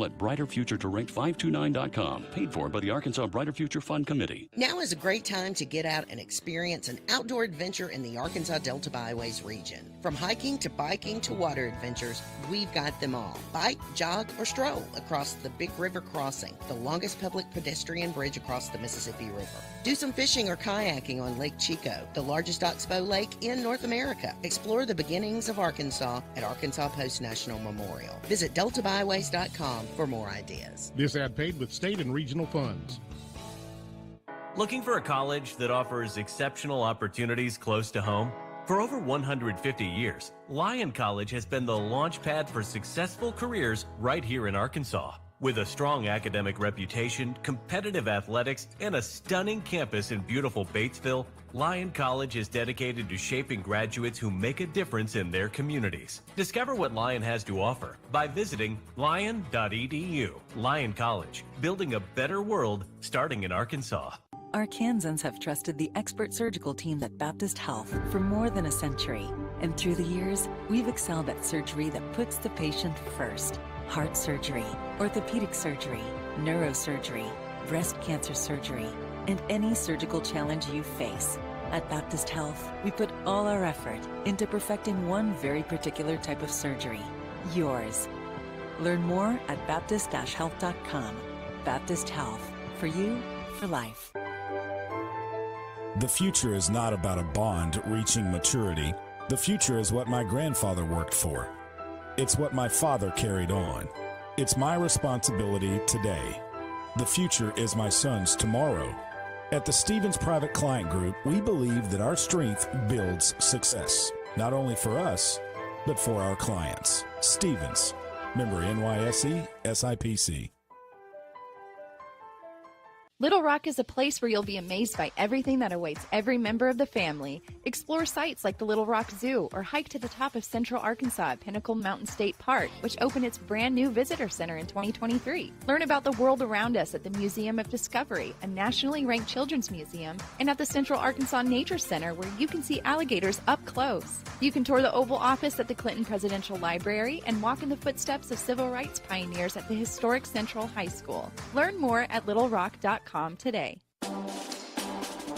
at brighterfuturedirect529.com. Paid for by the Arkansas Brighter Future Fund Committee. Now is a great time to get out and experience an outdoor adventure in the Arkansas Delta Byways region. From hiking to biking to water adventures, we've got them all. Bike, jog, or stroll across the Big River Crossing, the longest public pedestrian bridge across the Mississippi River. Do some fishing or kayaking on Lake Chico, the largest oxbow lake in North America. Explore the beginnings of Arkansas at Arkansas Post National Memorial. Visit deltabyways.com for more ideas. This ad paid with state and regional funds. Looking for a college that offers exceptional opportunities close to home? For over 150 years, Lyon College has been the launch pad for successful careers right here in Arkansas. With a strong academic reputation, competitive athletics, and a stunning campus in beautiful Batesville, Lyon College is dedicated to shaping graduates who make a difference in their communities. Discover what Lyon has to offer by visiting lyon.edu. Lyon College, building a better world, starting in Arkansas. Arkansans have trusted the expert surgical team at Baptist Health for more than a century. And through the years, we've excelled at surgery that puts the patient first. Heart surgery, orthopedic surgery, neurosurgery, breast cancer surgery, and any surgical challenge you face. At Baptist Health, we put all our effort into perfecting one very particular type of surgery, yours. Learn more at baptist-health.com. Baptist Health, for you, for life. The future is not about a bond reaching maturity. The future is what my grandfather worked for. It's what my father carried on. It's my responsibility today. The future is my son's tomorrow. At the Stevens Private Client Group, we believe that our strength builds success, not only for us, but for our clients. Stevens, member NYSE, SIPC. Little Rock is a place where you'll be amazed by everything that awaits every member of the family. Explore sites like the Little Rock Zoo or hike to the top of Central Arkansas at Pinnacle Mountain State Park, which opened its brand new visitor center in 2023. Learn about the world around us at the Museum of Discovery, a nationally ranked children's museum, and at the Central Arkansas Nature Center, where you can see alligators up close. You can tour the Oval Office at the Clinton Presidential Library and walk in the footsteps of civil rights pioneers at the historic Central High School. Learn more at littlerock.com today.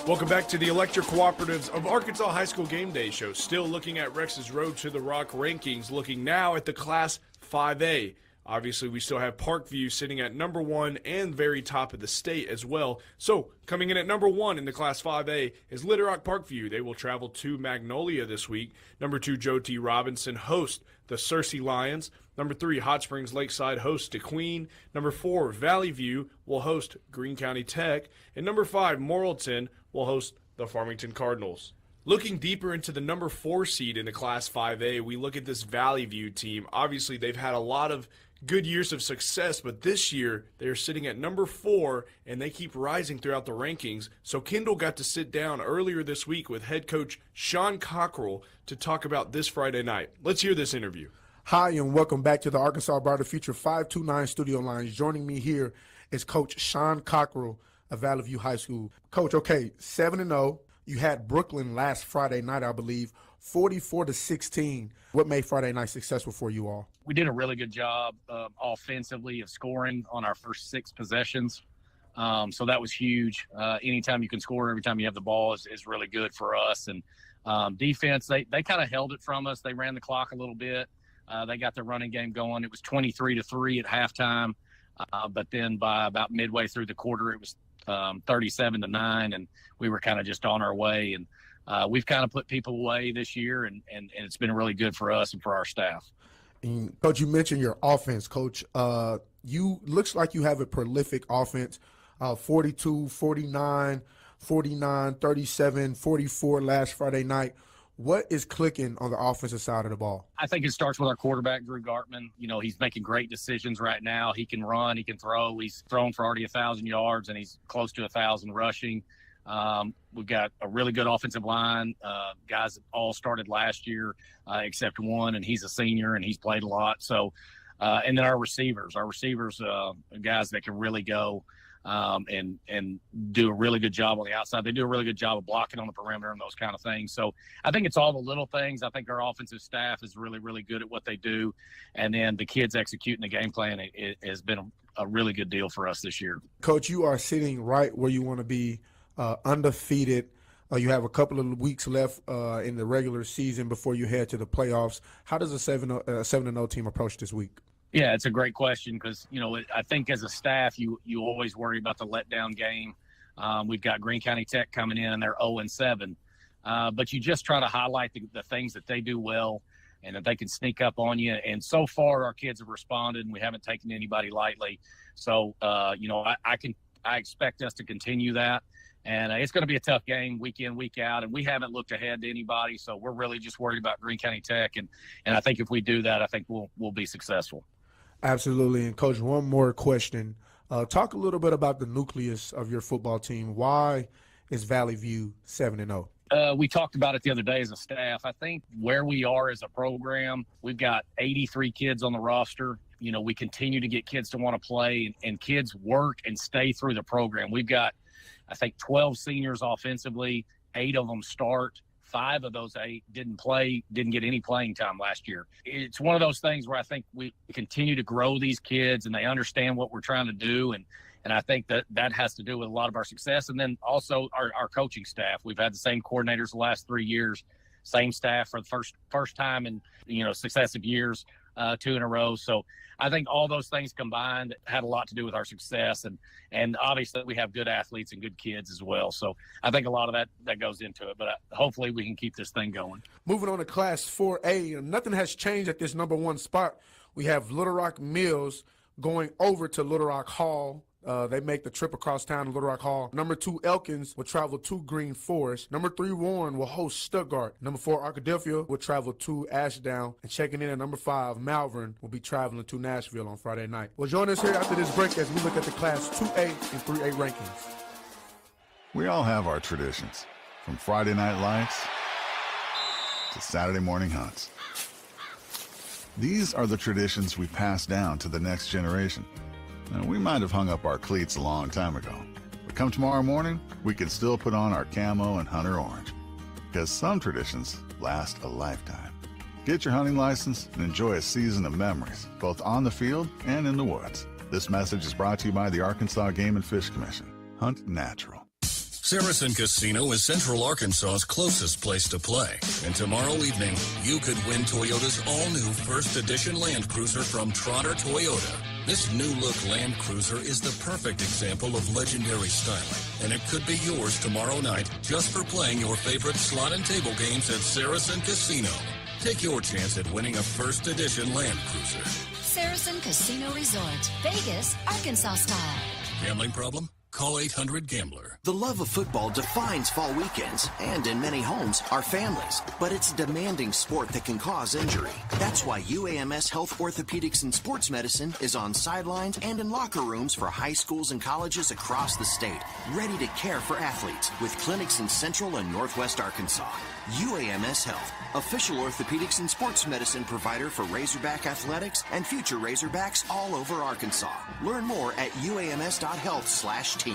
Welcome back to the Electric Cooperatives of Arkansas High School Game Day Show. Still looking at Rex's Road to the Rock rankings, looking now at the Class 5A. Obviously, we still have Parkview sitting at number 1 and very top of the state as well. So, coming in at number 1 in the Class 5A is Little Rock Parkview. They will travel to Magnolia this week. Number 2, Joe T. Robinson host the Searcy Lions. Number 3, Hot Springs Lakeside hosts DeQueen. Number 4, Valley View will host Greene County Tech. And number 5, Morrilton will host the Farmington Cardinals. Looking deeper into the number 4 seed in the Class 5A, we look at this Valley View team. Obviously, they've had a lot of good years of success, but this year they're sitting at number 4, and they keep rising throughout the rankings. So Kendall got to sit down earlier this week with head coach Sean Cochrell to talk about this Friday night. Let's hear this interview. Hi, and welcome back to the Arkansas Brighter Future 529 studio lines. Joining me here is Coach Sean Cochrell of Valley View High School. Coach, okay, 7-0. You had Brooklyn last Friday night, I believe, 44-16. What made Friday night successful for you all? We did a really good job offensively of scoring on our first 6 possessions. So that was huge. Anytime you can score, every time you have the ball is really good for us. And defense, they kind of held it from us. They ran the clock a little bit. They got their running game going. It was 23-3 at halftime. But then by about midway through the quarter, it was 37-9, and we were kind of just on our way. And we've kind of put people away this year, and it's been really good for us and for our staff. And Coach, you mentioned your offense, Coach. You looks like you have a prolific offense, 42, 49, 49, 37, 44 last Friday night. What is clicking on the offensive side of the ball? I think it starts with our quarterback, Drew Gartman. You know, he's making great decisions right now. He can run, he can throw. He's thrown for already 1,000 yards, and he's close to 1,000 rushing. We've got a really good offensive line. Guys that all started last year, except one, and he's a senior, and he's played a lot. So, and then our receivers, guys that can really go. and do a really good job on the outside. They do a really good job of blocking on the perimeter and those kind of things. So I think it's all the little things. I think our offensive staff is really, really good at what they do. And then the kids executing the game plan has been a really good deal for us this year. Coach, you are sitting right where you want to be, undefeated. You have a couple of weeks left in the regular season before you head to the playoffs. How does a 7-0 team approach this week? Yeah, it's a great question because, I think as a staff, you always worry about the letdown game. We've got Greene County Tech coming in, and they're 0-7. But you just try to highlight the things that they do well and that they can sneak up on you. And so far, our kids have responded, and we haven't taken anybody lightly. So, I expect us to continue that. And it's going to be a tough game week in, week out, and we haven't looked ahead to anybody. So we're really just worried about Greene County Tech, and I think if we do that, I think we'll be successful. Absolutely. And, Coach, one more question. Talk a little bit about the nucleus of your football team. Why is Valley View 7-0? We talked about it the other day as a staff. I think where we are as a program, we've got 83 kids on the roster. We continue to get kids to want to play, and kids work and stay through the program. We've got, I think, 12 seniors offensively. 8 of them start. 5 of those 8 didn't get any playing time last year. It's one of those things where I think we continue to grow these kids, and they understand what we're trying to do. And I think that has to do with a lot of our success. And then also our coaching staff. We've had the same coordinators the last 3 years, same staff for the first time in, successive years, 2 in a row. So I think all those things combined had a lot to do with our success. And obviously we have good athletes and good kids as well. So I think a lot of that goes into it. But hopefully we can keep this thing going. Moving on to Class 4A, nothing has changed at this number 1 spot. We have Little Rock Mills going over to Little Rock Hall. They make the trip across town to Little Rock Hall. Number 2, Elkins will travel to Green Forest. Number 3, Warren will host Stuttgart. Number 4, Arkadelphia will travel to Ashdown. And checking in at number 5, Malvern will be traveling to Nashville on Friday night. Well, join us here after this break as we look at the Class 2A and 3A rankings. We all have our traditions, from Friday night lights to Saturday morning hunts. These are the traditions we pass down to the next generation. Now, we might have hung up our cleats a long time ago, but come tomorrow morning, we can still put on our camo and hunter orange, because some traditions last a lifetime. Get your hunting license and enjoy a season of memories, both on the field and in the woods. This message is brought to you by the Arkansas Game and Fish Commission. Hunt natural. Saracen Casino is Central Arkansas's closest place to play. And tomorrow evening, you could win Toyota's all-new First Edition Land Cruiser from Trotter Toyota. This new-look Land Cruiser is the perfect example of legendary styling, and it could be yours tomorrow night just for playing your favorite slot and table games at Saracen Casino. Take your chance at winning a First Edition Land Cruiser. Saracen Casino Resort, Vegas, Arkansas style. Gambling problem? Call 800-GAMBLER. The love of football defines fall weekends, and in many homes, our families. But it's a demanding sport that can cause injury. That's why UAMS Health Orthopedics and Sports Medicine is on sidelines and in locker rooms for high schools and colleges across the state, ready to care for athletes with clinics in Central and Northwest Arkansas. UAMS Health, official orthopedics and sports medicine provider for Razorback Athletics and future Razorbacks all over Arkansas. Learn more at uams.health/team.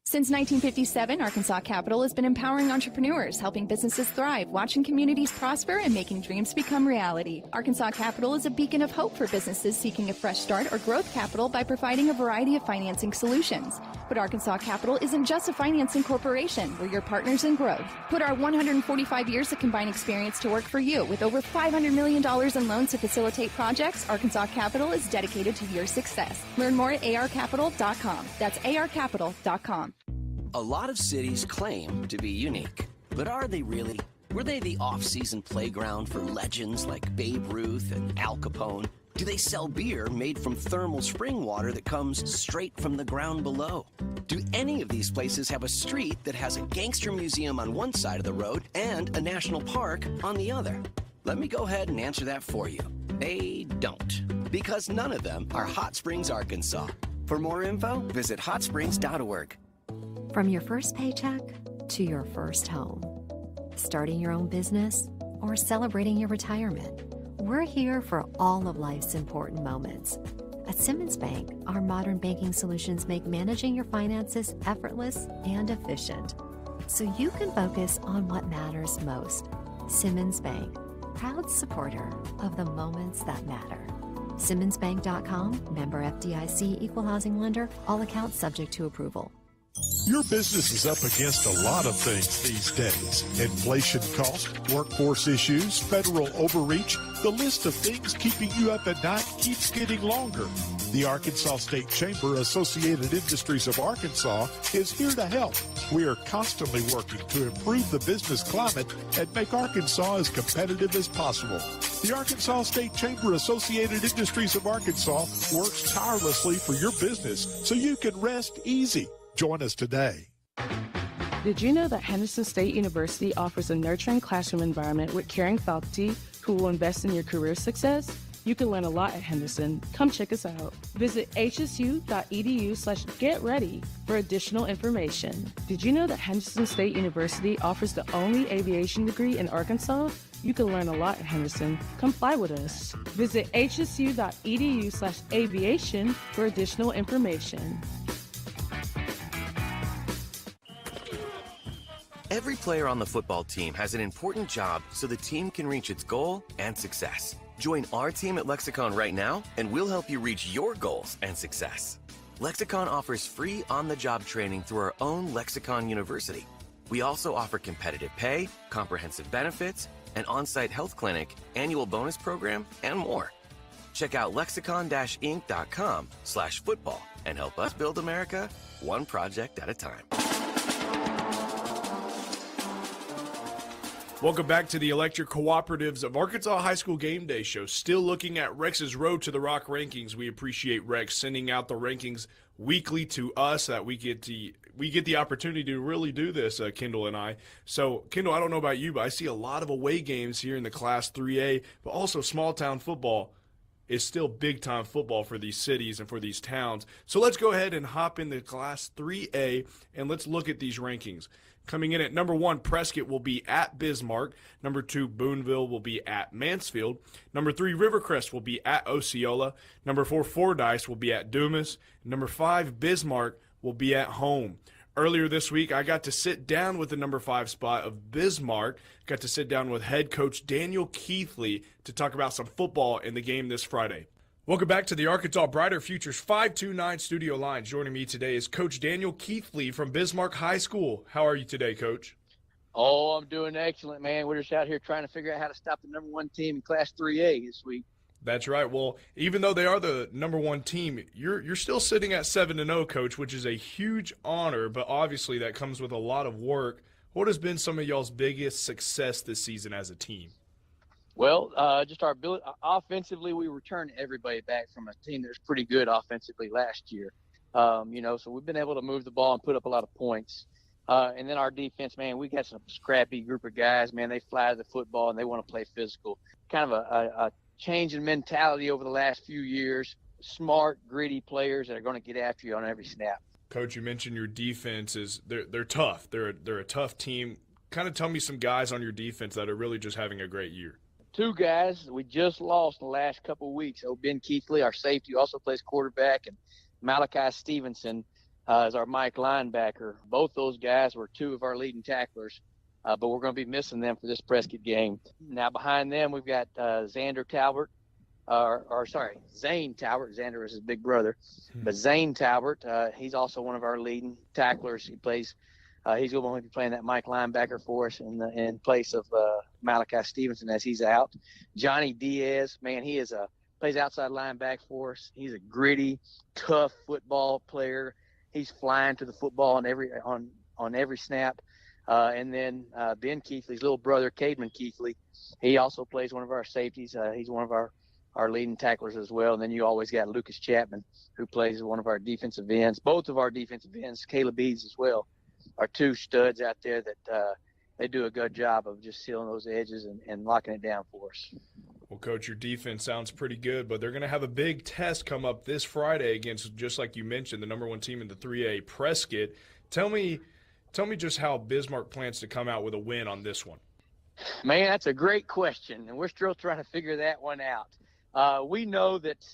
Since 1957, Arkansas Capital has been empowering entrepreneurs, helping businesses thrive, watching communities prosper, and making dreams become reality. Arkansas Capital is a beacon of hope for businesses seeking a fresh start or growth capital by providing a variety of financing solutions. But Arkansas Capital isn't just a financing corporation. We're your partners in growth. Put our 145 years of combined experience to work for you. With over $500 million in loans to facilitate projects, Arkansas Capital is dedicated to your success. Learn more at arcapital.com. That's arcapital.com. A lot of cities claim to be unique, but are they really? Were they the off-season playground for legends like Babe Ruth and Al Capone? Do they sell beer made from thermal spring water that comes straight from the ground below? Do any of these places have a street that has a gangster museum on one side of the road and a national park on the other? Let me go ahead and answer that for you. They don't, because none of them are Hot Springs, Arkansas. For more info, visit hotsprings.org. From your first paycheck to your first home, starting your own business or celebrating your retirement, we're here for all of life's important moments. At Simmons Bank, our modern banking solutions make managing your finances effortless and efficient, so you can focus on what matters most. Simmons Bank, proud supporter of the moments that matter. SimmonsBank.com, member FDIC, equal housing lender, all accounts subject to approval. Your business is up against a lot of things these days. Inflation cost, workforce issues, federal overreach. The list of things keeping you up at night keeps getting longer. The Arkansas State Chamber Associated Industries of Arkansas is here to help. We are constantly working to improve the business climate and make Arkansas as competitive as possible. The Arkansas State Chamber Associated Industries of Arkansas works tirelessly for your business so you can rest easy. Join us today. Did you know that Henderson State University offers a nurturing classroom environment with caring faculty who will invest in your career success? You can learn a lot at Henderson. Come check us out. Visit hsu.edu/getready for additional information. Did you know that Henderson State University offers the only aviation degree in Arkansas? You can learn a lot at Henderson. Come fly with us. Visit hsu.edu/aviation for additional information. Every player on the football team has an important job so the team can reach its goal and success. Join our team at Lexicon right now, and we'll help you reach your goals and success. Lexicon offers free on-the-job training through our own Lexicon University. We also offer competitive pay, comprehensive benefits, an on-site health clinic, annual bonus program, and more. Check out lexicon-inc.com/football and help us build America one project at a time. Welcome back to the Electric Cooperatives of Arkansas High School Game Day Show. Still looking at Rex's Road to the Rock rankings. We appreciate Rex sending out the rankings weekly to us, that we get the opportunity to really do this, Kendall and I. So, Kendall, I don't know about you, but I see a lot of away games here in the Class 3A, but also small-town football is still big-time football for these cities and for these towns. So let's go ahead and hop into Class 3A, and let's look at these rankings. Coming in at number 1, Prescott will be at Bismarck. Number 2, Boonville will be at Mansfield. Number 3, Rivercrest will be at Osceola. Number 4, Fordyce will be at Dumas. Number 5, Bismarck will be at home. Earlier this week, I got to sit down with the number 5 spot of Bismarck. Got to sit down with head coach Daniel Keithley to talk about some football in the game this Friday. Welcome back to the Arkansas Brighter Futures 529 studio line. Joining me today is Coach Daniel Keithley from Bismarck High School. How are you today, Coach? Oh, I'm doing excellent, man. We're just out here trying to figure out how to stop the number 1 team in Class 3A this week. That's right. Well, even though they are the number 1 team, you're still sitting at 7-0, Coach, which is a huge honor, but obviously that comes with a lot of work. What has been some of y'all's biggest success this season as a team? Well, just our ability offensively, we returned everybody back from a team that was pretty good offensively last year. So we've been able to move the ball and put up a lot of points. And then our defense, man, we got some scrappy group of guys, man. They fly to the football and they want to play physical. Kind of a change in mentality over the last few years. Smart, gritty players that are going to get after you on every snap. Coach, you mentioned your defense is they're tough. They're a tough team. Kind of tell me some guys on your defense that are really just having a great year. 2 guys we just lost the last couple of weeks. Ben Keithley, our safety, who also plays quarterback, and Malachi Stevenson is our Mike linebacker. Both those guys were 2 of our leading tacklers, but we're going to be missing them for this Prescott game. Now behind them we've got Zane Talbert. Xander is his big brother, but Zane Talbert, he's also one of our leading tacklers. He plays. He's going to be playing that Mike linebacker for us in place of Malachi Stevenson as he's out. Johnny Diaz, man, he plays outside linebacker for us. He's a gritty, tough football player. He's flying to the football on every snap. And then Ben Keithley's little brother, Cademan Keithley, he also plays one of our safeties. He's one of our leading tacklers as well. And then you always got Lucas Chapman, who plays one of our defensive ends. Both of our defensive ends, Caleb Eads as well, are 2 studs out there that they do a good job of just sealing those edges and locking it down for us. Well, Coach, your defense sounds pretty good, but they're going to have a big test come up this Friday against, just like you mentioned, the number 1 team in the 3A, Prescott. Tell me just how Bismarck plans to come out with a win on this one. Man, that's a great question, and we're still trying to figure that one out. We know that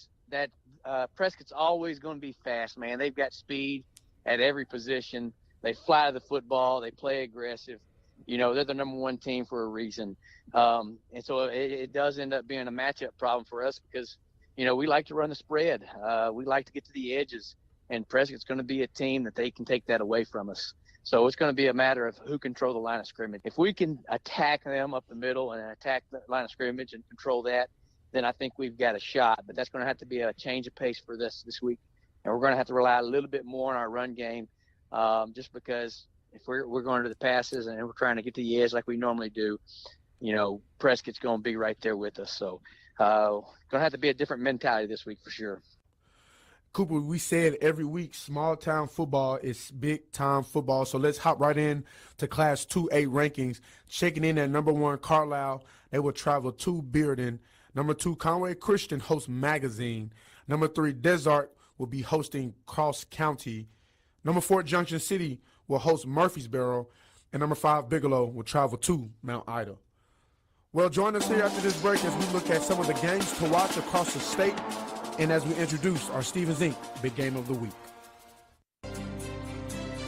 Prescott's always going to be fast, man. They've got speed at every position. They fly the football. They play aggressive. You know, they're the number one team for a reason. And so it does end up being a matchup problem for us because, you know, we like to run the spread. We like to get to the edges. And Prescott's going to be a team that they can take that away from us. So it's going to be a matter of who control the line of scrimmage. If we can attack them up the middle and attack the line of scrimmage and control that, then I think we've got a shot. But that's going to have to be a change of pace for this week. And we're going to have to rely a little bit more on our run game just because if we're going to the passes and we're trying to get to the edge like we normally do, you know, Prescott's going to be right there with us. So going to have to be a different mentality this week for sure. Cooper, we said every week small town football is big time football. So let's hop right in to Class 2A rankings. Checking in at number 1, Carlisle. They will travel to Bearden. Number 2, Conway Christian hosts Magazine. Number 3, Desert will be hosting Cross County. Number 4, Junction City will host Murfreesboro. And number 5, Bigelow will travel to Mount Ida. Well, join us here after this break as we look at some of the games to watch across the state and as we introduce our Stevens Inc. Big Game of the Week.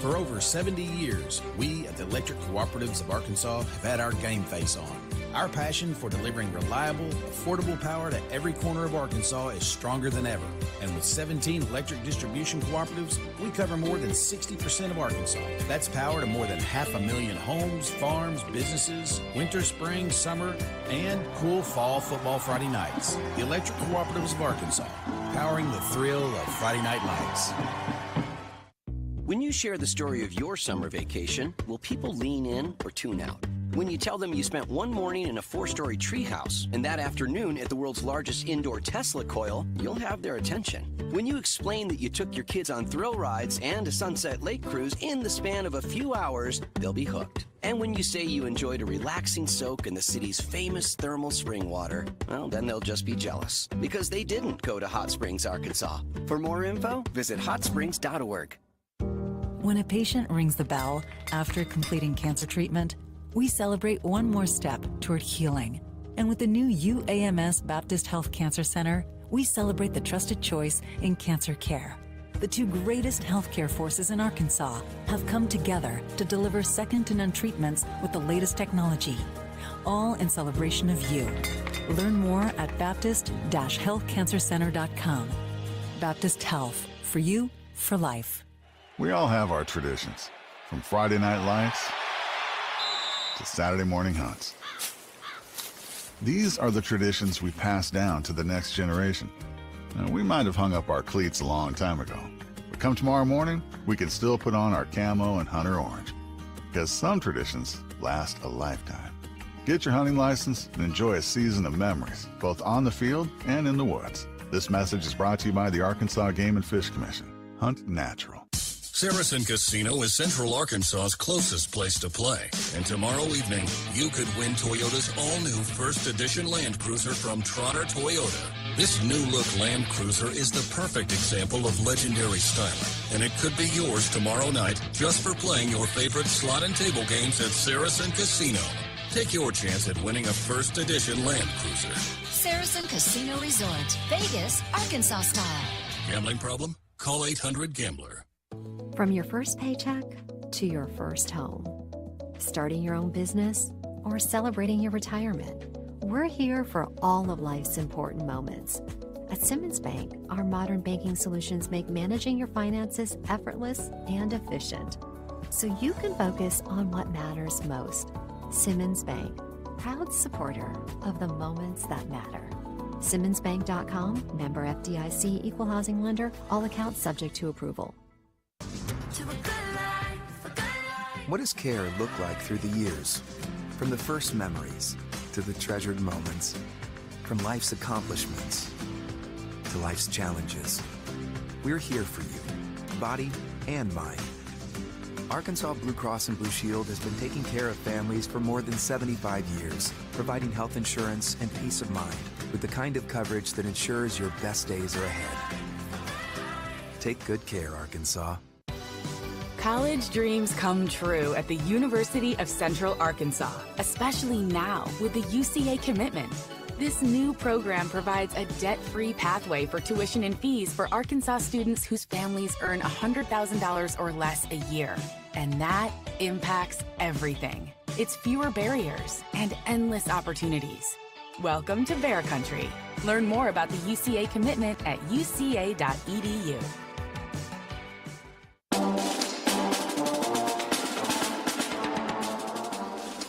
For over 70 years, we at the Electric Cooperatives of Arkansas have had our game face on. Our passion for delivering reliable, affordable power to every corner of Arkansas is stronger than ever. And with 17 electric distribution cooperatives, we cover more than 60% of Arkansas. That's power to more than 500,000 homes, farms, businesses, winter, spring, summer, and cool fall football Friday nights. The Electric Cooperatives of Arkansas, powering the thrill of Friday night lights. When you share the story of your summer vacation, will people lean in or tune out? When you tell them you spent one morning in a 4-story treehouse and that afternoon at the world's largest indoor Tesla coil, you'll have their attention. When you explain that you took your kids on thrill rides and a Sunset Lake cruise in the span of a few hours, they'll be hooked. And when you say you enjoyed a relaxing soak in the city's famous thermal spring water, well, then they'll just be jealous because they didn't go to Hot Springs, Arkansas. For more info, visit hotsprings.org. When a patient rings the bell after completing cancer treatment, we celebrate one more step toward healing. And with the new UAMS Baptist Health Cancer Center, we celebrate the trusted choice in cancer care. The two greatest healthcare forces in Arkansas have come together to deliver second-to-none treatments with the latest technology, all in celebration of you. Learn more at baptist-healthcancercenter.com. Baptist Health, for you, for life. We all have our traditions, from Friday night lights to Saturday morning hunts. These are the traditions we pass down to the next generation. Now, we might have hung up our cleats a long time ago, but come tomorrow morning, we can still put on our camo and hunter orange, because some traditions last a lifetime. Get your hunting license and enjoy a season of memories, both on the field and in the woods. This message is brought to you by the Arkansas Game and Fish Commission. Hunt natural. Saracen Casino is Central Arkansas's closest place to play. And tomorrow evening, you could win Toyota's all-new first edition Land Cruiser from Trotter Toyota. This new-look Land Cruiser is the perfect example of legendary styling, and it could be yours tomorrow night just for playing your favorite slot and table games at Saracen Casino. Take your chance at winning a first edition Land Cruiser. Saracen Casino Resort, Vegas, Arkansas style. Gambling problem? Call 800-GAMBLER. From your first paycheck to your first home, starting your own business or celebrating your retirement, we're here for all of life's important moments. At Simmons Bank, our modern banking solutions make managing your finances effortless and efficient, so you can focus on what matters most. Simmons Bank, proud supporter of the moments that matter. SimmonsBank.com, member FDIC, equal housing lender, all accounts subject to approval. What does care look like through the years? From the first memories to the treasured moments, from life's accomplishments to life's challenges. We're here for you, body and mind. Arkansas Blue Cross and Blue Shield has been taking care of families for more than 75 years, providing health insurance and peace of mind with the kind of coverage that ensures your best days are ahead. Take good care, Arkansas. College dreams come true at the University of Central Arkansas, especially now with the UCA commitment. This new program provides a debt-free pathway for tuition and fees for Arkansas students whose families earn $100,000 or less a year. And that impacts everything. It's fewer barriers and endless opportunities. Welcome to Bear Country. Learn more about the UCA commitment at uca.edu.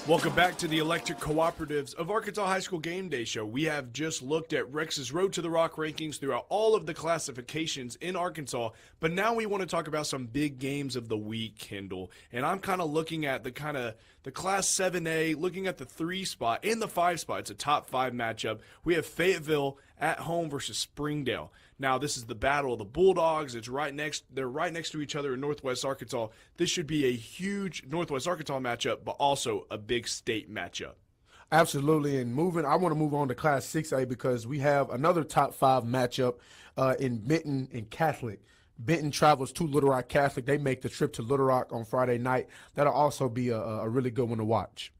Welcome back to the Electric Cooperatives of Arkansas High School Game Day Show. We have just looked at Rex's Road to the Rock rankings throughout all of the classifications in Arkansas, but now we want to talk about some big games of the week, Kendall. And I'm kind of looking at the Class 7A, looking at the 3 spot and the 5 spot. It's a top 5 matchup. We have Fayetteville at home versus Springdale. Now, this is the battle of the Bulldogs. They're right next to each other in Northwest Arkansas. This should be a huge Northwest Arkansas matchup, but also a big state matchup. Absolutely. And I want to move on to Class 6A because we have another top 5 matchup in Benton and Catholic. Benton travels to Little Rock Catholic. They make the trip to Little Rock on Friday night. That'll also be a really good one to watch.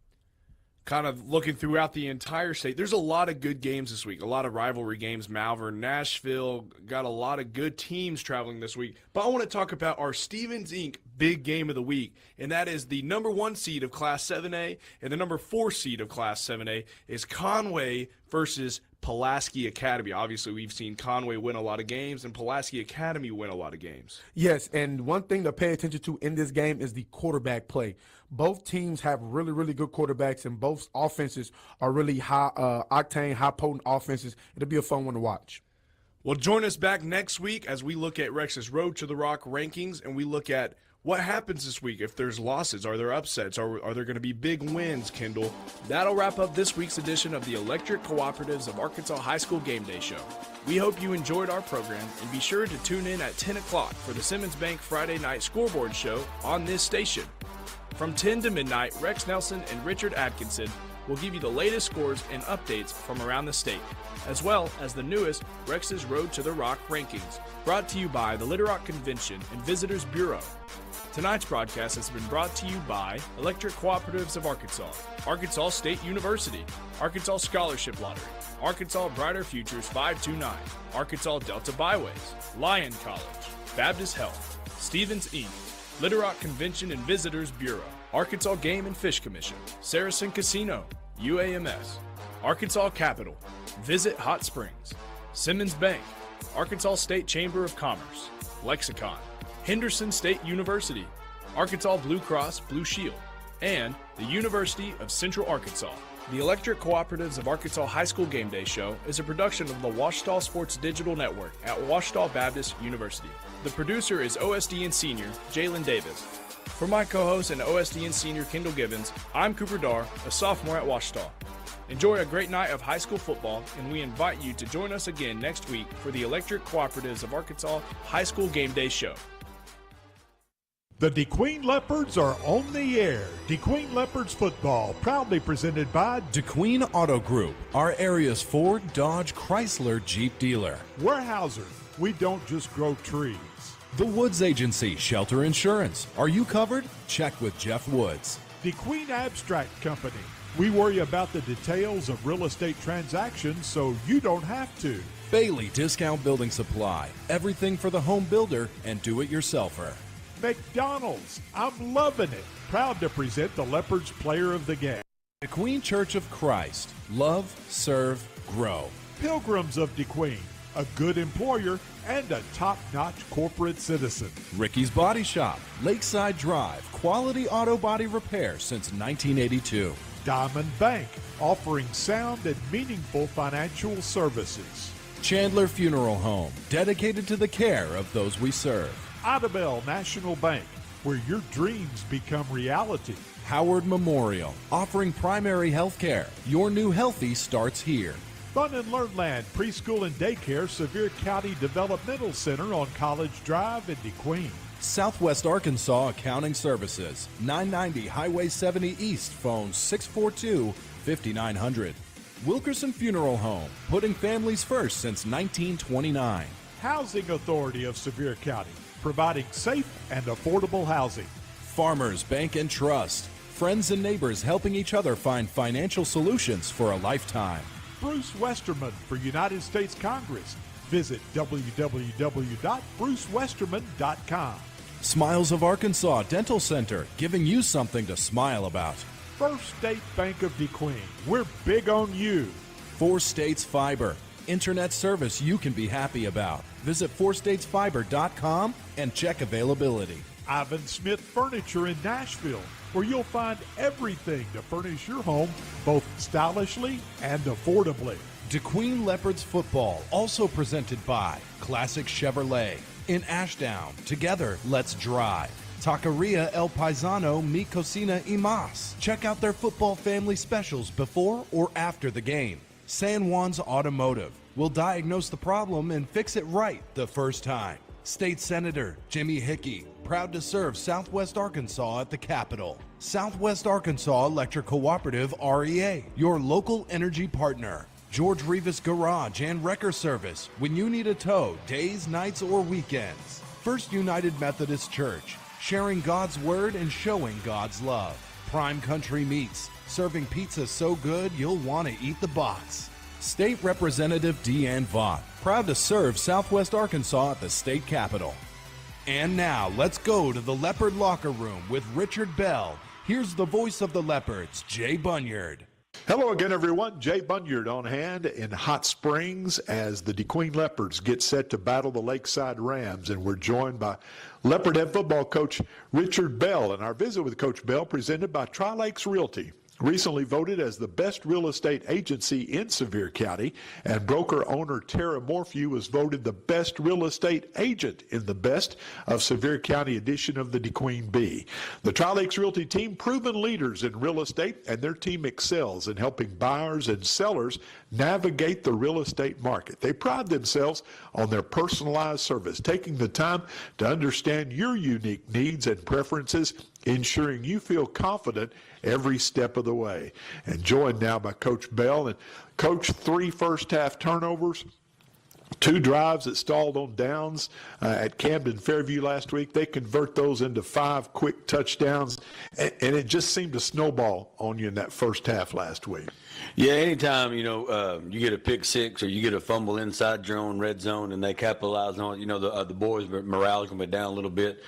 Kind of looking throughout the entire state, there's a lot of good games this week, a lot of rivalry games. Malvern, Nashville, got a lot of good teams traveling this week. But I want to talk about our Stevens Inc. big game of the week, and that is the number 1 seed of Class 7A and the number 4 seed of Class 7A is Conway versus Pulaski Academy. Obviously, we've seen Conway win a lot of games and Pulaski Academy win a lot of games. Yes, and one thing to pay attention to in this game is the quarterback play. Both teams have really, really good quarterbacks, and both offenses are really high-octane, high-potent offenses. It'll be a fun one to watch. Well, join us back next week as we look at Rex's Road to the Rock rankings, and we look at what happens this week if there's losses. Are there upsets? Are there going to be big wins, Kendall? That'll wrap up this week's edition of the Electric Cooperatives of Arkansas High School Game Day Show. We hope you enjoyed our program, and be sure to tune in at 10 o'clock for the Simmons Bank Friday Night Scoreboard Show on this station. From 10 to midnight, Rex Nelson and Richard Atkinson will give you the latest scores and updates from around the state, as well as the newest Rex's Road to the Rock rankings, brought to you by the Little Rock Convention and Visitors Bureau. Tonight's broadcast has been brought to you by Electric Cooperatives of Arkansas, Arkansas State University, Arkansas Scholarship Lottery, Arkansas Brighter Futures 529, Arkansas Delta Byways, Lyon College, Baptist Health, Stevens Inc., Little Rock Convention and Visitors Bureau, Arkansas Game and Fish Commission, Saracen Casino, UAMS, Arkansas Capital, Visit Hot Springs, Simmons Bank, Arkansas State Chamber of Commerce, Lexicon, Henderson State University, Arkansas Blue Cross Blue Shield, and the University of Central Arkansas. The Electric Cooperatives of Arkansas High School Game Day Show is a production of the Washita Sports Digital Network at Washita Baptist University. The producer is OSDN Senior Jalen Davis. For my co-host and OSDN Senior Kendall Gibbons, I'm Cooper Darr, a sophomore at Washita. Enjoy a great night of high school football, and we invite you to join us again next week for the Electric Cooperatives of Arkansas High School Game Day Show. The DeQueen Leopards are on the air. DeQueen Leopards football, proudly presented by DeQueen Auto Group, our area's Ford, Dodge, Chrysler, Jeep dealer. Weyerhaeuser, we don't just grow trees. The Woods Agency, Shelter Insurance. Are you covered? Check with Jeff Woods. DeQueen Abstract Company. We worry about the details of real estate transactions so you don't have to. Bailey Discount Building Supply. Everything for the home builder and do-it-yourselfer. McDonald's, I'm loving it. Proud to present the Leopards Player of the Game. DeQueen Church of Christ. Love, serve, grow. Pilgrims of DeQueen, a good employer and a top-notch corporate citizen. Ricky's Body Shop. Lakeside Drive. Quality auto body repair since 1982. Diamond Bank, offering sound and meaningful financial services. Chandler Funeral Home, dedicated to the care of those we serve. Idabel National Bank, where your dreams become reality. Howard Memorial, offering primary health care. Your new healthy starts here. Fun and Learn Land Preschool and Daycare Sevier County Developmental Center on College Drive in DeQueen. Southwest Arkansas Accounting Services, 990 Highway 70 East, phone 642-5900. Wilkerson Funeral Home, putting families first since 1929. Housing Authority of Sevier County, providing safe and affordable housing. Farmers Bank and Trust, friends and neighbors helping each other find financial solutions for a lifetime. Bruce Westerman for United States Congress. Visit www.brucewesterman.com. Smiles of Arkansas Dental Center, giving you something to smile about. First State Bank of DeQueen, we're big on you. 4 States Fiber, internet service you can be happy about. Visit 4statesfiber.com and check availability. Ivan Smith Furniture in Nashville, where you'll find everything to furnish your home both stylishly and affordably. DeQueen Leopards football, also presented by Classic Chevrolet. In Ashdown, together, let's drive. Taqueria El Paisano Mi Cocina y Mas. Check out their football family specials before or after the game. San Juan's Automotive. We'll diagnose the problem and fix it right the first time. State Senator Jimmy Hickey, proud to serve Southwest Arkansas at the Capitol. Southwest Arkansas Electric Cooperative REA, your local energy partner. George Rivas Garage and Wrecker Service, when you need a tow, days, nights, or weekends. First United Methodist Church, sharing God's word and showing God's love. Prime Country Meats, serving pizza so good you'll want to eat the box. State Representative Deanne Vaught, proud to serve Southwest Arkansas at the state capitol. And now, let's go to the Leopard locker room with Richard Bell. Here's the voice of the Leopards, Jay Bunyard. Hello again, everyone. Jay Bunyard on hand in Hot Springs as the DeQueen Leopards get set to battle the Lakeside Rams. And we're joined by Leopard head football coach Richard Bell. And our visit with Coach Bell presented by Tri-Lakes Realty. Recently voted as the best real estate agency in Sevier County, and broker owner Tara Morphew was voted the best real estate agent in the Best of Sevier County edition of the DeQueen Bee. The Tri-Lakes Realty team, proven leaders in real estate, and their team excels in helping buyers and sellers navigate the real estate market. They pride themselves on their personalized service, taking the time to understand your unique needs and preferences, ensuring you feel confident every step of the way. And joined now by Coach Bell. And Coach, 3 first-half turnovers, 2 drives that stalled on downs at Camden Fairview last week. They convert those into 5 quick touchdowns, and it just seemed to snowball on you in that first half last week. Yeah, anytime, you get a pick 6 or you get a fumble inside your own red zone and they capitalize on it, the boys' morale is going to be down a little bit.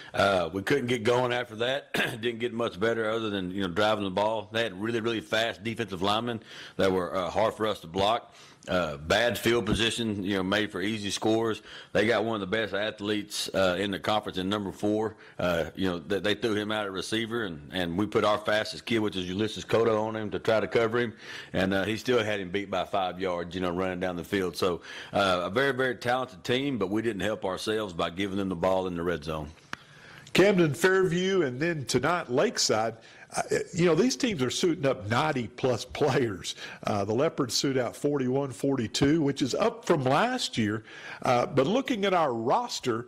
We couldn't get going after that. Didn't get much better other than, driving the ball. They had really, really fast defensive linemen that were hard for us to block. Bad field position, made for easy scores. They got one of the best athletes in the conference in number 4. They threw him out at receiver, and we put our fastest kid, which is Ulysses Cotto, on him to try to cover him, and he still had him beat by 5 yards, running down the field. So a very, very talented team, but we didn't help ourselves by giving them the ball in the red zone. Camden Fairview, and then tonight Lakeside. These teams are suiting up 90-plus players. The Leopards suit out 41-42, which is up from last year. But looking at our roster,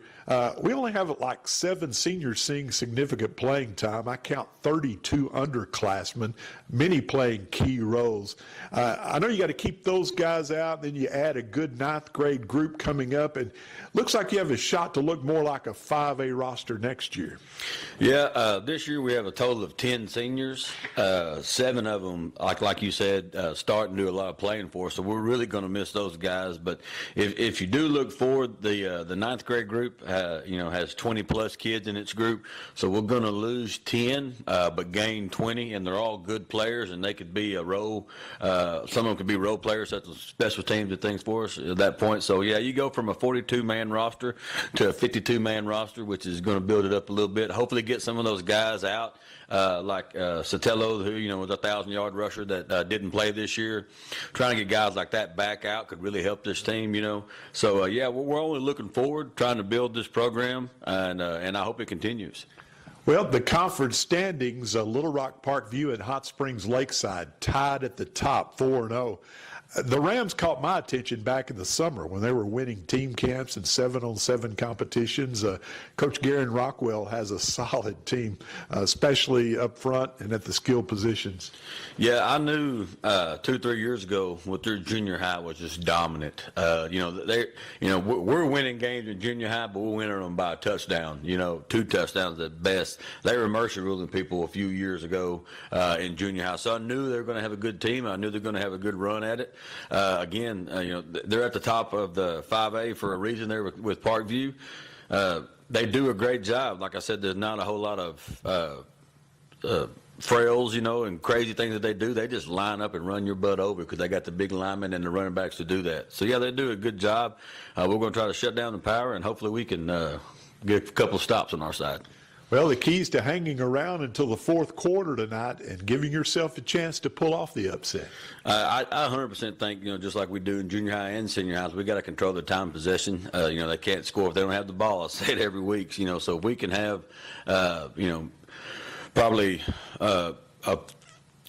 we only have like 7 seniors seeing significant playing time. I count 32 underclassmen, many playing key roles. I know you got to keep those guys out, then you add a good 9th grade group coming up, and looks like you have a shot to look more like a 5A roster next year. Yeah, this year we have a total of 10 seniors. 7 of them, like you said, start and do a lot of playing for us, so we're really going to miss those guys. But if you do look forward, the 9th grade group has 20-plus kids in its group, so we're going to lose 10 but gain 20, and they're all good players, and they could be a role. Some of them could be role players at the special teams and things for us at that point. So, yeah, you go from a 42-man roster to a 52-man roster, which is going to build it up a little bit. Hopefully get some of those guys out, like Sotelo, who, was a 1,000-yard rusher that didn't play this year. Trying to get guys like that back out could really help this team, So, yeah, we're only looking forward, trying to build this program, and I hope it continues. Well, the conference standings, Little Rock Parkview and Hot Springs Lakeside tied at the top, 4-0. The Rams caught my attention back in the summer when they were winning team camps and 7-on-7 competitions. Coach Garen Rockwell has a solid team, especially up front and at the skill positions. Yeah, I knew 2-3 years ago what their junior high was just dominant. We're winning games in junior high, but we're winning them by a touchdown. 2 touchdowns at best. They were mercy ruling people a few years ago in junior high, so I knew they were going to have a good team. I knew they were going to have a good run at it. again, they're at the top of the 5A for a reason there with Parkview. They do a great job. Like I said, there's not a whole lot of frails, and crazy things that they do. They just line up and run your butt over because they got the big linemen and the running backs to do that. So, yeah, they do a good job. We're going to try to shut down the power, and hopefully we can get a couple of stops on our side. Well, the key's to hanging around until the fourth quarter tonight and giving yourself a chance to pull off the upset. I 100% think, just like we do in junior high and senior high, we got to control their time of possession. They can't score if they don't have the ball. I say it every week, so if we can have, probably a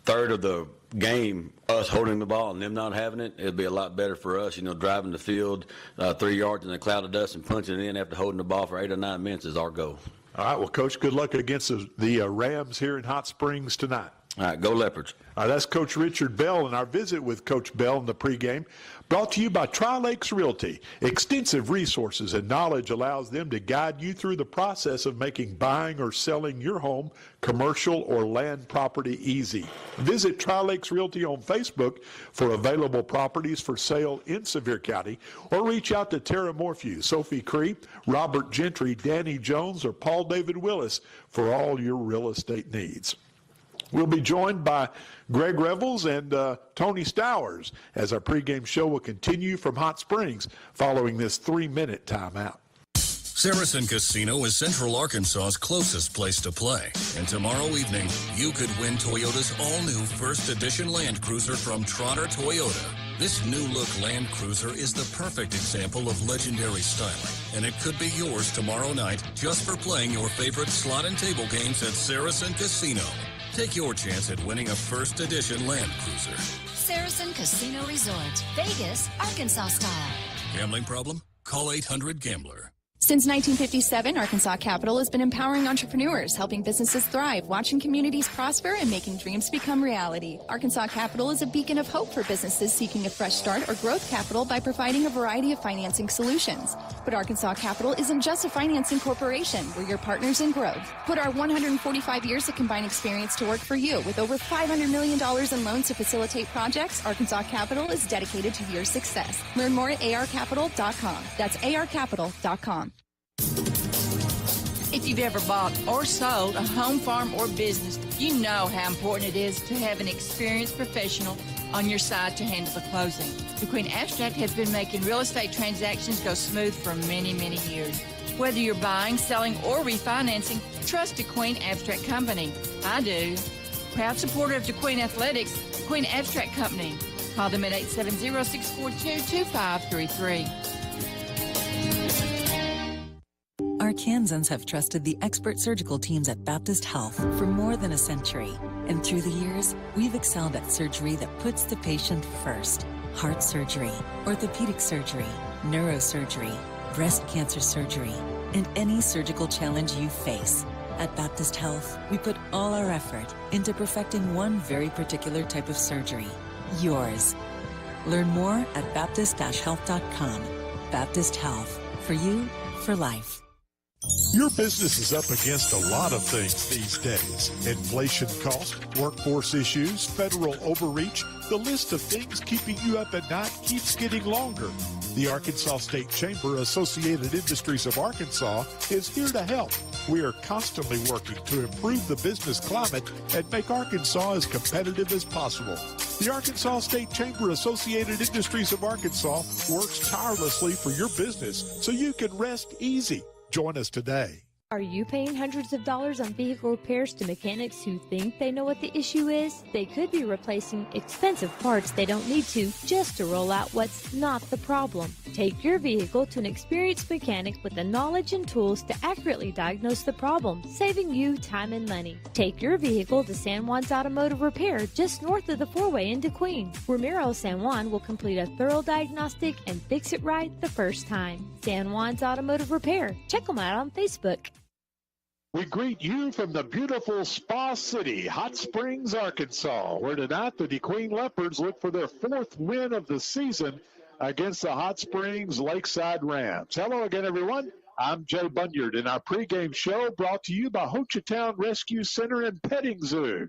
third of the game us holding the ball and them not having it, it'd be a lot better for us. Driving the field 3 yards in a cloud of dust and punching it in after holding the ball for 8 or 9 minutes is our goal. All right, well, Coach, good luck against the Rams here in Hot Springs tonight. All right, go Leopards. All right, that's Coach Richard Bell, and our visit with Coach Bell in the pregame brought to you by Tri-Lakes Realty. Extensive resources and knowledge allows them to guide you through the process of making buying or selling your home, commercial, or land property easy. Visit Tri-Lakes Realty on Facebook for available properties for sale in Sevier County, or reach out to Tara Morphew, Sophie Cree, Robert Gentry, Danny Jones, or Paul David Willis for all your real estate needs. We'll be joined by Greg Revels and Tony Stowers as our pregame show will continue from Hot Springs following this 3-minute timeout. Saracen Casino is Central Arkansas's closest place to play. And tomorrow evening, you could win Toyota's all-new first edition Land Cruiser from Trotter Toyota. This new-look Land Cruiser is the perfect example of legendary styling, and it could be yours tomorrow night just for playing your favorite slot and table games at Saracen Casino. Take your chance at winning a first edition Land Cruiser. Saracen Casino Resort, Vegas, Arkansas style. Gambling problem? Call 800-GAMBLER. Since 1957, Arkansas Capital has been empowering entrepreneurs, helping businesses thrive, watching communities prosper, and making dreams become reality. Arkansas Capital is a beacon of hope for businesses seeking a fresh start or growth capital by providing a variety of financing solutions. But Arkansas Capital isn't just a financing corporation. We're your partners in growth. Put our 145 years of combined experience to work for you. With over $500 million in loans to facilitate projects, Arkansas Capital is dedicated to your success. Learn more at arcapital.com. That's arcapital.com. If you've ever bought or sold a home, farm, or business, you know how important it is to have an experienced professional on your side to handle the closing. The Queen Abstract has been making real estate transactions go smooth for many, many years. Whether you're buying, selling, or refinancing, trust the Queen Abstract Company. I do. Proud supporter of DeQueen Athletics, the Queen Abstract Company. Call them at 870-642-2533. Arkansans have trusted the expert surgical teams at Baptist Health for more than a century. And through the years, we've excelled at surgery that puts the patient first. Heart surgery, orthopedic surgery, neurosurgery, breast cancer surgery, and any surgical challenge you face. At Baptist Health, we put all our effort into perfecting one very particular type of surgery, yours. Learn more at baptist-health.com. Baptist Health, for you, for life. Your business is up against a lot of things these days. Inflation cost, workforce issues, federal overreach. The list of things keeping you up at night keeps getting longer. The Arkansas State Chamber Associated Industries of Arkansas is here to help. We are constantly working to improve the business climate and make Arkansas as competitive as possible. The Arkansas State Chamber Associated Industries of Arkansas works tirelessly for your business so you can rest easy. Join us today. Are you paying hundreds of dollars on vehicle repairs to mechanics who think they know what the issue is? They could be replacing expensive parts they don't need to just to roll out what's not the problem. Take your vehicle to an experienced mechanic with the knowledge and tools to accurately diagnose the problem, saving you time and money. Take your vehicle to San Juan's Automotive Repair just north of the four-way into Queen. Ramiro San Juan will complete a thorough diagnostic and fix it right the first time. San Juan's Automotive Repair. Check them out on Facebook. We greet you from the beautiful Spa City, Hot Springs, Arkansas, where tonight the DeQueen Leopards look for their 4th win of the season against the Hot Springs Lakeside Rams. Hello again, everyone. I'm Jay Bunyard, and our pregame show brought to you by Ho Chi Town Rescue Center and Petting Zoo.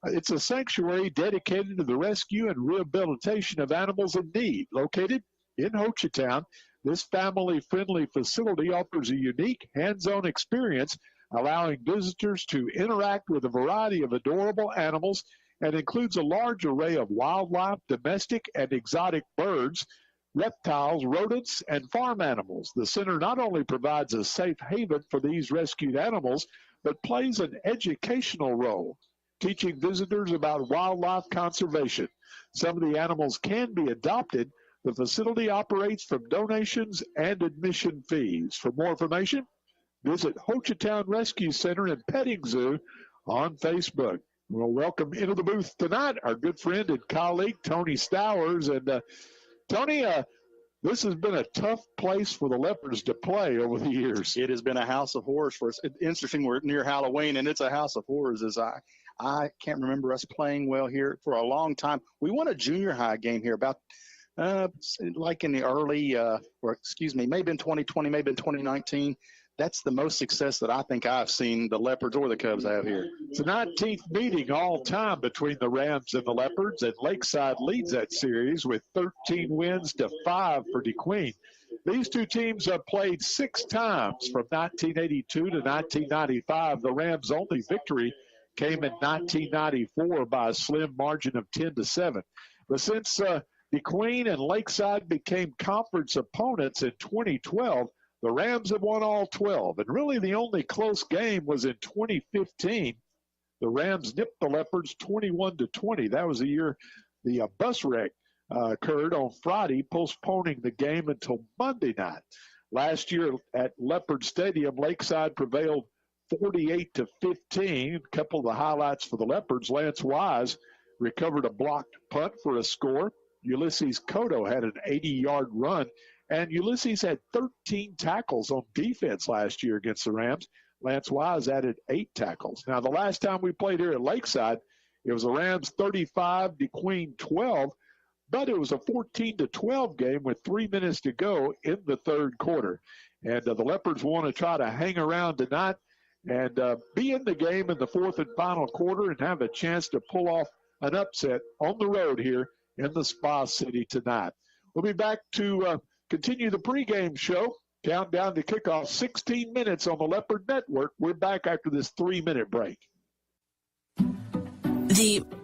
It's a sanctuary dedicated to the rescue and rehabilitation of animals in need. Located in Hochatown, this family-friendly facility offers a unique hands-on experience, allowing visitors to interact with a variety of adorable animals, and includes a large array of wildlife, domestic and exotic birds, reptiles, rodents, and farm animals. The center not only provides a safe haven for these rescued animals, but plays an educational role, teaching visitors about wildlife conservation. Some of the animals can be adopted. The facility operates from donations and admission fees. For more information, visit Hochatown Rescue Center and Petting Zoo on Facebook. We'll welcome into the booth tonight our good friend and colleague, Tony Stowers. And Tony, this has been a tough place for the Leopards to play over the years. It has been a house of horrors for us. It's interesting, we're near Halloween, and it's a house of horrors. As I can't remember us playing well here for a long time. We won a junior high game here about like in the early, maybe in 2020, maybe in 2019. That's the most success that I think I've seen the Leopards or the Cubs have here. It's the 19th meeting all time between the Rams and the Leopards, and Lakeside leads that series with 13 wins to 5 for DeQueen. These two teams have played 6 times from 1982 to 1995. The Rams' only victory came in 1994 by a slim margin of 10-7. But since DeQueen and Lakeside became conference opponents in 2012, the Rams have won all 12, and really the only close game was in 2015. The Rams nipped the Leopards 21-20. That was the year the bus wreck occurred on Friday, postponing the game until Monday night. Last year at Leopard Stadium, Lakeside prevailed 48-15. A couple of the highlights for the Leopards: Lance Wise recovered a blocked punt for a score. Ulysses Cotto had an 80-yard run. And Ulysses had 13 tackles on defense last year against the Rams. Lance Wise added 8 tackles. Now, the last time we played here at Lakeside, it was the Rams 35, DeQueen 12, but it was a 14-12 game with 3 minutes to go in the third quarter. And the Leopards want to try to hang around tonight and be in the game in the fourth and final quarter and have a chance to pull off an upset on the road here in the Spa City tonight. We'll be back to continue the pregame show. Countdown to kickoff, 16 minutes on the Leopard Network. We're back after this 3-minute break.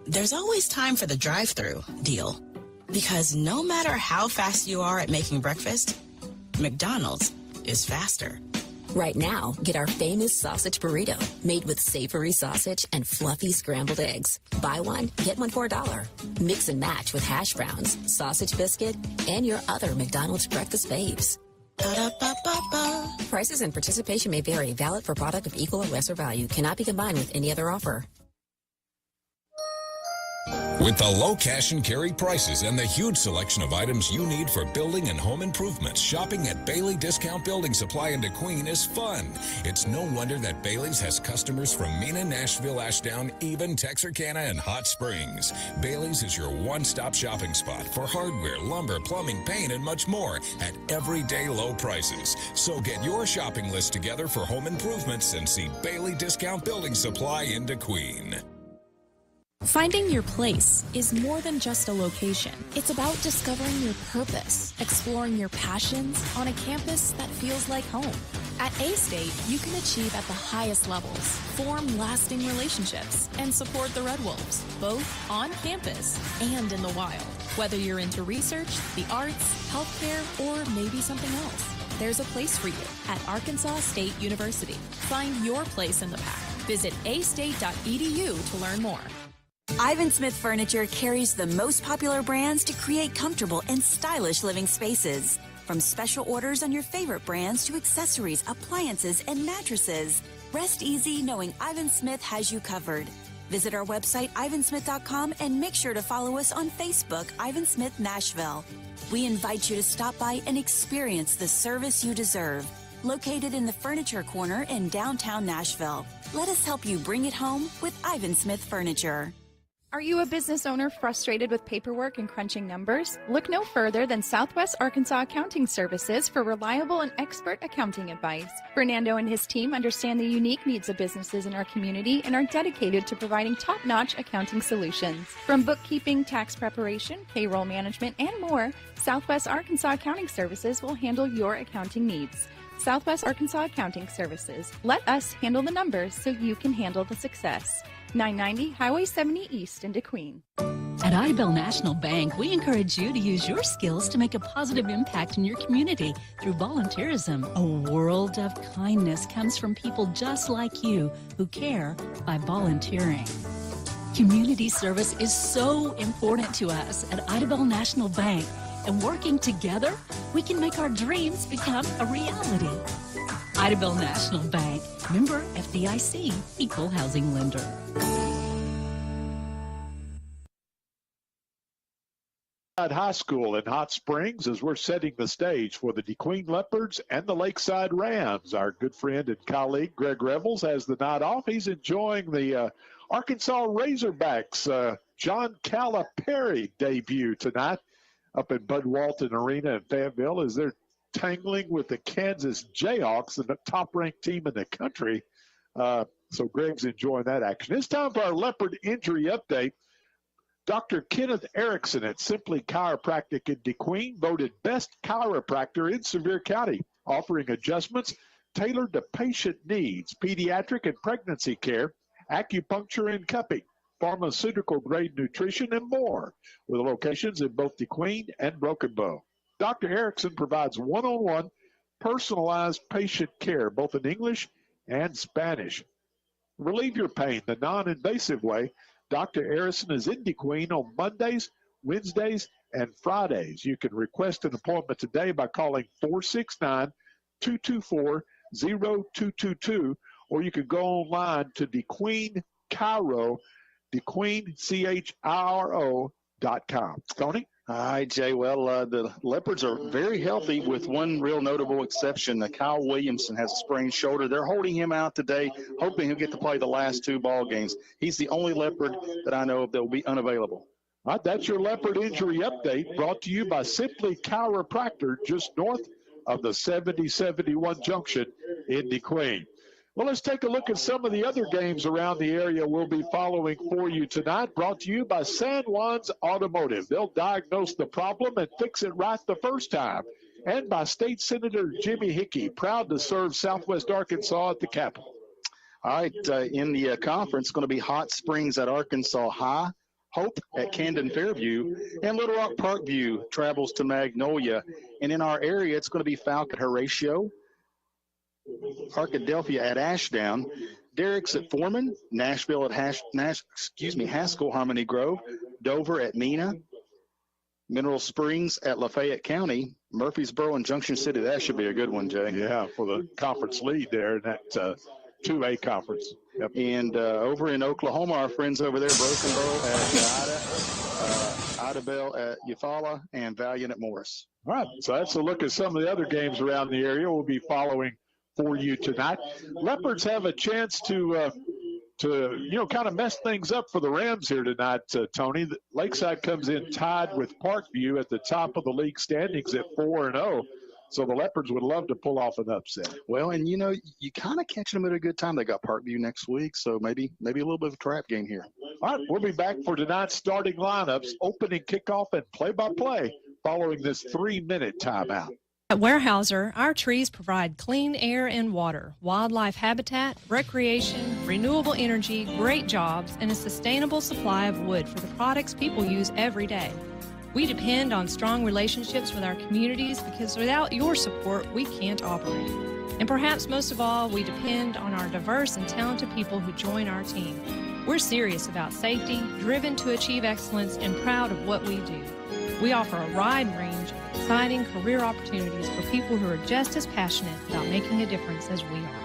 There's always time for the drive-thru deal. Because no matter how fast you are at making breakfast, McDonald's is faster. Right now, get our famous sausage burrito made with savory sausage and fluffy scrambled eggs. Buy one, get one for $1. Mix and match with hash browns, sausage biscuit, and your other McDonald's breakfast faves. Ba-da-ba-ba-ba. Prices and participation may vary. Valid for product of equal or lesser value. Cannot be combined with any other offer. With the low cash and carry prices and the huge selection of items you need for building and home improvements, shopping at Bailey Discount Building Supply in DeQueen is fun. It's no wonder that Bailey's has customers from Mena, Nashville, Ashdown, even Texarkana, and Hot Springs. Bailey's is your one-stop shopping spot for hardware, lumber, plumbing, paint, and much more at everyday low prices. So get your shopping list together for home improvements and see Bailey Discount Building Supply in DeQueen. Finding your place is more than just a location. It's about discovering your purpose, exploring your passions on a campus that feels like home. At A-State, you can achieve at the highest levels, form lasting relationships, and support the Red Wolves, both on campus and in the wild. Whether you're into research, the arts, healthcare, or maybe something else, there's a place for you at Arkansas State University. Find your place in the pack. Visit astate.edu to learn more. Ivan Smith Furniture carries the most popular brands to create comfortable and stylish living spaces. From special orders on your favorite brands to accessories, appliances, and mattresses. Rest easy knowing Ivan Smith has you covered. Visit our website, ivansmith.com, and make sure to follow us on Facebook, Ivan Smith Nashville. We invite you to stop by and experience the service you deserve. Located in the Furniture Corner in downtown Nashville. Let us help you bring it home with Ivan Smith Furniture. Are you a business owner frustrated with paperwork and crunching numbers? Look no further than Southwest Arkansas Accounting Services for reliable and expert accounting advice. Fernando and his team understand the unique needs of businesses in our community and are dedicated to providing top-notch accounting solutions. From bookkeeping, tax preparation, payroll management, and more, Southwest Arkansas Accounting Services will handle your accounting needs. Southwest Arkansas Accounting Services. Let us handle the numbers so you can handle the success. 990 Highway 70 East in DeQueen. At Idabel National Bank, we encourage you to use your skills to make a positive impact in your community through volunteerism. A world of kindness comes from people just like you who care by volunteering. Community service is so important to us at Idabel National Bank, and working together, we can make our dreams become a reality. Idabel National Bank, member FDIC, equal housing lender. High School in Hot Springs as we're setting the stage for the DeQueen Leopards and the Lakeside Rams. Our good friend and colleague Greg Revels has the night off. He's enjoying the Arkansas Razorbacks John Calipari debut tonight up at Bud Walton Arena in Fayetteville as they're tangling with the Kansas Jayhawks, the top-ranked team in the country. So Greg's enjoying that action. It's time for our Leopard injury update. Dr. Kenneth Erickson at Simply Chiropractic in DeQueen voted best chiropractor in Sevier County, offering adjustments tailored to patient needs, pediatric and pregnancy care, acupuncture and cupping, pharmaceutical-grade nutrition, and more, with locations in both DeQueen and Broken Bow. Dr. Erickson provides one-on-one personalized patient care, both in English and Spanish. Relieve your pain the non-invasive way. Dr. Erickson is in DeQueen on Mondays, Wednesdays, and Fridays. You can request an appointment today by calling 469-224-0222, or you can go online to DeQueen Chiro, DeQueenChiro.com. Tony? All right, Jay. Well, the Leopards are very healthy with one real notable exception. Kyle Williamson has a sprained shoulder. They're holding him out today, hoping he'll get to play the last two ball games. He's the only Leopard that I know of that will be unavailable. All right, that's your Leopard injury update brought to you by Simply Chiropractor just north of the 7071 junction in DeQueen. Well, let's take a look at some of the other games around the area we'll be following for you tonight, brought to you by San Juan's Automotive. They'll diagnose the problem and fix it right the first time. And by State Senator Jimmy Hickey, proud to serve Southwest Arkansas at the Capitol. All right, in the conference, it's going to be Hot Springs at Arkansas High, Hope at Camden Fairview, and Little Rock Parkview travels to Magnolia. And in our area, it's going to be Falcon Horatio, Arkadelphia at Ashdown, Derrick's at Foreman, Nashville at Haskell Harmony Grove, Dover at Mena, Mineral Springs at Lafayette County, Murfreesboro and Junction City. That should be a good one, Jay. Yeah, for the conference lead there in that 2A conference. Yep. And over in Oklahoma, our friends over there, Broken Bow at Idabel at Eufaula, and Valiant at Morris. All right, so that's a look at some of the other games around the area we'll be following for you tonight. Leopards have a chance to kind of mess things up for the Rams here tonight, Tony. Lakeside comes in tied with Parkview at the top of the league standings at 4-0. So the Leopards would love to pull off an upset. Well, and, you kind of catching them at a good time. They got Parkview next week, so maybe a little bit of a trap game here. All right, we'll be back for tonight's starting lineups, opening kickoff, and play-by-play following this 3-minute timeout. At Weyerhaeuser, our trees provide clean air and water, wildlife habitat, recreation, renewable energy, great jobs, and a sustainable supply of wood for the products people use every day. We depend on strong relationships with our communities because without your support, we can't operate. And perhaps most of all, we depend on our diverse and talented people who join our team. We're serious about safety, driven to achieve excellence, and proud of what we do. We offer a wide range of exciting career opportunities for people who are just as passionate about making a difference as we are.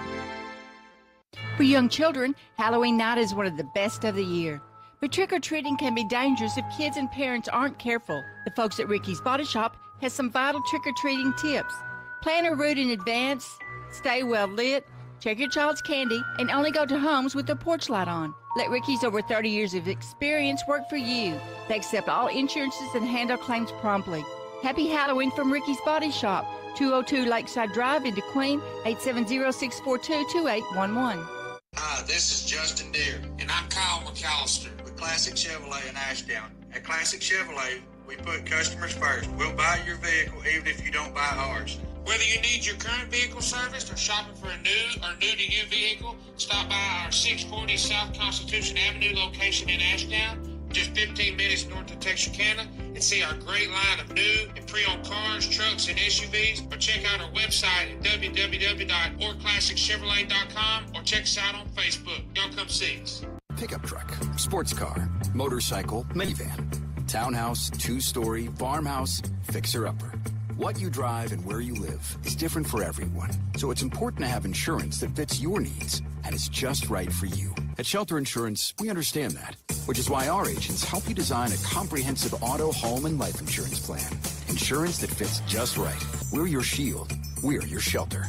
For young children, Halloween night is one of the best of the year. But trick-or-treating can be dangerous if kids and parents aren't careful. The folks at Ricky's Body Shop has some vital trick-or-treating tips. Plan a route in advance, stay well lit, Check your child's candy and only go to homes with the porch light on. Let Ricky's over 30 years of experience work for you. They accept all insurances and handle claims promptly. Happy Halloween from Ricky's Body Shop, 202 Lakeside Drive into Queen, 870-642-2811. Hi, this is Justin Deere. And I'm Kyle McAllister with Classic Chevrolet in Ashdown. At Classic Chevrolet, we put customers first. We'll buy your vehicle even if you don't buy ours. Whether you need your current vehicle serviced or shopping for a new or new-to-you vehicle, stop by our 640 South Constitution Avenue location in Ashdown, just 15 minutes north of Texarkana, and see our great line of new and pre-owned cars, trucks, and SUVs, or check out our website at www.orclassicchevrolet.com or check us out on Facebook. Y'all come see us. Pickup truck, sports car, motorcycle, minivan, townhouse, two-story, farmhouse, fixer-upper. What you drive and where you live is different for everyone, so it's important to have insurance that fits your needs and is just right for you. At Shelter Insurance, we understand that, which is why our agents help you design a comprehensive auto, home, and life insurance plan. Insurance that fits just right. We're your shield. We're your shelter.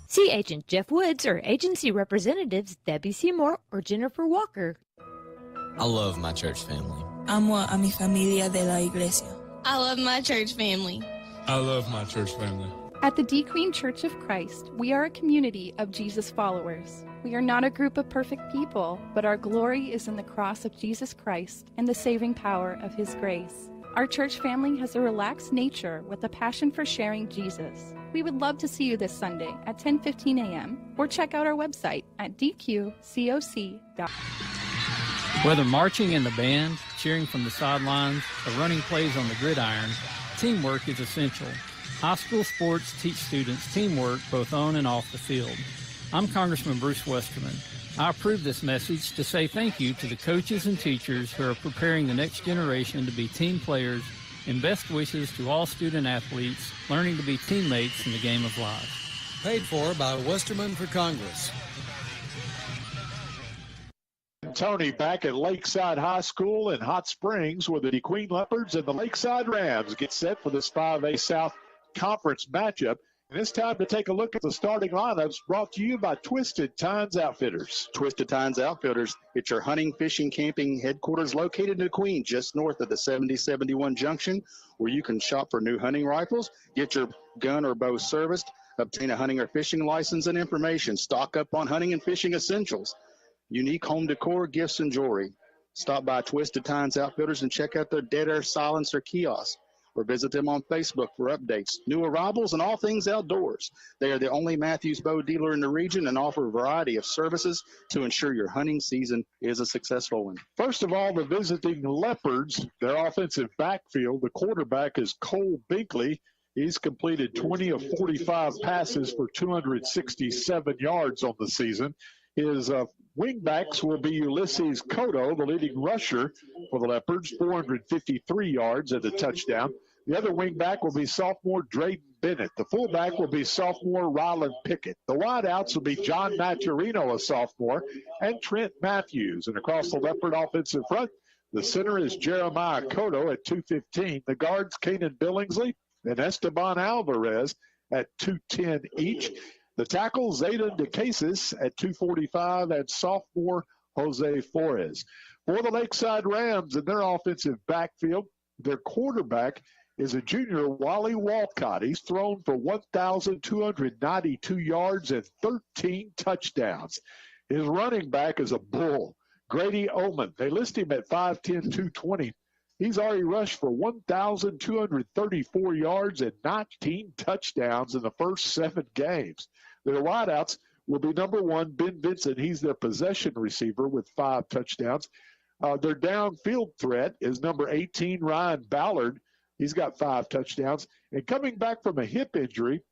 See Agent Jeff Woods or agency representatives Debbie Seymour or Jennifer Walker. I love my church family. Amo a mi familia de la iglesia. I love my church family. I love my church family. At the D Queen Church of Christ, we are a community of Jesus followers. We are not a group of perfect people, but our glory is in the cross of Jesus Christ and the saving power of His grace. Our church family has a relaxed nature with a passion for sharing Jesus. We would love to see you this Sunday at 10:15 a.m. or check out our website at dqcoc.com. Whether marching in the band, cheering from the sidelines, or running plays on the gridiron, teamwork is essential. High school sports teach students teamwork both on and off the field. I'm Congressman Bruce Westerman. I approve this message to say thank you to the coaches and teachers who are preparing the next generation to be team players, and best wishes to all student athletes learning to be teammates in the game of life. Paid for by Westerman for Congress. Tony back at Lakeside High School in Hot Springs, where the Queen Leopards and the Lakeside Rams get set for this 5A South Conference matchup. And it's time to take a look at the starting lineups, brought to you by Twisted Tines Outfitters. Twisted Tines Outfitters, it's your hunting, fishing, camping headquarters located in Queen, just north of the 7071 junction, where you can shop for new hunting rifles, get your gun or bow serviced, obtain a hunting or fishing license and information, stock up on hunting and fishing essentials, unique home decor, gifts, and jewelry. Stop by Twisted Tines Outfitters and check out their dead air silencer kiosk, or visit them on Facebook for updates, new arrivals, and all things outdoors. They are the only Matthews bow dealer in the region and offer a variety of services to ensure your hunting season is a successful one. First of all, the visiting Leopards, their offensive backfield, the quarterback is Cole Binkley. He's completed 20 of 45 passes for 267 yards on the season. His wingbacks will be Ulysses Cotto, the leading rusher for the Leopards, 453 yards and a touchdown. The other wingback will be sophomore Drayden Bennett. The fullback will be sophomore Ryland Pickett. The wideouts will be John Maturino, a sophomore, and Trent Matthews. And across the Leopard offensive front, the center is Jeremiah Cotto at 215. The guards, Kanan Billingsley and Esteban Alvarez at 210 each. The tackles, Zayden DeCasis at 245 and sophomore Jose Flores. For the Lakeside Rams in their offensive backfield, their quarterback is a junior, Wally Walcott. He's thrown for 1,292 yards and 13 touchdowns. His running back is a bull, Grady Oman. They list him at 5'10", 220. He's already rushed for 1,234 yards and 19 touchdowns in the first 7 games. Their wideouts will be number 1, Ben Vincent. He's their possession receiver with 5 touchdowns. Their downfield threat is number 18, Ryan Ballard. He's got 5 touchdowns. And coming back from a hip injury,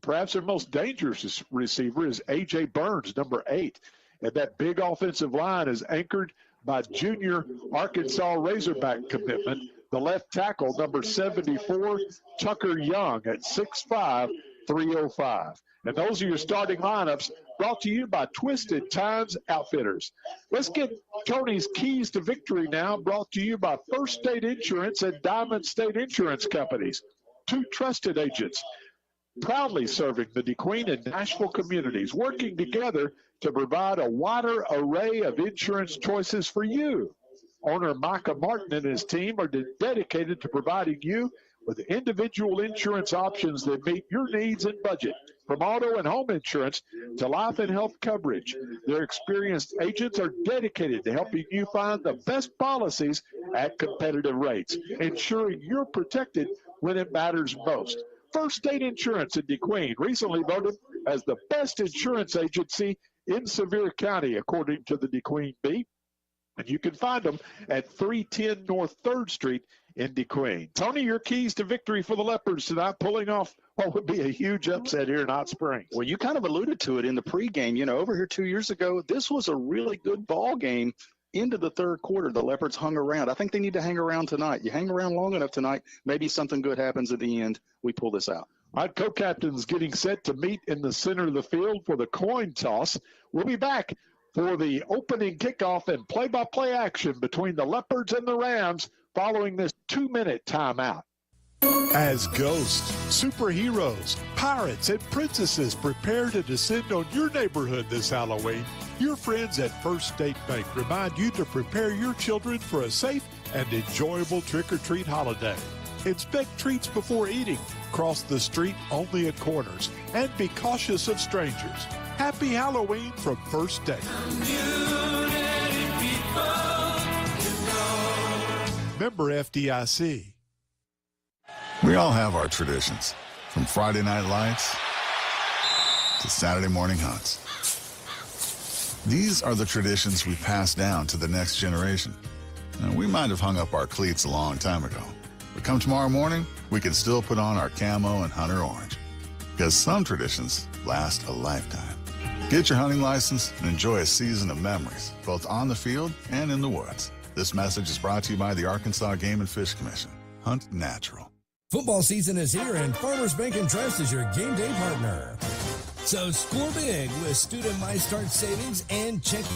perhaps their most dangerous receiver is A.J. Burns, number 8. And that big offensive line is anchored by junior Arkansas Razorback commitment, the left tackle, number 74, Tucker Young at 6'5", 305. And those are your starting lineups, brought to you by Twisted Tines Outfitters. Let's get Tony's keys to victory now, brought to you by First State Insurance and Diamond State Insurance Companies, 2 trusted agents. proudly serving the DeQueen and Nashville communities, working together to provide a wider array of insurance choices for you. Owner Micah Martin and his team are dedicated to providing you with individual insurance options that meet your needs and budget, from auto and home insurance to life and health coverage. Their experienced agents are dedicated to helping you find the best policies at competitive rates, ensuring you're protected when it matters most. First State Insurance in DeQueen recently voted as the best insurance agency in Sevier County, according to the DeQueen Bee. And you can find them at 310 North 3rd Street in DeQueen. Tony, your keys to victory for the Leopards tonight, pulling off what would be a huge upset here in Hot Springs. Well, you kind of alluded to it in the pregame. You know, over here 2 years ago, this was a really good ball game. Into the third quarter, the Leopards hung around. I think they need to hang around tonight. You hang around long enough tonight, maybe something good happens at the end. We pull this out. All right, co-captains getting set to meet in the center of the field for the coin toss. We'll be back for the opening kickoff and play-by-play action between the Leopards and the Rams following this 2-minute timeout. As ghosts, superheroes, pirates, and princesses prepare to descend on your neighborhood this Halloween, your friends at First State Bank remind you to prepare your children for a safe and enjoyable trick-or-treat holiday. Inspect treats before eating, cross the street only at corners, and be cautious of strangers. Happy Halloween from First State. Member FDIC. We all have our traditions, from Friday night lights to Saturday morning hunts. These are the traditions we pass down to the next generation. Now, we might have hung up our cleats a long time ago, but come tomorrow morning, we can still put on our camo and hunter orange, because some traditions last a lifetime. Get your hunting license and enjoy a season of memories, both on the field and in the woods. This message is brought to you by the Arkansas Game and Fish Commission. Hunt natural. Football season is here, and Farmers Bank & Trust is your game day partner. So score big with Student My Start savings and checking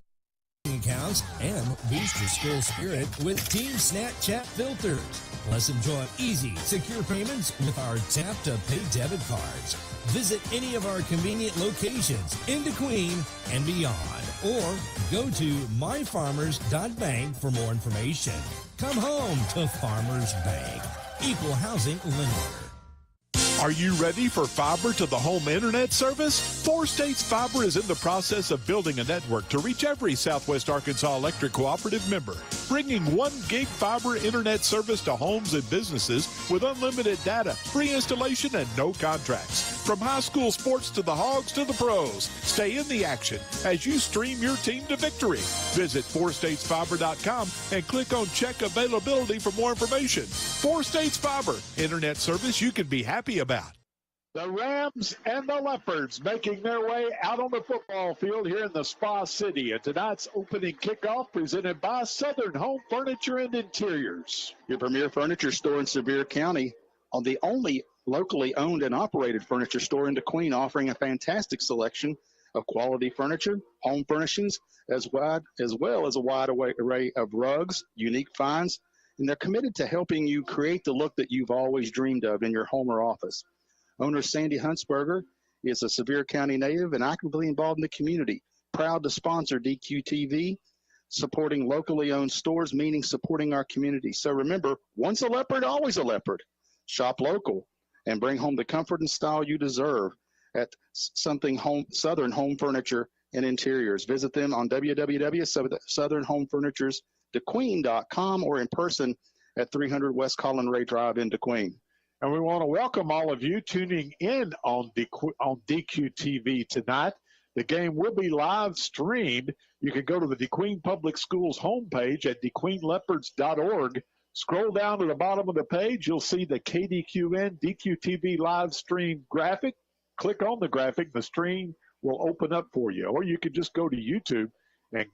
accounts, and boost your school spirit with Team Snapchat filters. Plus, enjoy easy, secure payments with our Tap to Pay debit cards. Visit any of our convenient locations in DeQueen and beyond, or go to myfarmers.bank for more information. Come home to Farmers Bank. Equal housing lender. Are you ready for fiber to the home internet service? 4 States Fiber is in the process of building a network to reach every Southwest Arkansas Electric Cooperative member, bringing 1 gig fiber internet service to homes and businesses with unlimited data, free installation, and no contracts. From high school sports to the Hogs to the pros, stay in the action as you stream your team to victory. Visit 4statesfiber.com and click on Check Availability for more information. 4 States Fiber, internet service you can be happy about. The Rams and the Leopards making their way out on the football field here in the Spa City. And tonight's opening kickoff presented by Southern Home Furniture and Interiors. Your premier furniture store in Sevier County, on the only locally owned and operated furniture store in DeQueen, offering a fantastic selection of quality furniture, home furnishings, as well as a wide array of rugs, unique finds, and they're committed to helping you create the look that you've always dreamed of in your home or office. Owner Sandy Huntsberger is a Sevier County native and actively involved in the community. Proud to sponsor DQTV, supporting locally owned stores, meaning supporting our community. So remember, once a leopard, always a leopard. Shop local and bring home the comfort and style you deserve at Southern Home Furniture and Interiors. Visit them on www.southernhomefurnituresdequeen.com or in person at 300 West Colin Ray Drive in DeQueen. And we want to welcome all of you tuning in on DQTV tonight. The game will be live streamed. You can go to the DeQueen Public Schools homepage at DeQueenLeopards.org. Scroll down to the bottom of the page. You'll see the KDQN DQTV live stream graphic. Click on the graphic. The stream will open up for you. Or you can just go to YouTube and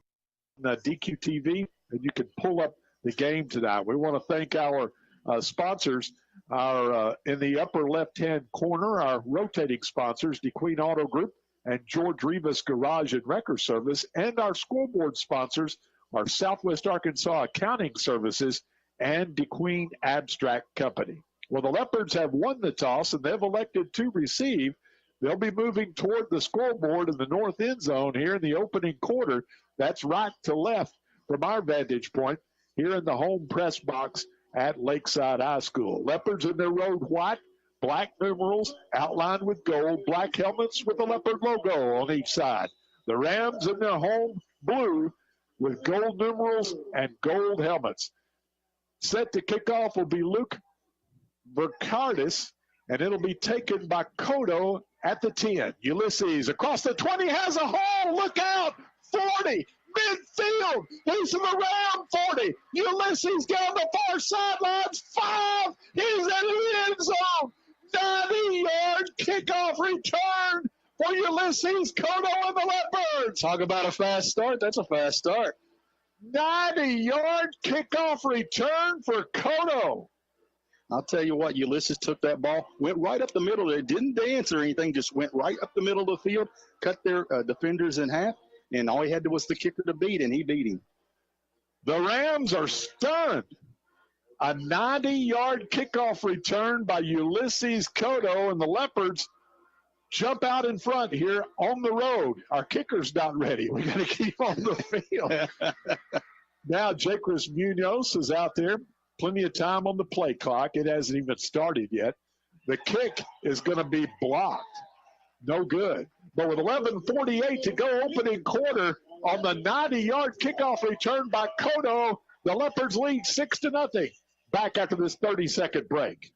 DQTV, and you can pull up the game tonight. We want to thank our sponsors. Our in the upper left-hand corner, our rotating sponsors, DeQueen Auto Group and George Rivas Garage and Wrecker Service, and our scoreboard sponsors are Southwest Arkansas Accounting Services and DeQueen Abstract Company. Well, the Leopards have won the toss, and they've elected to receive. They'll be moving toward the scoreboard in the north end zone here in the opening quarter. That's right to left from our vantage point here in the home press box at Lakeside High School. Leopards in their road white, black numerals outlined with gold, black helmets with the Leopard logo on each side. The Rams in their home blue with gold numerals and gold helmets. Set to kick off will be Luke Vercardis, and it'll be taken by Cotto at the 10. Ulysses across the 20 has a hole. Look out. 40. Midfield. He's around 40. Ulysses down the far sidelines. 5. He's in the end zone. 90-yard kickoff return for Ulysses Cotto and the Leopards. Talk about a fast start. That's a fast start. 90-yard kickoff return for Cotto. I'll tell you what, Ulysses took that ball, went right up the middle there, didn't dance or anything, just went right up the middle of the field, cut their defenders in half, and all he had to was the kicker to beat, and he beat him. The Rams are stunned. A 90-yard kickoff return by Ulysses Cotto, and the Leopards jump out in front here on the road. Our kicker's not ready. We got to keep on the field. Now, Jacris Munoz is out there. Plenty of time on the play clock. It hasn't even started yet. The kick is going to be blocked. No good. But with 11:48 to go, opening quarter, on the 90-yard kickoff return by Cotto, the Leopards lead 6-0. Back after this 30-second break.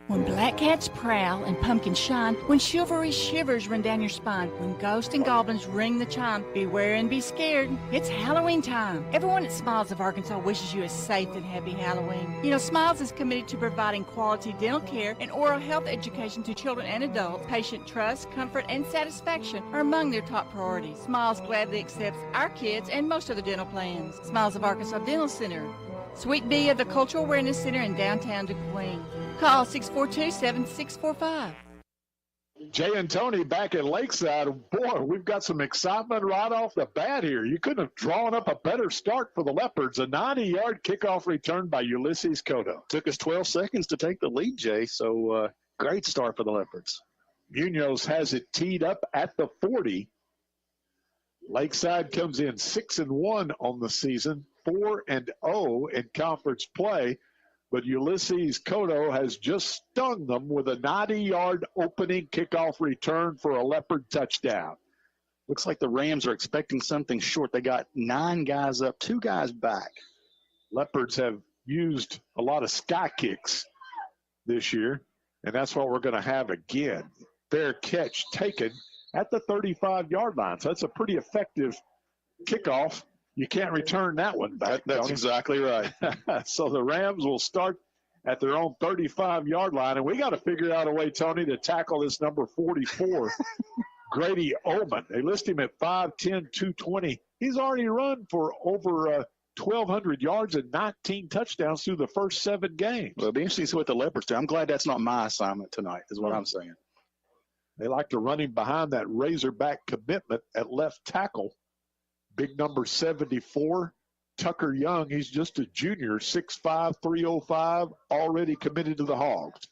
When black cats prowl and pumpkins shine, when chivalry shivers run down your spine, when ghosts and goblins ring the chime, beware and be scared. It's Halloween time. Everyone at Smiles of Arkansas wishes you a safe and happy Halloween. You know, Smiles is committed to providing quality dental care and oral health education to children and adults. Patient trust, comfort, and satisfaction are among their top priorities. Smiles gladly accepts our kids and most other dental plans. Smiles of Arkansas Dental Center, Suite B of the Cultural Awareness Center in downtown DeQueen. Call 642-7645. Jay and Tony back at Lakeside. Boy, we've got some excitement right off the bat here. You couldn't have drawn up a better start for the Leopards. A 90-yard kickoff return by Ulysses Cotto. Took us 12 seconds to take the lead, Jay, so great start for the Leopards. Munoz has it teed up at the 40. Lakeside comes in 6-1 on the season, 4-0 in conference play. But Ulysses Cotto has just stung them with a 90-yard opening kickoff return for a Leopard touchdown. Looks like the Rams are expecting something short. They got 9 guys up, 2 guys back. Leopards have used a lot of sky kicks this year, and that's what we're going to have again. Fair catch taken at the 35-yard line. So that's a pretty effective kickoff. You can't return that one back. That's exactly right. So the Rams will start at their own 35-yard line, and we got to figure out a way, Tony, to tackle this number 44, Grady Ullman. They list him at 5'10", 220. He's already run for over 1,200 yards and 19 touchdowns through the first 7 games. Well, it'll be interesting to see what the Leopards do. I'm glad that's not my assignment tonight, is what I'm saying. They like to run him behind that Razorback commitment at left tackle. Big number 74, Tucker Young. He's just a junior, 6'5", 305, already committed to the Hogs.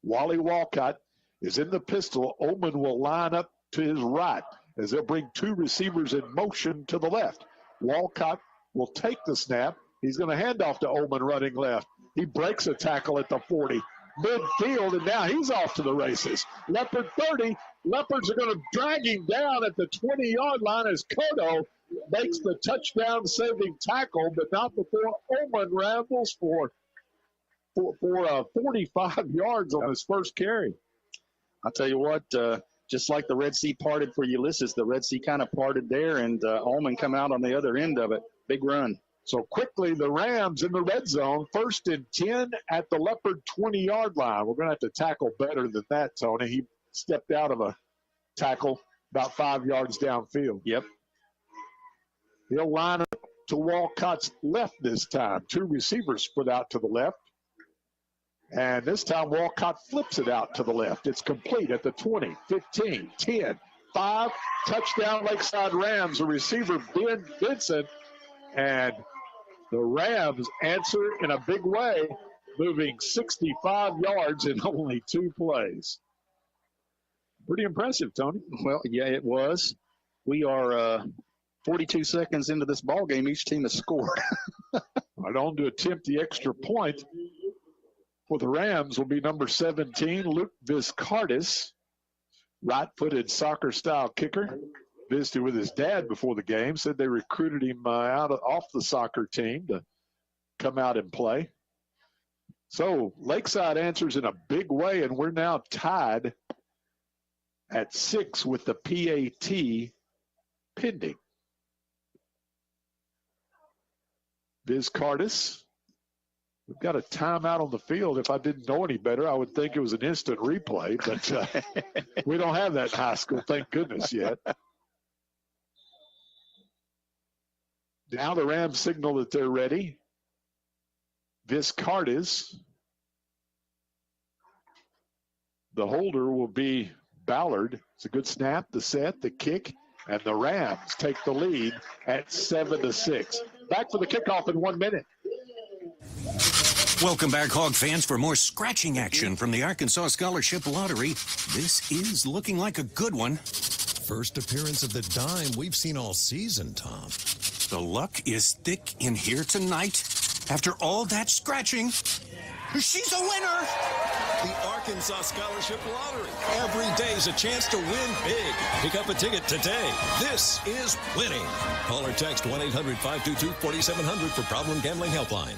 Wally Walcott is in the pistol. Ullman will line up to his right as they'll bring 2 receivers in motion to the left. Walcott will take the snap. He's going to hand off to Ullman running left. He breaks a tackle at the 40. Midfield, and now he's off to the races. Leopard 30. Leopards are going to drag him down at the 20-yard line as Cotto makes the touchdown-saving tackle, but not before Ullman rambles for 45 yards on his first carry. I'll tell you what, just like the Red Sea parted for Ulysses, the Red Sea kind of parted there, and Ullman come out on the other end of it. Big run. So quickly, the Rams in the red zone, 1st and 10 at the Leopard 20-yard line. We're going to have to tackle better than that, Tony. He stepped out of a tackle about 5 yards downfield. Yep. He'll line up to Walcott's left this time. 2 receivers spread out to the left. And this time, Walcott flips it out to the left. It's complete at the 20, 15, 10, 5. Touchdown, Lakeside Rams. A receiver, Ben Benson. And the Rams answer in a big way moving 65 yards in only 2 plays. Pretty impressive, Tony. Well, yeah, it was. We are 42 seconds into this ball game. Each team has scored. Right on to attempt the extra point for the Rams will be number 17, Luke Vizcartis, right-footed soccer-style kicker. Visited with his dad before the game, said they recruited him off the soccer team to come out and play. So Lakeside answers in a big way, and we're now tied at 6 with the PAT pending. Vizcartis, we've got a timeout on the field. If I didn't know any better, I would think it was an instant replay, but we don't have that in high school, thank goodness, yet. Now the Rams signal that they're ready. Vizcartis. The holder will be Ballard. It's a good snap, the set, the kick, and the Rams take the lead at 7-6. Back for the kickoff in 1 minute. Welcome back, Hog fans, for more scratching action from the Arkansas Scholarship Lottery. This is looking like a good one. First appearance of the dime we've seen all season, Tom. The luck is thick in here tonight. After all that scratching, she's a winner! The Arkansas Scholarship Lottery. Every day's a chance to win big. Pick up a ticket today. This is winning. Call or text 1-800-522-4700 for Problem Gambling Helpline.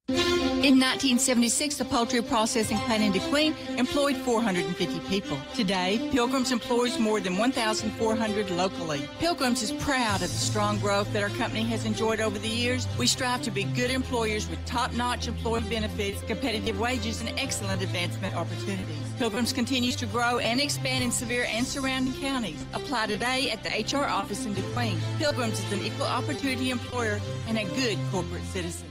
In 1976, the poultry processing plant in DeQueen employed 450 people. Today, Pilgrim's employs more than 1,400 locally. Pilgrim's is proud of the strong growth that our company has enjoyed over the years. We strive to be good employers with top-notch employee benefits, competitive wages, and excellent advancement opportunities. Pilgrim's continues to grow and expand in Sevier and surrounding counties. Apply today at the HR office in DeQueen. Pilgrim's is an equal opportunity employer and a good corporate citizen.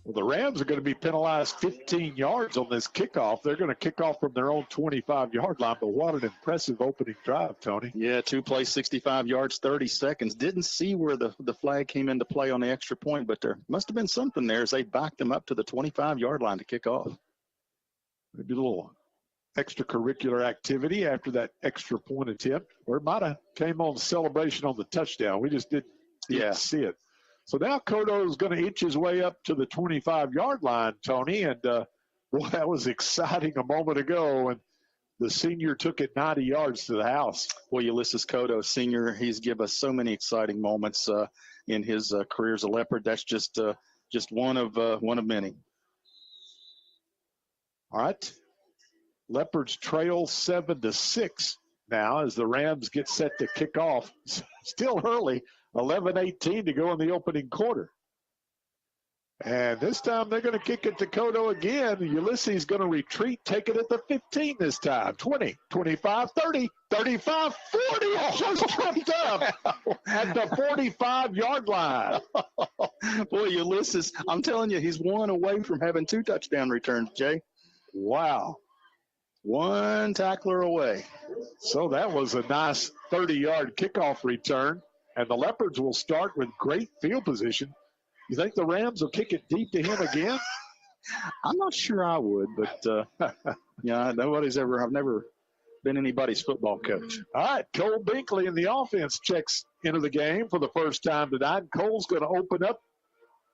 Well, the Rams are going to be penalized 15 yards on this kickoff. They're going to kick off from their own 25-yard line, but what an impressive opening drive, Tony. Yeah, 2 plays, 65 yards, 30 seconds. Didn't see where the flag came into play on the extra point, but there must have been something there as they backed them up to the 25-yard line to kick off. Maybe a little extracurricular activity after that extra point attempt, or it might have came on celebration on the touchdown. We just didn't see it. So now Cotto is going to inch his way up to the 25-yard line, Tony, and boy, that was exciting a moment ago, and the senior took it 90 yards to the house. Well, Ulysses Cotto, senior, he's given us so many exciting moments in his career as a Leopard. That's just one of many. All right, Leopards trail 7-6 now as the Rams get set to kick off. Still early. 11:18 to go in the opening quarter. And this time they're going to kick it to Cotto again. Ulysses is going to retreat, take it at the 15 this time. 20, 25, 30, 35, 40. Just jumped up at the 45-yard line. Boy, Ulysses, I'm telling you, he's 1 away from having 2 touchdown returns, Jay. Wow. 1 tackler away. So that was a nice 30-yard kickoff return. And the Leopards will start with great field position. You think the Rams will kick it deep to him again? I'm not sure I would, but, I've never been anybody's football coach. All right, Cole Binkley in the offense checks into the game for the first time tonight. Cole's going to open up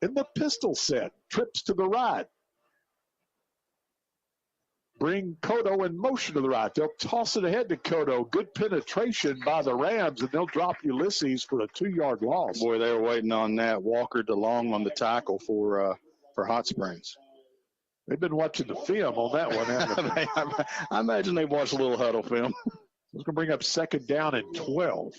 in the pistol set. Trips to the right. Bring Cotto in motion to the right. They'll toss it ahead to Cotto. Good penetration by the Rams, and they'll drop Ulysses for a 2-yard loss. Boy, they were waiting on that. Walker DeLong on the tackle for Hot Springs. They've been watching the film on that one, haven't they? I imagine they watched a little huddle film. It's going to bring up 2nd down and 12.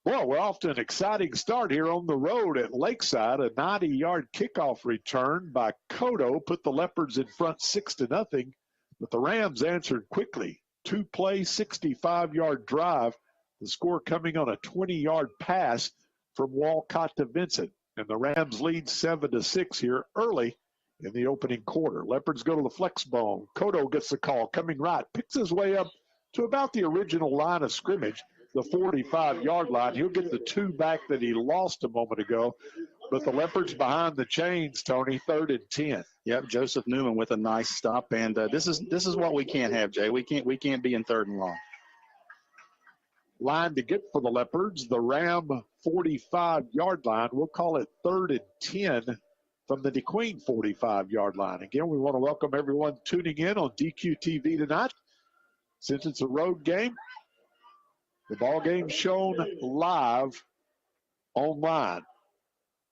Well, we're off to an exciting start here on the road at Lakeside. A 90-yard kickoff return by Cotto put the Leopards in front 6-0. But the Rams answered quickly. 2-play, 65-yard drive. The score coming on a 20-yard pass from Walcott to Vincent. And the Rams lead 7-6 here early in the opening quarter. Leopards go to the flex bone. Cotto gets the call, coming right. Picks his way up to about the original line of scrimmage, the 45-yard line. He'll get the 2 back that he lost a moment ago. But the Leopards behind the chains, Tony, 3rd and 10. Yep, Joseph Newman with a nice stop, and this is what we can't have, Jay. We can't be in 3rd and long. Line to get for the Leopards, the Ram 45-yard line. We'll call it 3rd and 10 from the DeQueen 45-yard line. Again, we want to welcome everyone tuning in on DQ-TV tonight. Since it's a road game, the ball game's shown live online.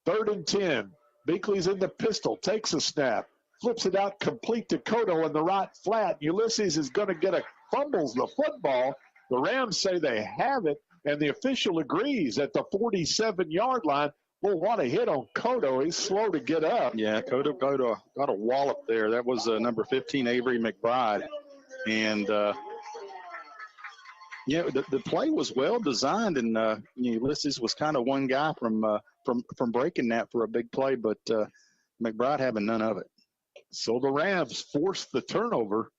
3rd and 10. Beakley's in the pistol, takes a snap, flips it out complete to Cotto in the right flat. Ulysses is going to fumbles the football. The Rams say they have it, and the official agrees at the 47-yard line. Well, what a hit on Cotto. He's slow to get up. Yeah, Cotto got a wallop there. That was number 15, Avery McBride. And, the play was well designed, and Ulysses was kind of one guy from breaking that for a big play, but McBride having none of it. So the Rams forced the turnover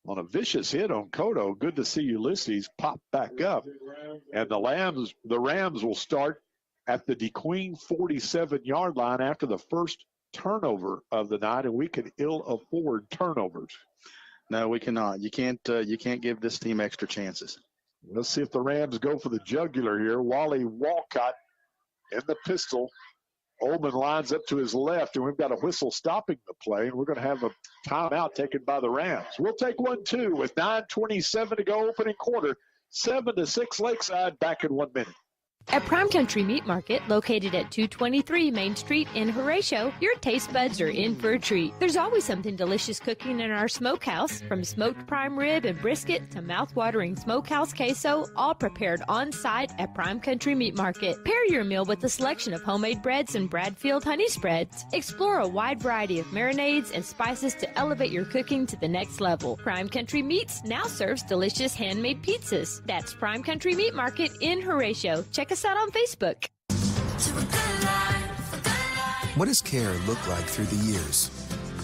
on a vicious hit on Cotto. Good to see Ulysses pop back up. And the Rams will start at the DeQueen 47-yard line after the first turnover of the night, and we can ill afford turnovers. No, we cannot. You can't give this team extra chances. Let's see if the Rams go for the jugular here. Wally Walcott in the pistol. Ullman lines up to his left, and we've got a whistle stopping the play, and we're going to have a timeout taken by the Rams. We'll take 1-2 with 9:27 to go, opening quarter. 7-6 Lakeside, back in 1 minute. At Prime Country Meat Market, located at 223 Main Street in Horatio, your taste buds are in for a treat. There's always something delicious cooking in our smokehouse, from smoked prime rib and brisket to mouth-watering smokehouse queso, all prepared on-site at Prime Country Meat Market. Pair your meal with a selection of homemade breads and Bradfield honey spreads. Explore a wide variety of marinades and spices to elevate your cooking to the next level. Prime Country Meats now serves delicious handmade pizzas. That's Prime Country Meat Market in Horatio. Check us out on Facebook. What does care look like through the years?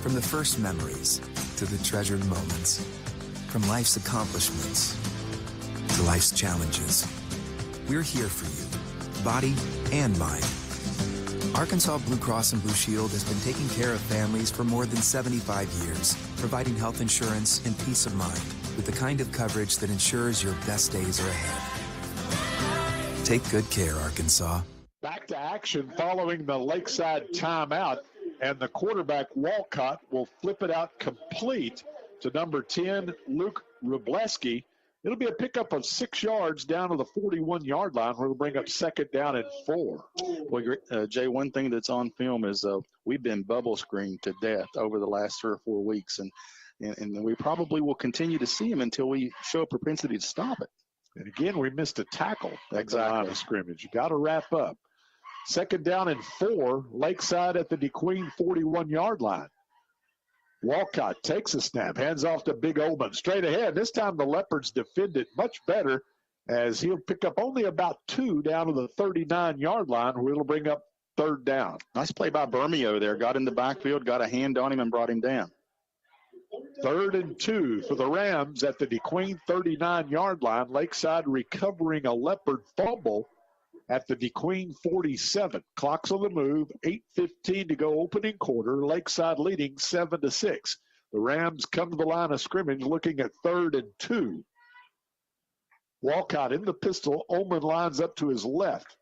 From the first memories to the treasured moments. From life's accomplishments to life's challenges. We're here for you, body and mind. Arkansas Blue Cross and Blue Shield has been taking care of families for more than 75 years, providing health insurance and peace of mind with the kind of coverage that ensures your best days are ahead. Take good care, Arkansas. Back to action following the Lakeside timeout, and the quarterback Walcott will flip it out complete to number 10, Luke Rubleski. It'll be a pickup of 6 yards down to the 41-yard line, where we'll bring up 2nd down and 4. Well, Jay, one thing that's on film is we've been bubble screened to death over the last 3 or 4 weeks, and we probably will continue to see him until we show a propensity to stop it. And again, we missed a tackle at the line of scrimmage. You got to wrap up. 2nd down and 4, Lakeside at the DeQueen 41-yard line. Walcott takes a snap, hands off to Big Ullman, straight ahead. This time the Leopards defended much better, as he'll pick up only about 2 down to the 39-yard line, where it'll bring up 3rd down. Nice play by Bermeo there. Got in the backfield, got a hand on him, and brought him down. 3rd and 2 for the Rams at the DeQueen 39-yard line. Lakeside recovering a Leopard fumble at the DeQueen 47. Clock's on the move. 8:15 to go, opening quarter. Lakeside leading 7-6. The Rams come to the line of scrimmage looking at 3rd and 2. Walcott in the pistol. Ullman lines up to his left.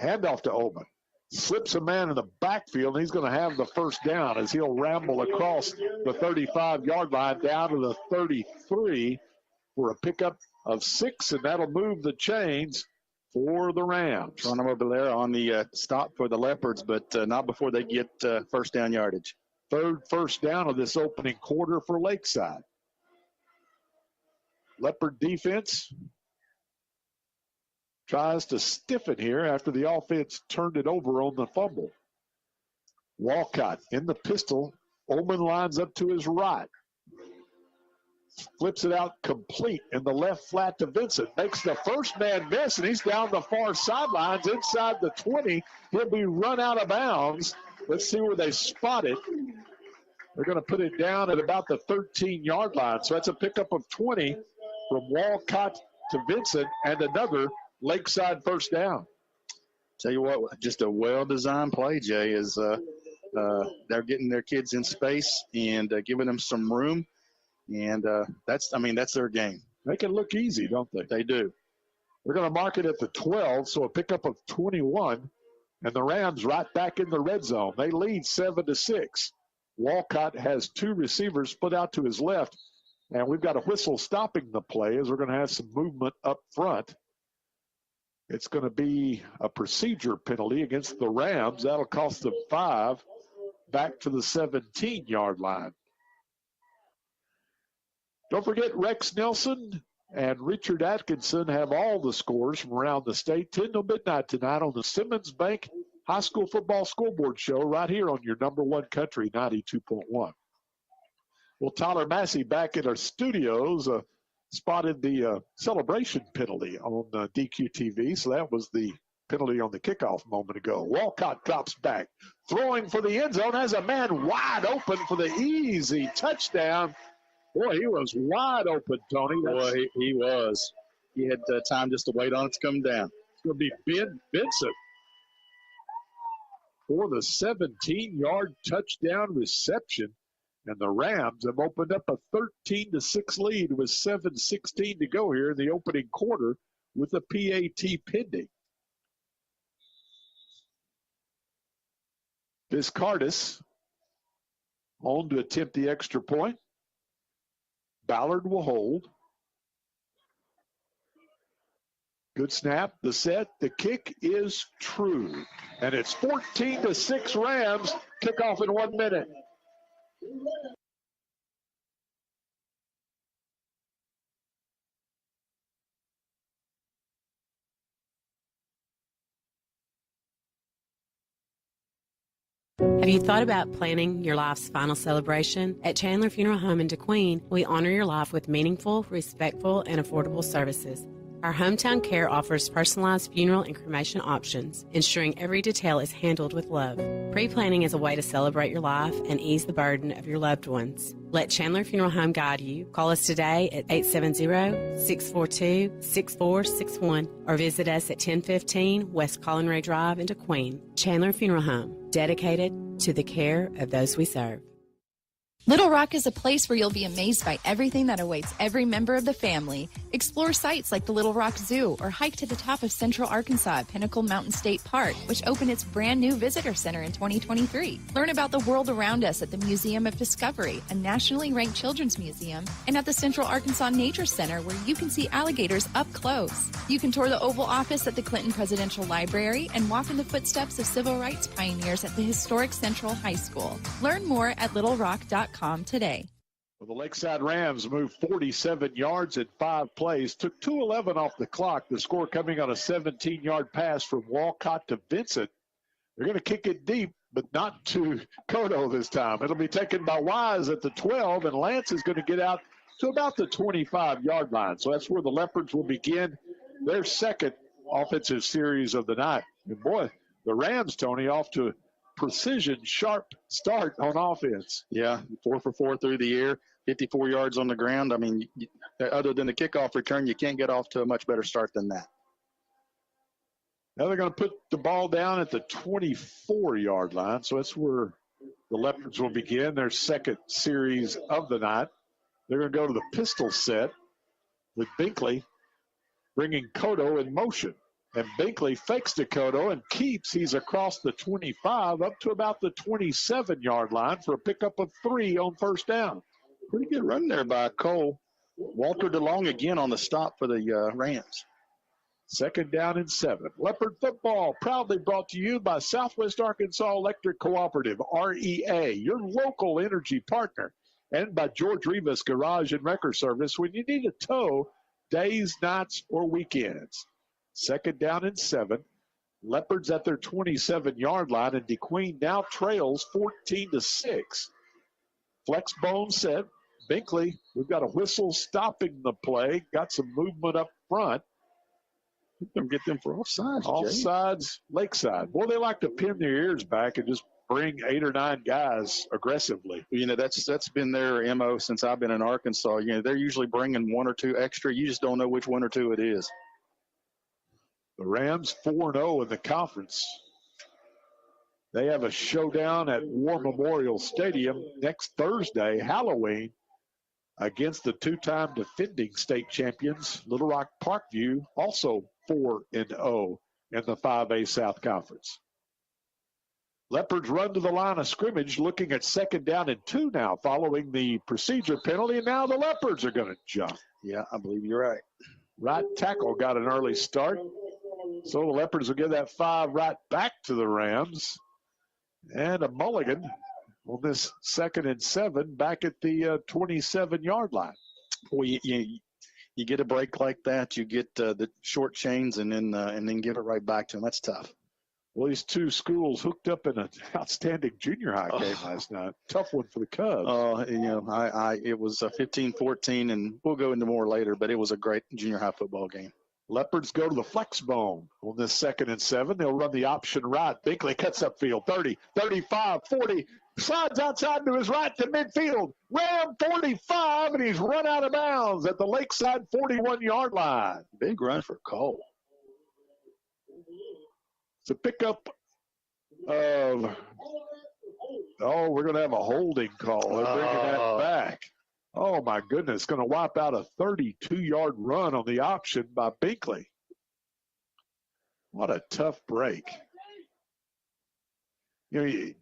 Handoff to Ullman. Slips a man in the backfield, and he's going to have the 1st down as he'll ramble across the 35-yard line down to the 33 for a pickup of 6, and that'll move the chains for the Rams. Geronimo Valera on the stop for the Leopards, but not before they get 1st down yardage. 3rd 1st down of this opening quarter for Lakeside. Leopard defense tries to stiffen here after the offense turned it over on the fumble. Walcott in the pistol. Ullman lines up to his right. Flips it out complete in the left flat to Vincent. Makes the first man miss, and he's down the far sidelines inside the 20. He'll be run out of bounds. Let's see where they spot it. They're going to put it down at about the 13-yard line. So that's a pickup of 20 from Walcott to Vincent, and another Lakeside 1st down. Tell you what, just a well-designed play, Jay, is they're getting their kids in space and giving them some room. And that's their game. They can look easy, don't they? They do. They're going to mark it at the 12, so a pickup of 21. And the Rams right back in the red zone. They lead 7-6. Walcott has 2 receivers split out to his left. And we've got a whistle stopping the play as we're going to have some movement up front. It's going to be a procedure penalty against the Rams. That'll cost them 5 back to the 17-yard line. Don't forget Rex Nelson and Richard Atkinson have all the scores from around the state. 10 to midnight tonight on the Simmons Bank High School Football Scoreboard Show right here on your number one country, 92.1. Well, Tyler Massey back in our studios spotted the celebration penalty on DQTV. So that was the penalty on the kickoff a moment ago. Walcott drops back, throwing for the end zone, has a man wide open for the easy touchdown. Boy, he was wide open, Tony. Boy, he was. He had time just to wait on it to come down. It's going to be Ben Benson for the 17-yard touchdown reception. And the Rams have opened up a 13-6 lead with 7:16 to go here in the opening quarter with a PAT pending. Viscardis on to attempt the extra point. Ballard will hold. Good snap, the set, the kick is true. And it's 14-6 Rams. Kickoff in 1 minute. Have you thought about planning your life's final celebration? At Chandler Funeral Home in DeQueen, we honor your life with meaningful, respectful, and affordable services. Our hometown care offers personalized funeral and cremation options, ensuring every detail is handled with love. Pre-planning is a way to celebrate your life and ease the burden of your loved ones. Let Chandler Funeral Home guide you. Call us today at 870-642-6461 or visit us at 1015 West Collinray Drive in DeQueen. Chandler Funeral Home, dedicated to the care of those we serve. Little Rock is a place where you'll be amazed by everything that awaits every member of the family. Explore sites like the Little Rock Zoo or hike to the top of Central Arkansas at Pinnacle Mountain State Park, which opened its brand new visitor center in 2023. Learn about the world around us at the Museum of Discovery, a nationally ranked children's museum, and at the Central Arkansas Nature Center, where you can see alligators up close. You can tour the Oval Office at the Clinton Presidential Library and walk in the footsteps of civil rights pioneers at the historic Central High School. Learn more at littlerock.com today. Well, the Lakeside Rams moved 47 yards in 5 plays, took 2:11 off the clock. The score coming on a 17-yard pass from Walcott to Vincent. They're going to kick it deep, but not to Cotto this time. It'll be taken by Wise at the 12, and Lance is going to get out to about the 25-yard line. So that's where the Leopards will begin their second offensive series of the night. And boy, the Rams, Tony, off to precision, sharp start on offense. Yeah, 4 for 4 through the air, 54 yards on the ground. I mean, other than the kickoff return, you can't get off to a much better start than that. Now they're going to put the ball down at the 24-yard line, so that's where the Leopards will begin their second series of the night. They're going to go to the pistol set with Binkley bringing Cotto in motion. And Binkley fakes to Cotto and keeps. He's across the 25 up to about the 27-yard line for a pickup of 3 on first down. Pretty good run there by Cole. Walter DeLong again on the stop for the Rams. Second down and 7. Leopard football proudly brought to you by Southwest Arkansas Electric Cooperative, REA, your local energy partner, and by George Rivas Garage and Wrecker Service when you need a tow days, nights, or weekends. Second down and 7. Leopards at their 27-yard line, and DeQueen now trails 14-6. Flex bone set. Binkley, we've got a whistle stopping the play. Got some movement up front. Get them for offsides. Offsides, Lakeside. Boy, they like to pin their ears back and just bring 8 or 9 guys aggressively. You know, that's been their MO since I've been in Arkansas. You know, they're usually bringing 1 or 2 extra. You just don't know which 1 or 2 it is. The Rams 4-0 in the conference. They have a showdown at War Memorial Stadium next Thursday, Halloween, against the two-time defending state champions, Little Rock Parkview, also 4-0 in the 5A South Conference. Leopards run to the line of scrimmage, looking at 2nd down and 2 now, following the procedure penalty, and now the Leopards are going to jump. Yeah, I believe you're right. Right tackle got an early start, so the Leopards will give that 5 right back to the Rams. And a mulligan on this 2nd and 7 back at the 27-yard line. Well, you get a break like that, you get the short chains, and then give it right back to them. That's tough. Well, these two schools hooked up in an outstanding junior high game last night. Tough one for the Cubs. It was 15-14, and we'll go into more later, but it was a great junior high football game. Leopards go to the flex bone on this 2nd and 7. They'll run the option right. Binkley cuts upfield, 30, 35, 40, slides outside to his right to midfield. Ram 45, and he's run out of bounds at the Lakeside 41-yard line. Big run for Cole. It's a pickup of, we're going to have a holding call. They're bringing that back. Oh, my goodness. Going to wipe out a 32-yard run on the option by Binkley. What a tough break. Of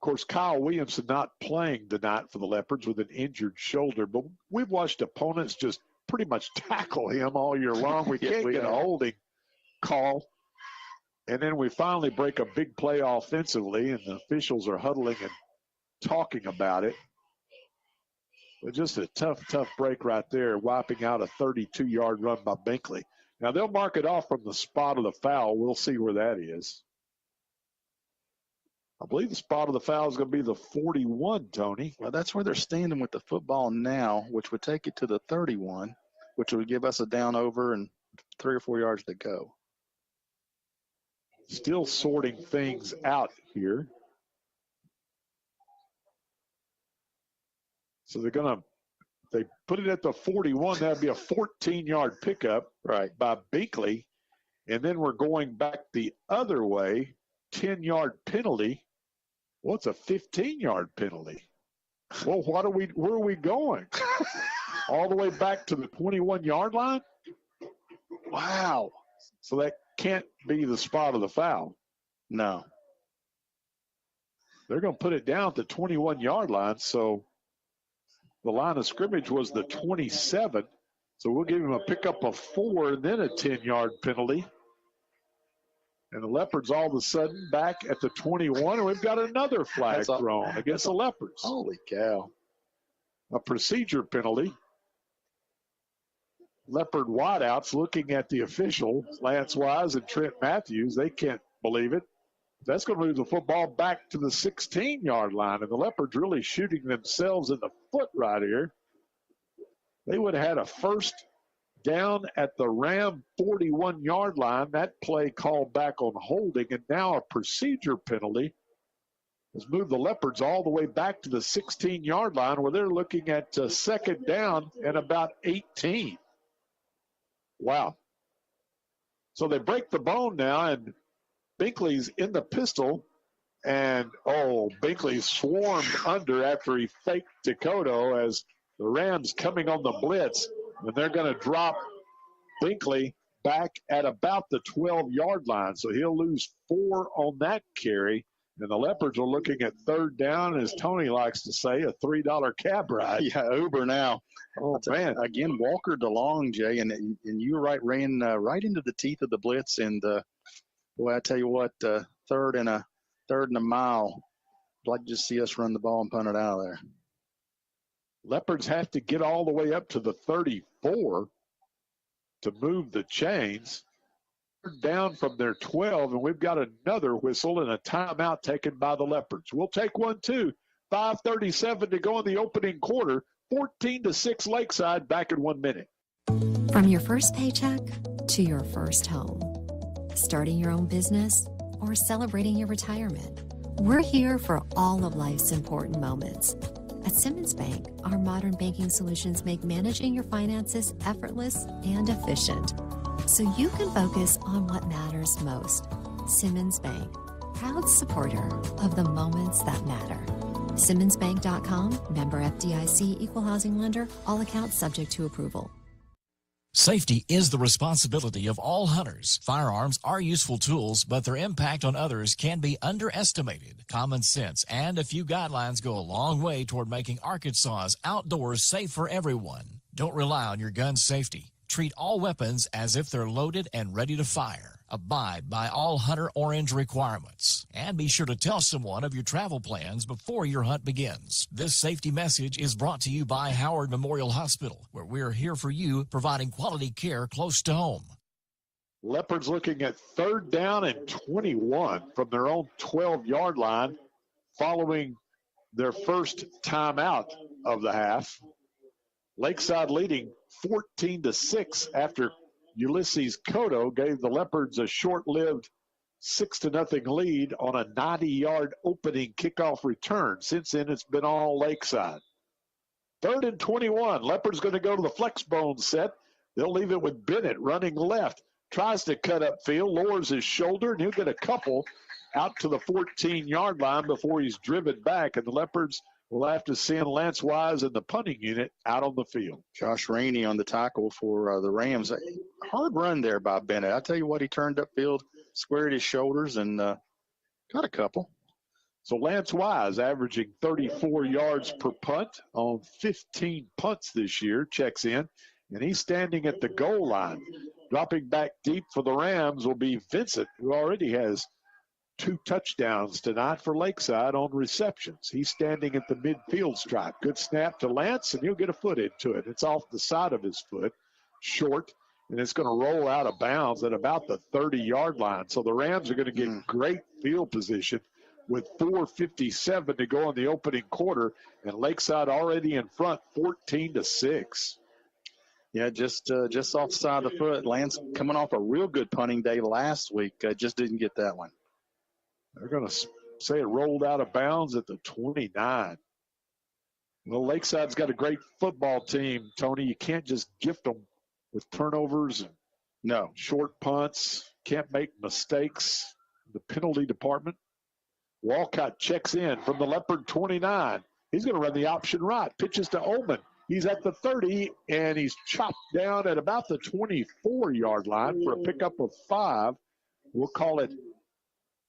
course, Kyle Williamson not playing tonight for the Leopards with an injured shoulder, but we've watched opponents just pretty much tackle him all year long. We can't get a holding call. And then we finally break a big play offensively, and the officials are huddling and talking about it. But just a tough break right there, wiping out a 32-yard run by Binkley. Now, they'll mark it off from the spot of the foul. We'll see where that is. I believe the spot of the foul is going to be the 41, Tony. Well, that's where they're standing with the football now, which would take it to the 31, which would give us a down over and 3 or 4 yards to go. Still sorting things out here. So they put it at the 41. That'd be a 14-yard pickup by Binkley. And then we're going back the other way, 10-yard penalty. Well, it's a 15-yard penalty. Well, where are we going? All the way back to the 21-yard line? Wow. So that can't be the spot of the foul. No. They're going to put it down at the 21-yard line, so the line of scrimmage was the 27. So we'll give him a pickup of 4 and then a 10-yard penalty. And the Leopards all of a sudden back at the 21, and we've got another flag thrown against the Leopards. Holy cow. A procedure penalty. Leopard wideouts looking at the officials, Lance Wise and Trent Matthews. They can't believe it. That's going to move the football back to the 16-yard line, and the Leopards really shooting themselves in the foot right here. They would have had a first down at the Ram 41-yard line. That play called back on holding, and now a procedure penalty has moved the Leopards all the way back to the 16-yard line, where they're looking at 2nd down and about 18. Wow. So they break the bone now, and Binkley's in the pistol, and, Binkley swarmed under after he faked Dakota as the Rams coming on the blitz, and they're going to drop Binkley back at about the 12-yard line. So he'll lose 4 on that carry, and the Leopards are looking at 3rd down, as Tony likes to say, a $3 cab ride. Yeah, Uber now. Oh, man. Again, Walker DeLong, Jay, and you were right, ran right into the teeth of the blitz, and boy, I tell you what, 3rd and a mile. I'd like to just see us run the ball and punt it out of there. Leopards have to get all the way up to the 34 to move the chains. Down from their 12, and we've got another whistle and a timeout taken by the Leopards. We'll take one, too. 5:37 to go in the opening quarter. 14-6 Lakeside, back in 1 minute. From your first paycheck to your first home, starting your own business, or celebrating your retirement, we're here for all of life's important moments. At Simmons Bank, our modern banking solutions make managing your finances effortless and efficient. so you can focus on what matters most. Simmons Bank, proud supporter of the moments that matter. SimmonsBank.com, member FDIC, equal housing lender, all accounts subject to approval. Safety is the responsibility of all hunters. Firearms are useful tools, but their impact on others can be underestimated. Common sense and a few guidelines go a long way toward making Arkansas's outdoors safe for everyone. Don't rely on your gun's safety. Treat all weapons as if they're loaded and ready to fire. Abide by all Hunter Orange requirements. And be sure to tell someone of your travel plans before your hunt begins. This safety message is brought to you by Howard Memorial Hospital, where we're here for you, providing quality care close to home. Leopards looking at 3rd down and 21 from their own 12-yard line following their first timeout of the half. Lakeside leading 14-6 after Ulysses Cotto gave the Leopards a short-lived 6-0 lead on a 90-yard opening kickoff return. Since then, it's been all Lakeside. 3rd and 21. Leopards going to go to the flex bone set. They'll leave it with Bennett running left. Tries to cut upfield, lowers his shoulder, and he'll get a couple out to the 14-yard line before he's driven back. And the Leopards will have to send Lance Wise and the punting unit out on the field. Josh Rainey on the tackle for the Rams. Hard run there by Bennett. I tell you what, he turned upfield, squared his shoulders, and got a couple. So Lance Wise, averaging 34 yards per punt on 15 punts this year, checks in, and he's standing at the goal line. Dropping back deep for the Rams will be Vincent, who already has 2 touchdowns tonight for Lakeside on receptions. He's standing at the midfield stripe. Good snap to Lance, and he'll get a foot into it. It's off the side of his foot, short, and it's going to roll out of bounds at about the 30-yard line. So the Rams are going to get great field position with 4:57 to go in the opening quarter, and Lakeside already in front, 14-6. Yeah, just off the side of the foot. Lance coming off a real good punting day last week. Just didn't get that one. They're going to say it rolled out of bounds at the 29. Well, Lakeside's got a great football team, Tony. You can't just gift them with turnovers and short punts. Can't make mistakes. The penalty department. Walcott checks in from the Leopard 29. He's going to run the option right. Pitches to Ullman. He's at the 30, and he's chopped down at about the 24-yard line for a pickup of 5. We'll call it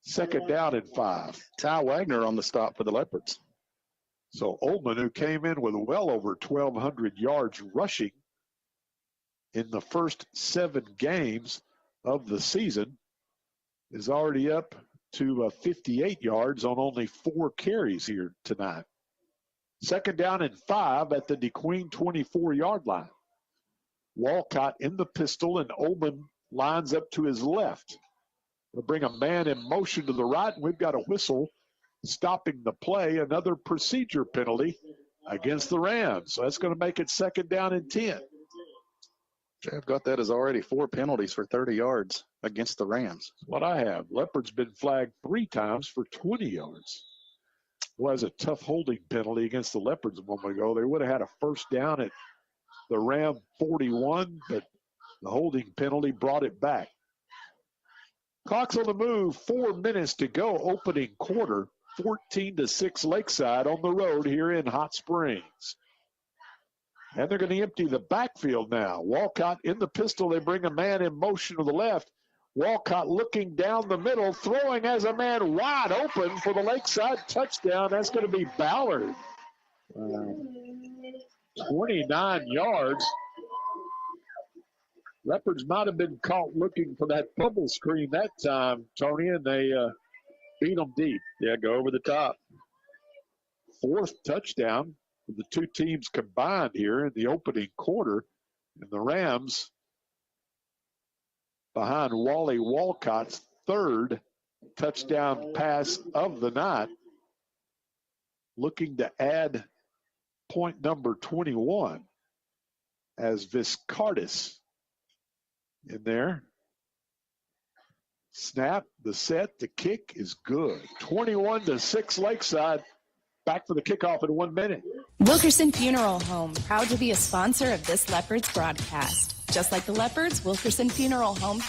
2nd down and 5. Ty Wagner on the stop for the Leopards. So Ullman, who came in with well over 1,200 yards rushing in the first 7 games of the season, is already up to 58 yards on only 4 carries here tonight. 2nd down and 5 at the DeQueen 24-yard line. Walcott in the pistol, and Ullman lines up to his left. We'll bring a man in motion to the right, and we've got a whistle stopping the play, another procedure penalty against the Rams. So that's going to make it 2nd down and 10. I've got that as already 4 penalties for 30 yards against the Rams. That's what I have. Leopard's been flagged 3 times for 20 yards. Was a tough holding penalty against the Leopards a moment ago. They would have had a 1st down at the Ram 41, but the holding penalty brought it back. Clock's on the move, 4 minutes to go, opening quarter, 14-6 Lakeside on the road here in Hot Springs. And they're going to empty the backfield now. Walcott in the pistol. They bring a man in motion to the left. Walcott looking down the middle, throwing as a man wide open for the Lakeside touchdown. That's going to be Ballard. 29 yards. Leopards might have been caught looking for that bubble screen that time, Tony, and they beat them deep. Yeah, go over the top. 4th touchdown for the 2 teams combined here in the opening quarter. And the Rams behind Wally Walcott's 3rd touchdown pass of the night, looking to add point number 21 as Viscardis in there. Snap, the set, the kick is good. 21-6 Lakeside. Back for the kickoff in 1 minute. Wilkerson Funeral Home, proud to be a sponsor of this Leopards broadcast. Just like the Leopards, Wilkerson Funeral Home,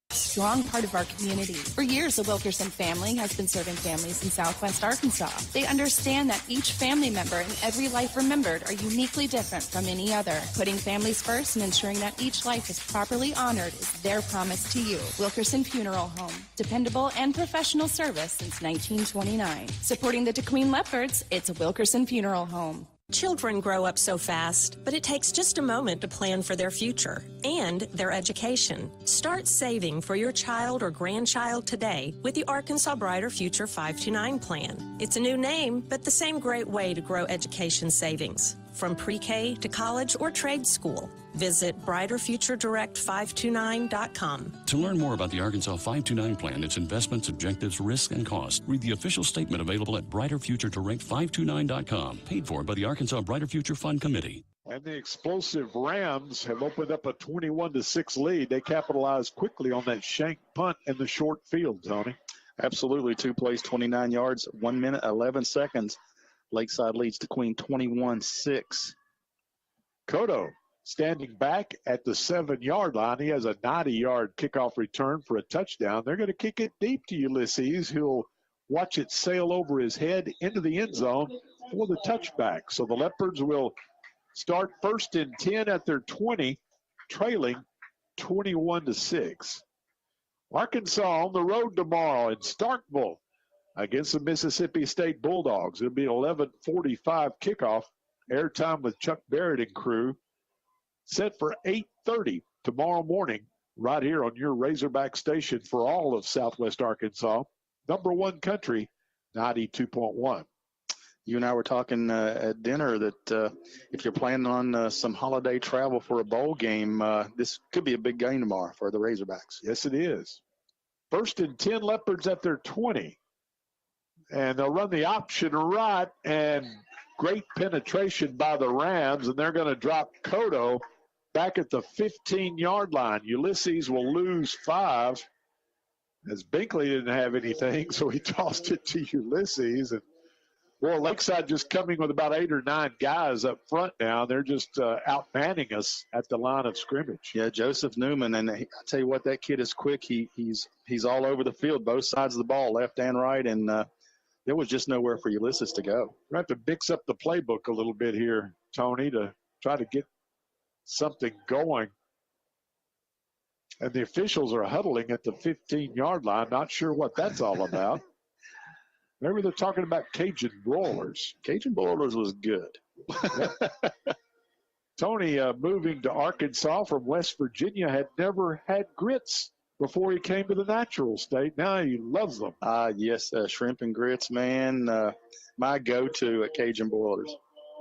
strong part of our community. For years, the Wilkerson family has been serving families in Southwest Arkansas. They understand that each family member and every life remembered are uniquely different from any other. Putting families first and ensuring that each life is properly honored is their promise to you. Wilkerson Funeral Home, dependable and professional service since 1929. Supporting the DeQueen Leopards, it's a Wilkerson Funeral Home. Children grow up so fast, but it takes just a moment to plan for their future and their education. Start saving for your child or grandchild today with the Arkansas Brighter Future 529 plan. It's a new name, but the same great way to grow education savings. From pre-K to college or trade school. Visit brighterfuturedirect529.com. To learn more about the Arkansas 529 plan, its investments, objectives, risk, and cost, read the official statement available at brighterfuturedirect529.com. Paid for by the Arkansas Brighter Future Fund Committee. And the explosive Rams have opened up a 21-6 lead. They capitalized quickly on that shank punt in the short field, Tony. Absolutely. 2 plays, 29 yards, 1 minute, 11 seconds. Lakeside leads DeQueen 21-6. Cotto standing back at the 7-yard line. He has a 90-yard kickoff return for a touchdown. They're going to kick it deep to Ulysses, who'll watch it sail over his head into the end zone for the touchback. So the Leopards will start 1st and 10 at their 20, trailing 21-6. Arkansas on the road tomorrow in Starkville against the Mississippi State Bulldogs. It'll be an 11:45 kickoff. Airtime with Chuck Barrett and crew. Set for 8:30 tomorrow morning right here on your Razorback station for all of Southwest Arkansas. Number one country, 92.1. You and I were talking at dinner that if you're planning on some holiday travel for a bowl game, this could be a big game tomorrow for the Razorbacks. Yes, it is. 1st and 10 Leopards at their 20. And they'll run the option right, and great penetration by the Rams, and they're going to drop Cotto back at the 15-yard line. Ulysses will lose 5, as Binkley didn't have anything, so he tossed it to Ulysses. And, well, Lakeside just coming with about 8 or 9 guys up front now. They're just outmanning us at the line of scrimmage. Yeah, Joseph Newman, and I tell you what, that kid is quick. He's all over the field, both sides of the ball, left and right, and there was just nowhere for Ulysses to go. We have to mix up the playbook a little bit here, Tony, to try to get something going. And the officials are huddling at the 15-yard line. Not sure what that's all about. Maybe they're talking about Cajun broilers. Cajun broilers was good. Tony, moving to Arkansas from West Virginia, had never had grits before he came to the natural state. Now he loves them. Yes, shrimp and grits, man. My go-to at Cajun broilers.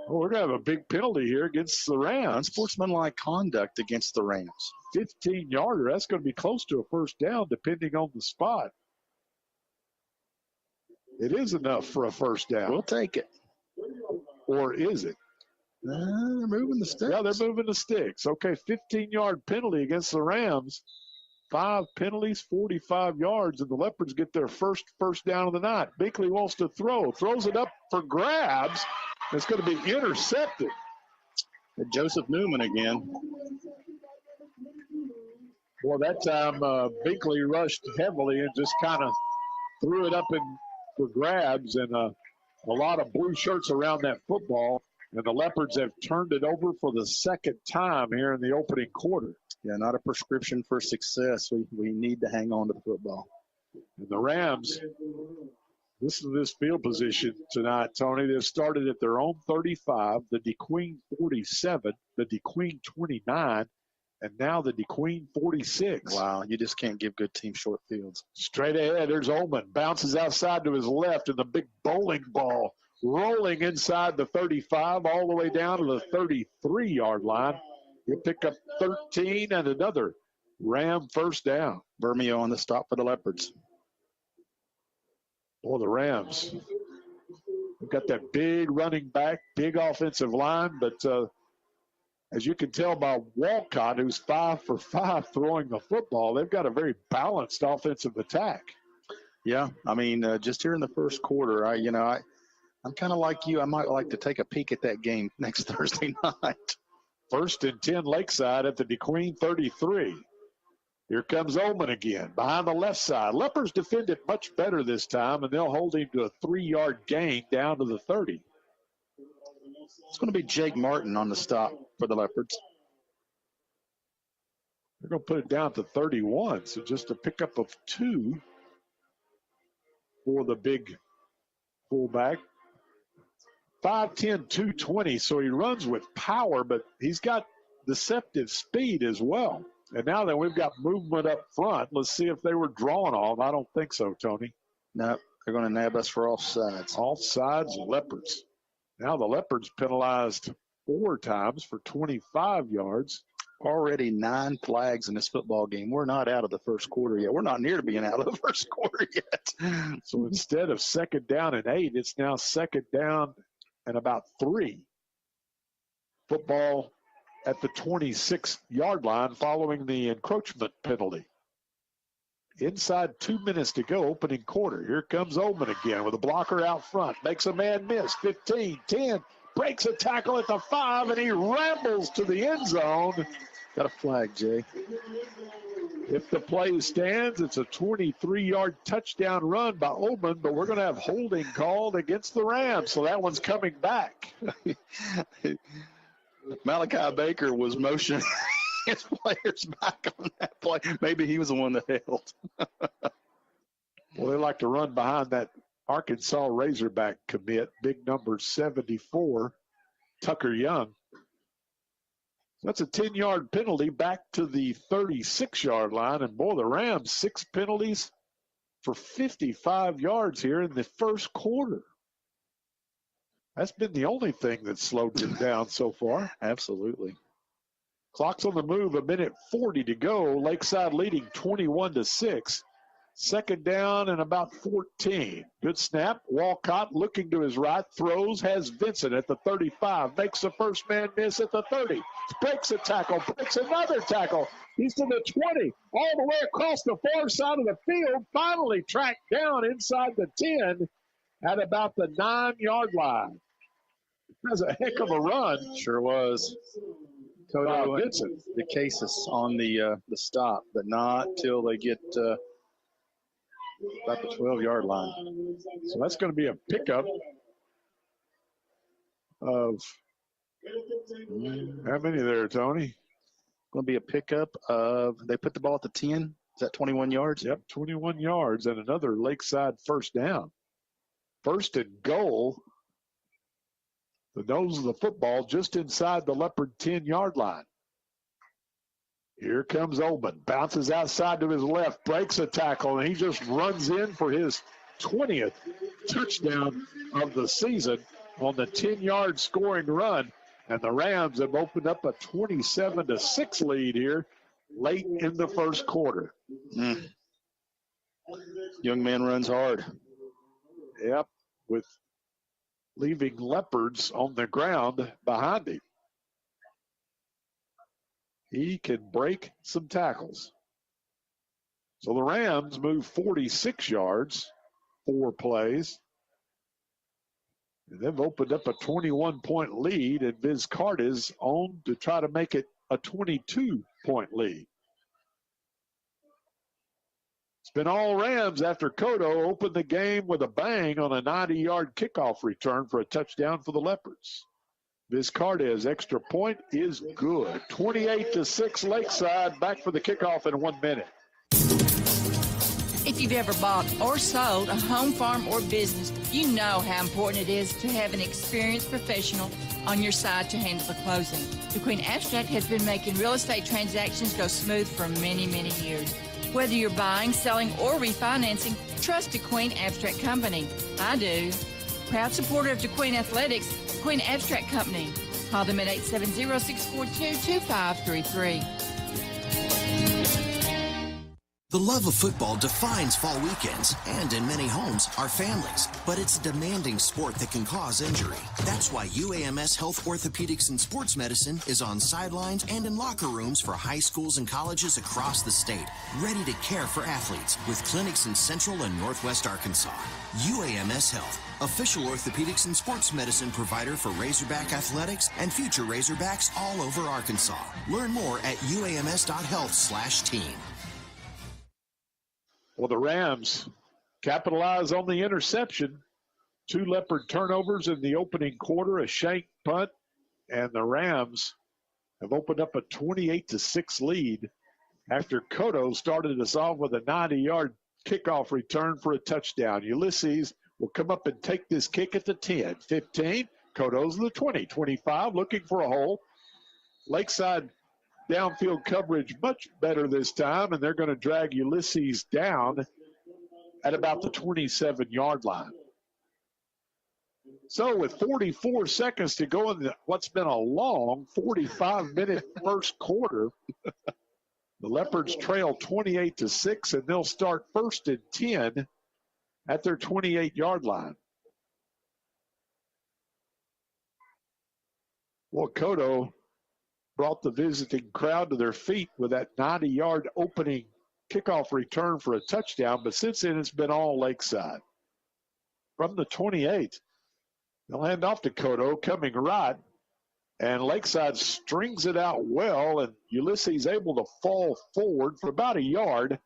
Oh, we're going to have a big penalty here against the Rams. Unsportsmanlike conduct against the Rams. 15-yarder. That's going to be close to a first down, depending on the spot. It is enough for a first down. We'll take it. Or is it? They're moving the sticks. Yeah, they're moving the sticks. Okay, 15-yard penalty against the Rams. 5 penalties, 45 yards, and the Leopards get their first down of the night. Binkley wants to throw. Throws it up for grabs. It's going to be intercepted. Joseph Newman again. Well, that time Binkley rushed heavily and just kind of threw it up for grabs, and a lot of blue shirts around that football. And the Leopards have turned it over for the second time here in the opening quarter. Yeah, not a prescription for success. We need to hang on to the football. And the Rams, listen to this field position tonight, Tony. They've started at their own 35, the DeQueen 47, the DeQueen 29, and now the DeQueen 46. Wow, you just can't give good teams short fields. Straight ahead, there's Ullman. Bounces outside to his left, and the big bowling ball rolling inside the 35 all the way down to the 33-yard line. He'll pick up 13 and another Ram first down. Bermeo on the stop for the Leopards. Boy, the Rams. We've got that big running back, big offensive line, but as you can tell by Walcott, who's 5 for 5 throwing the football, they've got a very balanced offensive attack. Yeah, I mean, just here in the first quarter, I'm kind of like you. I might like to take a peek at that game next Thursday night. 1st and 10 Lakeside at the DeQueen 33. Here comes Ullman again behind the left side. Leopards defended much better this time, and they'll hold him to a 3-yard gain down to the 30. It's going to be Jake Martin on the stop for the Leopards. They're going to put it down to 31, so just a pickup of 2 for the big fullback. 5'10", 220, so he runs with power, but he's got deceptive speed as well. And now that we've got movement up front, let's see if they were drawn off. I don't think so, Tony. No, they're going to nab us for offsides. Offsides, Leopards. Now the Leopards penalized 4 times for 25 yards. Already 9 flags in this football game. We're not out of the first quarter yet. We're not near to being out of the first quarter yet. So instead of 2nd down and 8, it's now 2nd down and about 3. Football at the 26-yard line following the encroachment penalty. Inside 2 minutes to go, opening quarter. Here comes Ullman again with a blocker out front. Makes a man miss. 15, 10, breaks a tackle at the 5, and he rambles to the end zone. Got a flag, Jay. If the play stands, it's a 23-yard touchdown run by Ullman, but we're going to have holding called against the Rams, so that one's coming back. Malachi Baker was motioning his players back on that play. Maybe he was the one that held. Well, they like to run behind that Arkansas Razorback commit, big number 74, Tucker Young. That's a 10-yard penalty back to the 36-yard line. And, boy, the Rams, 6 penalties for 55 yards here in the first quarter. That's been the only thing that's slowed them down so far. Absolutely. Clock's on the move, 1:40 to go. Lakeside leading 21-6. 2nd down and about 14. Good snap. Walcott looking to his right, throws, has Vincent at the 35, makes the first man miss at the 30, breaks a tackle, breaks another tackle. He's to the 20, all the way across the far side of the field, finally tracked down inside the 10 at about the 9-yard line. That's a heck of a run. Sure was. Wow, Vincent. The cases on the stop, but not till they get about the 12-yard line. So that's going to be a pickup of how many there, Tony? Going to be a pickup of, they put the ball at the 10. Is that 21 yards? Yep, 21 yards and another Lakeside first down. 1st and goal. The nose of the football just inside the Leopard 10-yard line. Here comes Ullman. Bounces outside to his left, breaks a tackle, and he just runs in for his 20th touchdown of the season on the 10-yard scoring run. And the Rams have opened up a 27-6 lead here late in the first quarter. Young man runs hard. Yep, with leaving Leopards on the ground behind him. He can break some tackles. So the Rams move 46 yards, 4 plays. And they've opened up a 21-point lead, and Vizcard is on to try to make it a 22-point lead. It's been all Rams after Cotto opened the game with a bang on a 90-yard kickoff return for a touchdown for the Leopards. Vizcardia's extra point is good. 28-6 Lakeside. Back for the kickoff in 1 minute. If you've ever bought or sold a home, farm, or business, you know how important it is to have an experienced professional on your side to handle the closing. DeQueen Abstract has been making real estate transactions go smooth for many, many years. Whether you're buying, selling, or refinancing, trust DeQueen Abstract Company. I do. Proud supporter of DeQueen Athletics, DeQueen Abstract Company. Call them at 870-642-2533. The love of football defines fall weekends, and in many homes, our families. But it's a demanding sport that can cause injury. That's why UAMS Health Orthopedics and Sports Medicine is on sidelines and in locker rooms for high schools and colleges across the state, ready to care for athletes with clinics in Central and Northwest Arkansas. UAMS Health, official orthopedics and sports medicine provider for Razorback Athletics and future Razorbacks all over Arkansas. Learn more at uams.health/team. Well, the Rams capitalize on the interception. 2 Leopard turnovers in the opening quarter, a shank punt, and the Rams have opened up a 28-6 lead after Cotto started us off with a 90-yard kickoff return for a touchdown. Ulysses will come up and take this kick at the 10, 15. Cotto's the 20, 25, looking for a hole. Lakeside downfield coverage much better this time, and they're going to drag Ulysses down at about the 27-yard line. So with 44 seconds to go in what's been a long 45-minute first quarter, the Leopards trail 28-6, and they'll start 1st and 10 at their 28-yard line. Well, Cotto brought the visiting crowd to their feet with that 90-yard opening kickoff return for a touchdown, but since then it's been all Lakeside. From the 28, they'll hand off to Cotto, coming right, and Lakeside strings it out well, and Ulysses able to fall forward for about a yard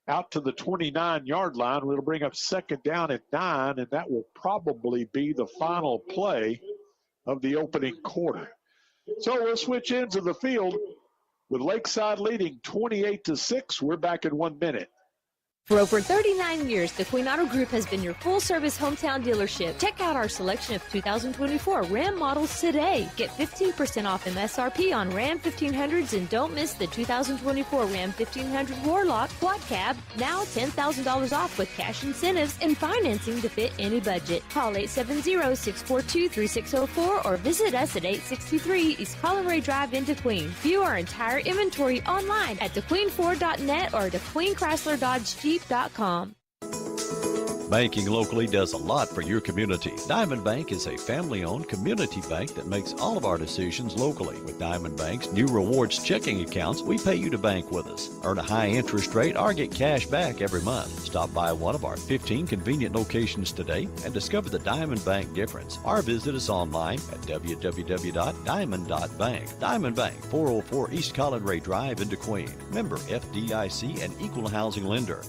out to the 29-yard line. It'll bring up 2nd down at 9, and that will probably be the final play of the opening quarter. So we'll switch ends of the field with Lakeside leading 28-6. We're back in 1 minute. For over 39 years, the Queen Auto Group has been your full-service hometown dealership. Check out our selection of 2024 Ram models today. Get 15% off MSRP on Ram 1500s, and don't miss the 2024 Ram 1500 Warlock Quad Cab. Now $10,000 off with cash incentives and financing to fit any budget. Call 870-642-3604 or visit us at 863 East Colin Drive in DeQueen. View our entire inventory online at DeQueenFord.net or DeQueenChrysler.com. Banking locally does a lot for your community. Diamond Bank is a family-owned community bank that makes all of our decisions locally. With Diamond Bank's new rewards checking accounts, we pay you to bank with us. Earn a high interest rate or get cash back every month. Stop by one of our 15 convenient locations today and discover the Diamond Bank difference. Or visit us online at www.diamond.bank. Diamond Bank, 404 East Colin Ray Drive in DeQueen. Member FDIC and equal housing lender.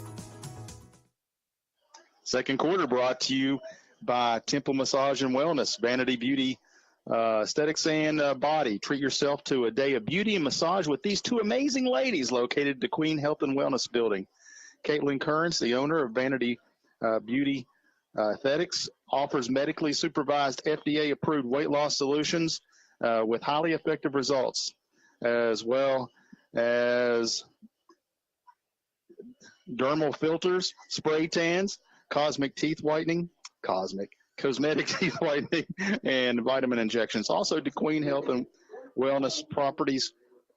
Second quarter brought to you by Temple Massage and Wellness, Vanity Beauty, Aesthetics and Body. Treat yourself to a day of beauty and massage with these 2 amazing ladies located at the Queen Health and Wellness Building. Caitlin Kearns, the owner of Vanity Beauty Aesthetics, offers medically supervised FDA-approved weight loss solutions with highly effective results, as well as dermal filters, spray tans, cosmetic teeth whitening, and vitamin injections. Also, DeQueen Health and Wellness properties,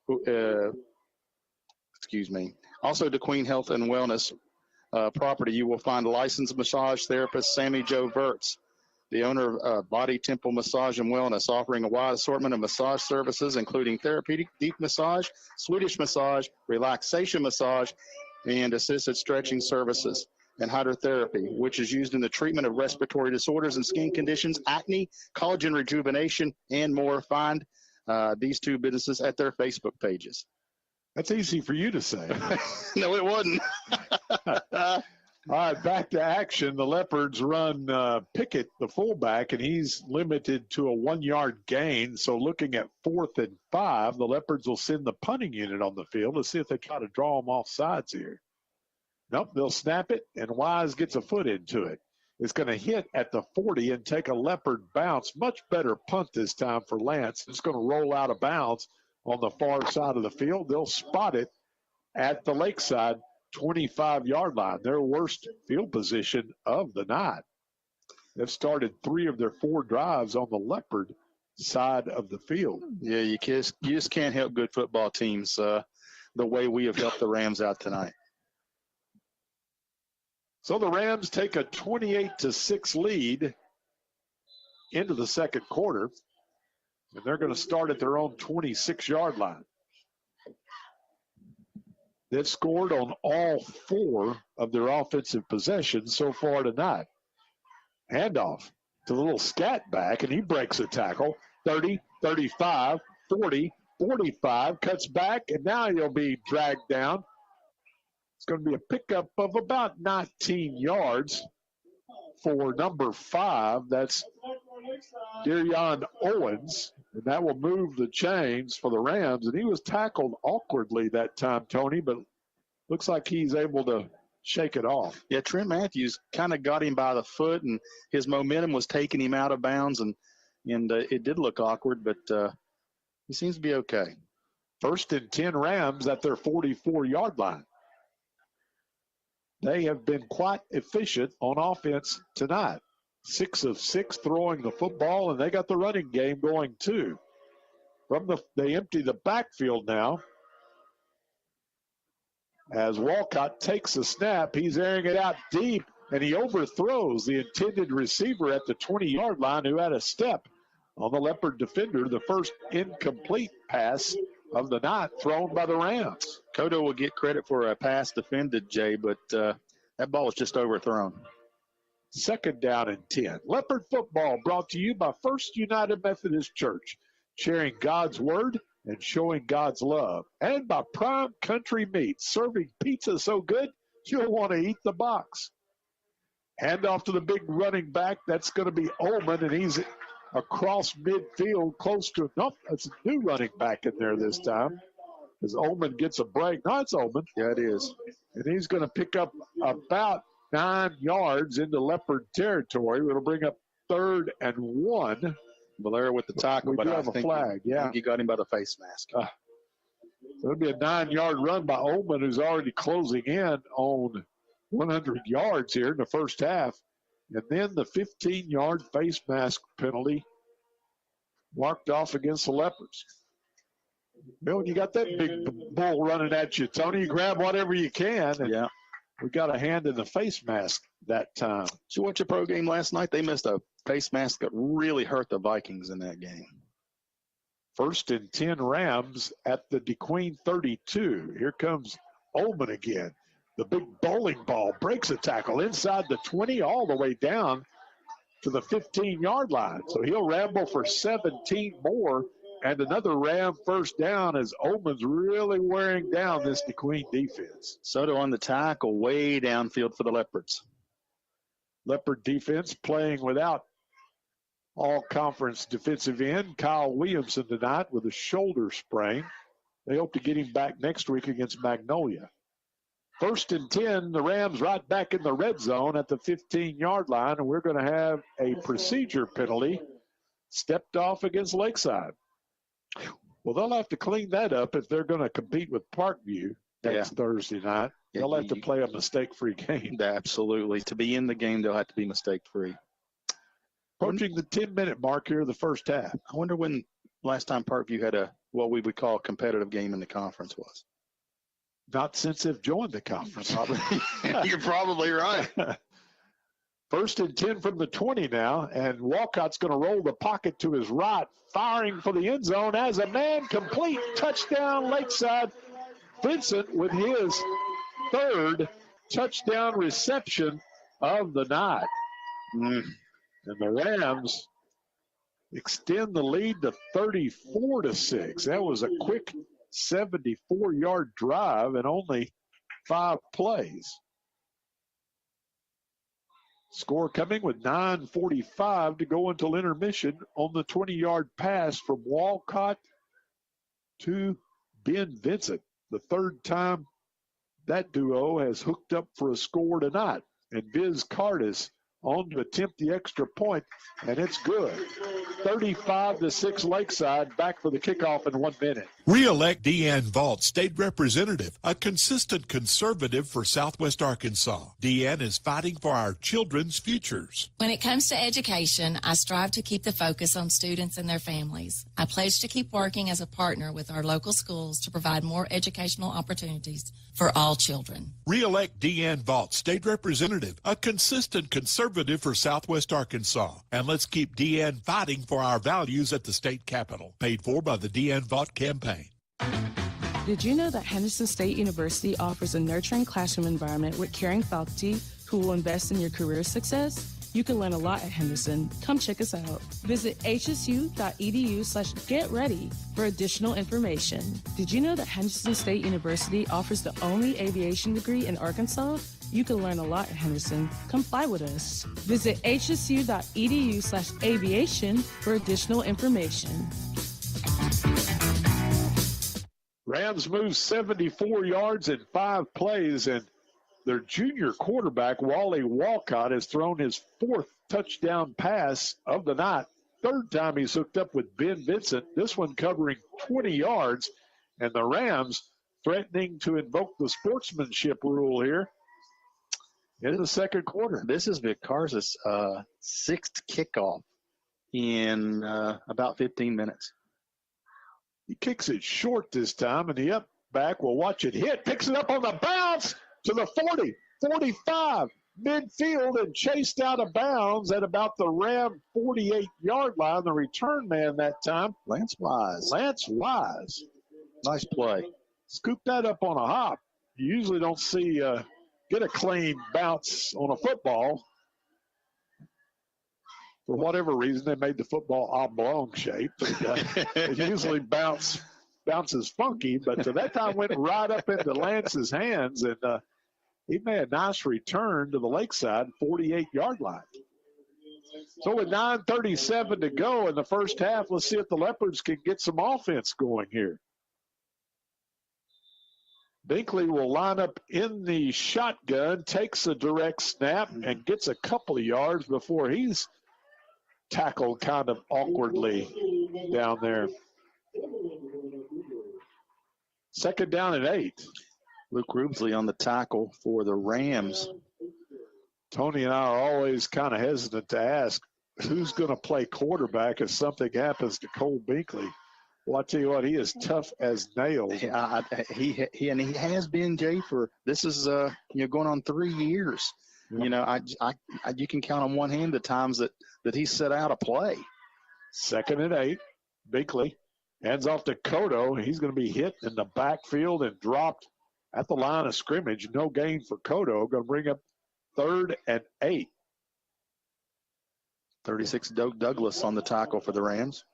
Also, DeQueen Health and Wellness property, you will find licensed massage therapist Sammy Jo Vertz, the owner of Body Temple Massage and Wellness, offering a wide assortment of massage services, including therapeutic deep massage, Swedish massage, relaxation massage, and assisted stretching services, and hydrotherapy, which is used in the treatment of respiratory disorders and skin conditions, acne, collagen rejuvenation, and more. Find these 2 businesses at their Facebook pages. That's easy for you to say. No, it wasn't. All right, back to action. The Leopards run Pickett, the fullback, and he's limited to a 1-yard gain. So looking at 4th and 5, the Leopards will send the punting unit on the field to see if they try to draw them off sides here. Nope, they'll snap it, and Wise gets a foot into it. It's going to hit at the 40 and take a Leopard bounce. Much better punt this time for Lance. It's going to roll out of bounds on the far side of the field. They'll spot it at the Lakeside 25-yard line, their worst field position of the night. They've started 3 of their 4 drives on the Leopard side of the field. Yeah, you just can't help good football teams the way we have helped the Rams out tonight. So the Rams take a 28-6 lead into the second quarter, and they're going to start at their own 26-yard line. They've scored on all 4 of their offensive possessions so far tonight. Handoff to the little scat back, and he breaks a tackle. 30, 35, 40, 45, cuts back, and now he'll be dragged down. It's going to be a pickup of about 19 yards for number 5. That's Darion Owens, and that will move the chains for the Rams. And he was tackled awkwardly that time, Tony, but looks like he's able to shake it off. Yeah, Trent Matthews kind of got him by the foot, and his momentum was taking him out of bounds, and it did look awkward, but he seems to be okay. 1st and 10 Rams at their 44-yard line. They have been quite efficient on offense tonight. 6 of 6 throwing the football, and they got the running game going too. They empty the backfield now. As Walcott takes a snap, he's airing it out deep, and he overthrows the intended receiver at the 20-yard line who had a step on the Leopard defender, the first incomplete pass of the night thrown by the Rams. Cotto will get credit for a pass defended, Jay, but that ball was just overthrown. 2nd down and 10. Leopard football brought to you by First United Methodist Church, sharing God's word and showing God's love. And by Prime Country Meats, serving pizza so good you'll want to eat the box. Hand off to the big running back. That's going to be Ullman, and he's across midfield close to, nope, that's a new running back in there this time. As Ullman gets a break. No, it's Ullman. Yeah, it is. And he's going to pick up about 9 yards into Leopard territory. It'll bring up 3rd and 1. Valera with the tackle, but I have a flag. I think he got him by the face mask. So it'll be a 9-yard run by Ullman, who's already closing in on 100 yards here in the first half. And then the 15-yard face mask penalty marked off against the Leopards. Bill, when you got that big bull running at you, Tony, you grab whatever you can. And yeah. We got a hand in the face mask that time. Did you watch a pro game last night? They missed a face mask that really hurt the Vikings in that game. 1st and 10 Rams at the DeQueen 32. Here comes Ullman again. The big bowling ball breaks a tackle inside the 20 all the way down to the 15-yard line. So he'll ramble for 17 more and another Ram first down as Ullman's really wearing down this DeQueen defense. Soto on the tackle way downfield for the Leopards. Leopard defense playing without all-conference defensive end Kyle Williamson tonight with a shoulder sprain. They hope to get him back next week against Magnolia. 1st and 10, the Rams right back in the red zone at the 15-yard line, and we're going to have a procedure penalty stepped off against Lakeside. Well, they'll have to clean that up if they're going to compete with Parkview next Thursday night. They'll have to play a mistake-free game. Absolutely. To be in the game, they'll have to be mistake-free. Approaching the 10-minute mark here of the first half. I wonder when last time Parkview had what we would call a competitive game in the conference was. Not since they've joined the conference. You're probably right. 1st and 10 from the 20 now, and Walcott's going to roll the pocket to his right, firing for the end zone as a man complete. Touchdown, Lakeside. Vincent with his 3rd touchdown reception of the night. And the Rams extend the lead to 34-6. That was a quick 74-yard drive and only 5 plays. Score coming with 9:45 to go until intermission on the 20-yard pass from Walcott to Ben Vincent. The 3rd time that duo has hooked up for a score tonight. And Viz Cardis on to attempt the extra point, and it's good. 35-6 Lakeside, back for the kickoff in 1 minute. Re-elect Deanne Vaught, state representative, a consistent conservative for Southwest Arkansas. Deanne is fighting for our children's futures. When it comes to education, I strive to keep the focus on students and their families. I pledge to keep working as a partner with our local schools to provide more educational opportunities for all children. Re-elect Deanne Vaught, State Representative, a consistent conservative for Southwest Arkansas. And let's keep Deanne fighting for our values at the state capitol. Paid for by the Deanne Vaught campaign. Did you know that Henderson State University offers a nurturing classroom environment with caring faculty who will invest in your career success? You can learn a lot at Henderson. Come check us out. Visit hsu.edu/getready for additional information. Did you know that Henderson State University offers the only aviation degree in Arkansas? You can learn a lot at Henderson. Come fly with us. Visit hsu.edu/aviation for additional information. Rams move 74 yards in 5 plays, and their junior quarterback, Wally Walcott, has thrown his 4th touchdown pass of the night. 3rd time he's hooked up with Ben Vincent, this one covering 20 yards, and the Rams threatening to invoke the sportsmanship rule here in the second quarter. This is Vic Cars's 6th kickoff in about 15 minutes. He kicks it short this time, and the up back will watch it hit, picks it up on the bounce to the 40, 45, midfield, and chased out of bounds at about the Ram 48-yard line. The return man that time, Lance Wise. Nice play. Scooped that up on a hop. You usually don't see get a clean bounce on a football. For whatever reason, they made the football oblong shape. It usually bounces funky, but that time went right up into Lance's hands, and he made a nice return to the Lakeside 48-yard line. So with 9:37 to go in the first half, let's see if the Leopards can get some offense going here. Binkley will line up in the shotgun, takes a direct snap, and gets a couple of yards before he's tackled kind of awkwardly down there. 2nd down and 8. Luke Rubesley on the tackle for the Rams. Tony and I are always kind of hesitant to ask who's going to play quarterback if something happens to Cole Binkley. Well, I tell you what, he is tough as nails. He has been, Jay, for this is going on 3 years. Yep. You know, you can count on one hand the times that he's set out a play. 2nd and 8. Binkley hands off to Cotto. He's going to be hit in the backfield and dropped at the line of scrimmage. No gain for Cotto. Going to bring up 3rd and 8. 36 Douglas on the tackle for the Rams.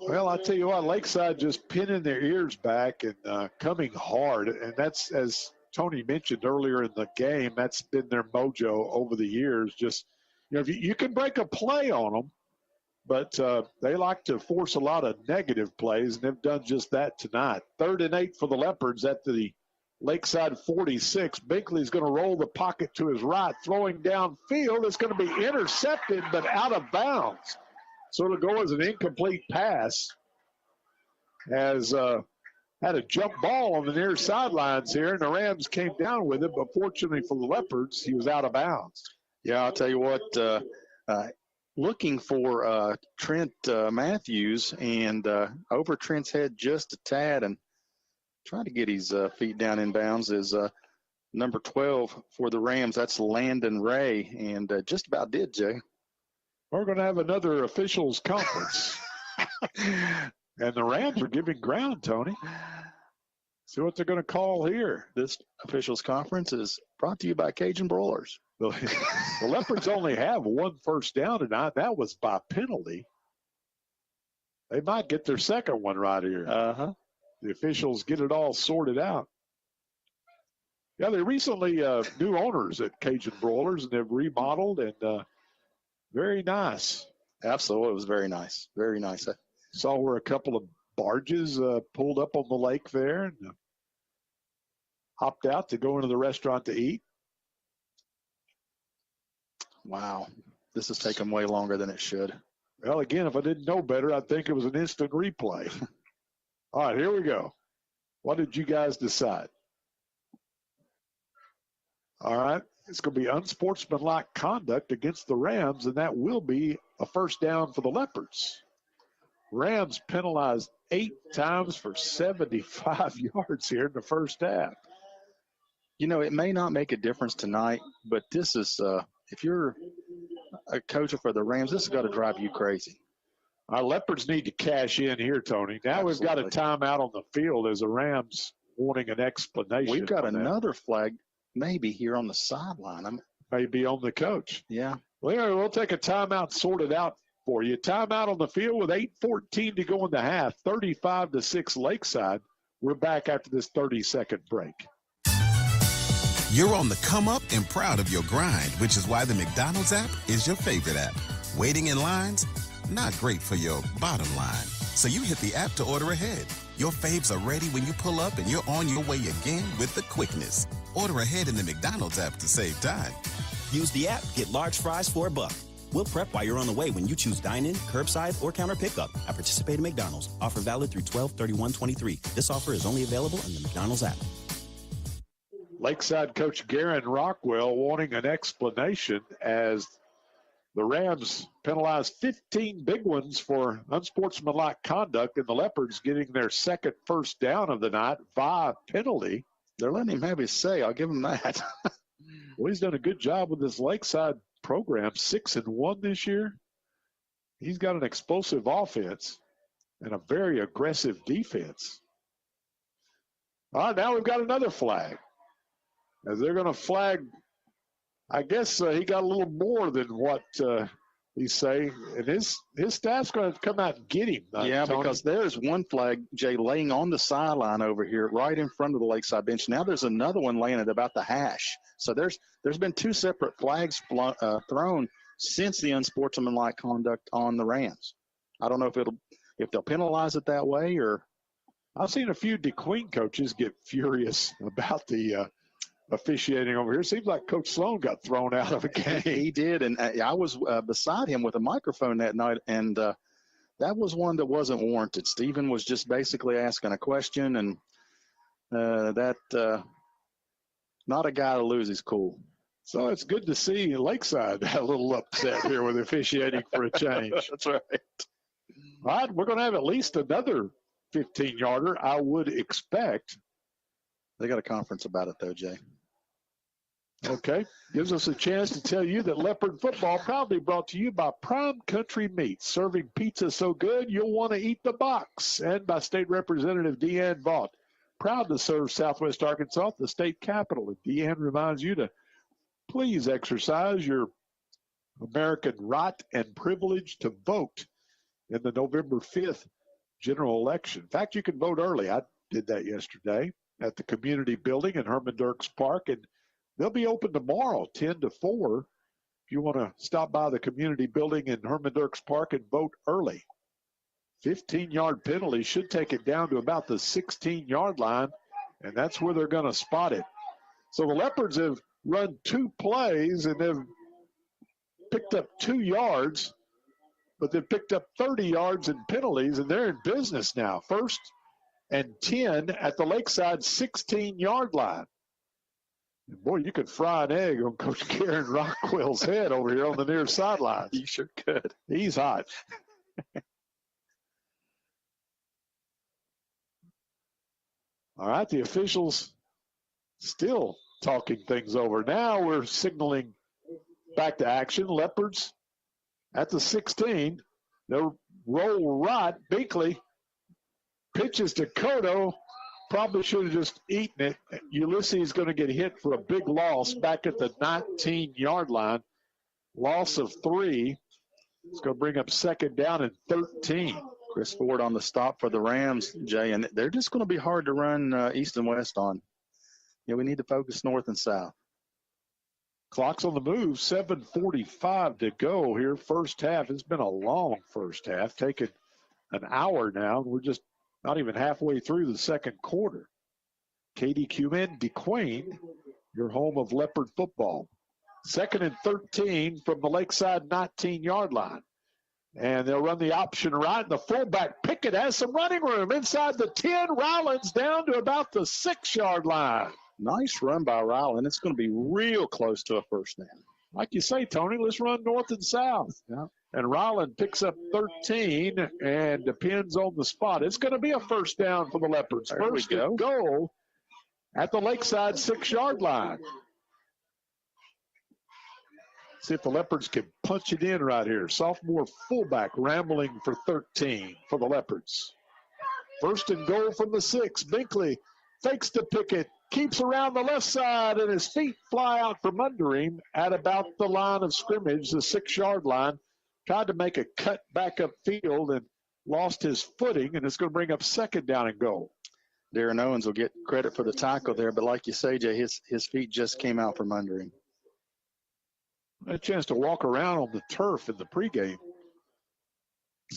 Well, I tell you what, Lakeside just pinning their ears back and coming hard. And that's, as Tony mentioned earlier in the game, that's been their mojo over the years. Just, if you can break a play on them, but they like to force a lot of negative plays, and they've done just that tonight. 3rd and 8 for the Leopards at the Lakeside 46. Binkley's going to roll the pocket to his right, throwing downfield. It's going to be intercepted, but out of bounds. So it'll go as an incomplete pass. Has had a jump ball on the near sidelines here, and the Rams came down with it, but fortunately for the Leopards, he was out of bounds. Yeah, I'll tell you what, looking for Trent Matthews, and over Trent's head just a tad, and trying to get his feet down in bounds is number 12 for the Rams. That's Landon Ray, and just about did, Jay. We're going to have another officials conference. And the Rams are giving ground, Tony. See what they're going to call here. This officials conference is brought to you by Cajun Broilers. The Leopards only have 1 first down tonight. That was by penalty. They might get their second one right here. Uh-huh. The officials get it all sorted out. Yeah, they recently new owners at Cajun Broilers, and they've remodeled, and very nice. Absolutely. It was very nice. Very nice. Saw where a couple of barges pulled up on the lake there and hopped out to go into the restaurant to eat. Wow. This has taken way longer than it should. Well, again, if I didn't know better, I'd think it was an instant replay. All right, here we go. What did you guys decide? All right. It's going to be unsportsmanlike conduct against the Rams, and that will be a first down for the Leopards. Rams penalized 8 times for 75 yards here in the first half. You know, it may not make a difference tonight, but this is, if you're a coach for the Rams, this has got to drive you crazy. Our Leopards need to cash in here, Tony. Now We've got a timeout on the field as the Rams wanting an explanation. We've got another flag maybe here on the sideline. Maybe on the coach. Yeah. Well, we'll take a timeout, sort it out for you. Timeout on the field with 8:14 to go in the half, 35-6 Lakeside. We're back after this 30-second break. You're on the come up and proud of your grind, which is why the McDonald's app is your favorite app. Waiting in lines? Not great for your bottom line. So you hit the app to order ahead. Your faves are ready when you pull up and you're on your way again with the quickness. Order ahead in the McDonald's app to save time. Use the app, get large fries for $1. We'll prep while you're on the way when you choose dine-in, curbside, or counter pickup at participating McDonald's. Offer valid through 12/31/23. This offer is only available in the McDonald's app. Lakeside coach Garen Rockwell wanting an explanation as the Rams penalized 15 big ones for unsportsmanlike conduct, and the Leopards getting their second first down of the night via penalty. They're letting him have his say. I'll give him that. Well, he's done a good job with this Lakeside program, 6-1 this year. He's got an explosive offense and a very aggressive defense. All right, now we've got another flag. As they're going to flag, I guess he got a little more than what he's saying. And his staff's going to come out and get him. Yeah, Tony. because there's one flag, Jay, laying on the sideline over here right in front of the Lakeside bench. Now there's another one laying at about the hash. So there's been 2 separate flags thrown since the unsportsmanlike conduct on the Rams. I don't know if they'll penalize it that way or. I've seen a few DeQueen coaches get furious about the officiating over here. Seems like Coach Sloan got thrown out of a game. He did, and I was beside him with a microphone that night, and that was one that wasn't warranted. Stephen was just basically asking a question, and not a guy to lose his cool. So it's good to see Lakeside a little upset here with officiating for a change. That's right. All right, we're going to have at least another 15-yarder, I would expect. They got a conference about it, though, Jay. Okay. Gives us a chance to tell you that Leopard football proudly brought to you by Prime Country Meats, serving pizza so good you'll want to eat the box, and by State Representative Deanne Vaught. Proud to serve Southwest Arkansas, the state capital. And Deanne reminds you to please exercise your American right and privilege to vote in the November 5th general election. In fact, you can vote early. I did that yesterday at the community building in Herman Dirks Park, and they'll be open tomorrow, 10 to 4, if you want to stop by the community building in Herman Dirks Park and vote early. 15-yard penalty should take it down to about the 16-yard line, and that's where they're going to spot it. So the Leopards have run 2 plays, and they've picked up 2 yards, but they've picked up 30 yards in penalties, and they're in business now. 1st and 10 at the Lakeside 16-yard line. And boy, you could fry an egg on Coach Karen Rockwell's head over here on the near sideline. You sure could. He's hot. All right, the officials still talking things over. Now we're signaling back to action. Leopards at the 16. They'll roll right. Binkley pitches to Cotto. Probably should have just eaten it. Ulysses going to get hit for a big loss back at the 19-yard line. Loss of 3. It's going to bring up 2nd down and 13. Chris Ford on the stop for the Rams, Jay, and they're just going to be hard to run east and west on. Yeah, we need to focus north and south. Clock's on the move, 7:45 to go here. First half. It's been a long first half, taken an hour now. We're just not even halfway through the second quarter. KDQN DeQueen, your home of Leopard football. 2nd and 13 from the Lakeside 19-yard line. And they'll run the option right. And the fullback Pickett has some running room inside the 10. Ryland's down to about the 6-yard line. Nice run by Ryland. It's going to be real close to a first down. Like you say, Tony, let's run north and south. Yeah. And Ryland picks up 13 and depends on the spot. It's going to be a first down for the Leopards. First and goal at the Lakeside 6-yard line. See if the Leopards can punch it in right here. Sophomore fullback rambling for 13 for the Leopards. First and goal from the 6. Binkley fakes to Pickett, keeps around the left side, and his feet fly out from under him at about the line of scrimmage, the 6-yard line. Tried to make a cut back up field and lost his footing, and it's going to bring up second down and goal. Darren Owens will get credit for the tackle there, but like you say, Jay, his feet just came out from under him. A chance to walk around on the turf in the pregame.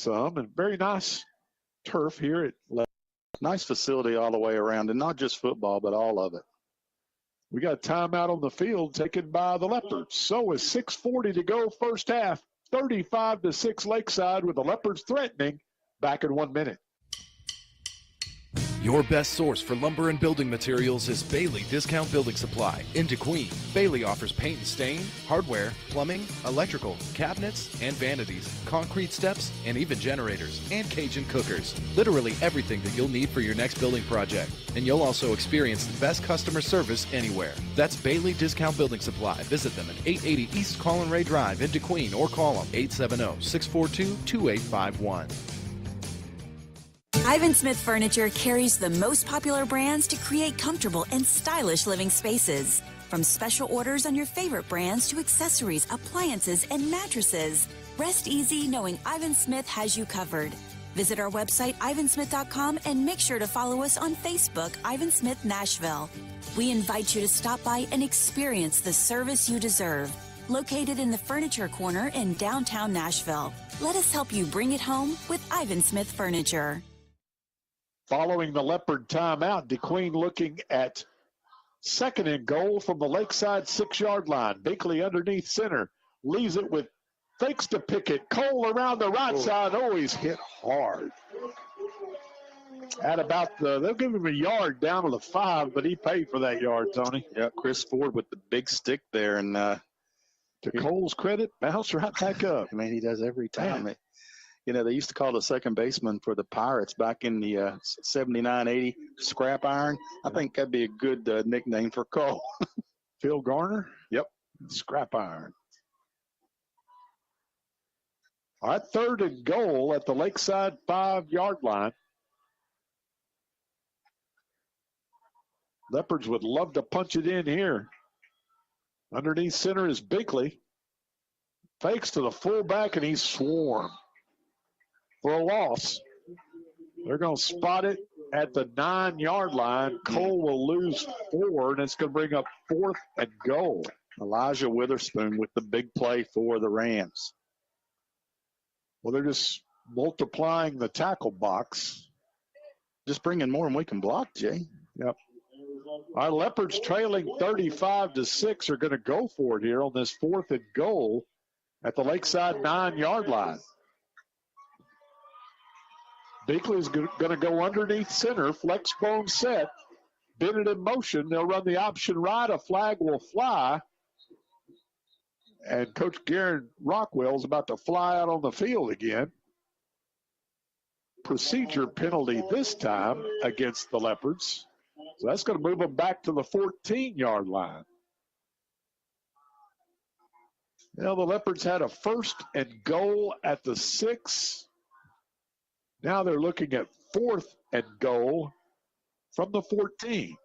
And very nice turf here at Leopards. Nice facility all the way around, and not just football, but all of it. We got a timeout on the field taken by the Leopards. So with 6:40 to go first half, 35-6 Lakeside with the Leopards threatening. Back in 1 minute. Your best source for lumber and building materials is Bailey Discount Building Supply in DeQueen. Bailey offers paint and stain, hardware, plumbing, electrical, cabinets, and vanities, concrete steps, and even generators, and Cajun cookers. Literally everything that you'll need for your next building project. And you'll also experience the best customer service anywhere. That's Bailey Discount Building Supply. Visit them at 880 East Colin Ray Drive in DeQueen or call them 870-642-2851. Ivan Smith Furniture carries the most popular brands to create comfortable and stylish living spaces. From special orders on your favorite brands to accessories, appliances, and mattresses. Rest easy knowing Ivan Smith has you covered. Visit our website, ivansmith.com, and make sure to follow us on Facebook, Ivan Smith Nashville. We invite you to stop by and experience the service you deserve. Located in the Furniture Corner in downtown Nashville. Let us help you bring it home with Ivan Smith Furniture. Following the Leopard timeout, DeQueen looking at second and goal from the Lakeside 6-yard line. Binkley underneath center, leaves it with fakes to Pickett. Cole around the right side. Oh, he's hit hard. At about they'll give him a yard down to the 5, but he paid for that yard, Tony. Yeah, Chris Ford with the big stick there. And to Cole's credit, bounced right back up. I mean, he does every time. You know, they used to call the second baseman for the Pirates back in the 79-80 scrap iron. I think that'd be a good nickname for Cole. Phil Garner? Yep. Scrap iron. All right, third and goal at the Lakeside 5-yard line. Leopards would love to punch it in here. Underneath center is Binkley. Fakes to the fullback, and he's swarmed for a loss. They're going to spot it at the 9-yard line. Cole will lose 4, and it's going to bring up fourth and goal. Elijah Witherspoon with the big play for the Rams. Well, they're just multiplying the tackle box. Just bringing more than we can block, Jay. Yep. Our Leopards trailing 35-6 are going to go for it here on this fourth and goal at the Lakeside 9-yard line. Binkley's going to go underneath center, flex bone set, Bennett in motion. They'll run the option right. A flag will fly. And Coach Garen Rockwell is about to fly out on the field again. Procedure penalty this time against the Leopards. So that's going to move them back to the 14-yard line. Now the Leopards had a first and goal at the 6. Now they're looking at fourth and goal from the 14.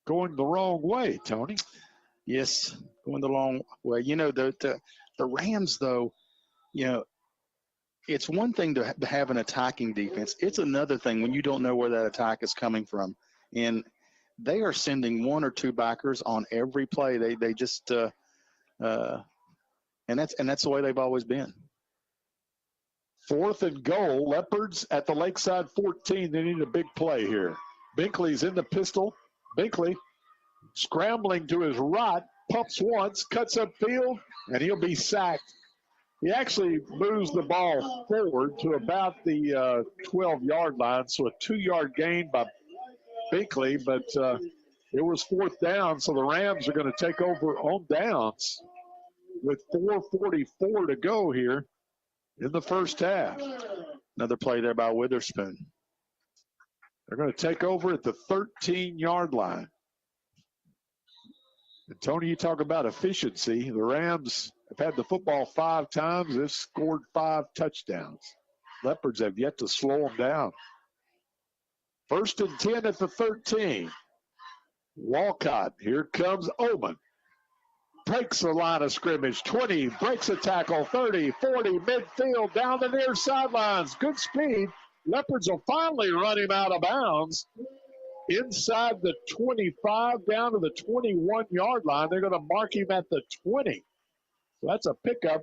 Going the wrong way, Tony. Yes, going the long way. You know, the Rams, though, you know, it's one thing to have an attacking defense. It's another thing when you don't know where that attack is coming from. And they are sending 1 or 2 backers on every play. They just and that's the way they've always been. Fourth and goal, Leopards at the Lakeside 14. They need a big play here. Binkley's in the pistol. Binkley scrambling to his right, pumps once, cuts upfield, and he'll be sacked. He actually moves the ball forward to about the 12-yard line, so a 2-yard gain by Binkley, but It was 4th down, so the Rams are going to take over on downs with 4:44 to go here in the first half. Another play there by Witherspoon. They're going to take over at the 13-yard line. And Tony, you talk about efficiency. The Rams have had the football 5 times. They've scored 5 touchdowns. Leopards have yet to slow them down. 1st and 10 at the 13. Walcott, here comes Oman. Breaks the line of scrimmage, 20, breaks a tackle, 30, 40, midfield, down the near sidelines. Good speed. Leopards will finally run him out of bounds. Inside the 25, down to the 21-yard line. They're going to mark him at the 20. So that's a pickup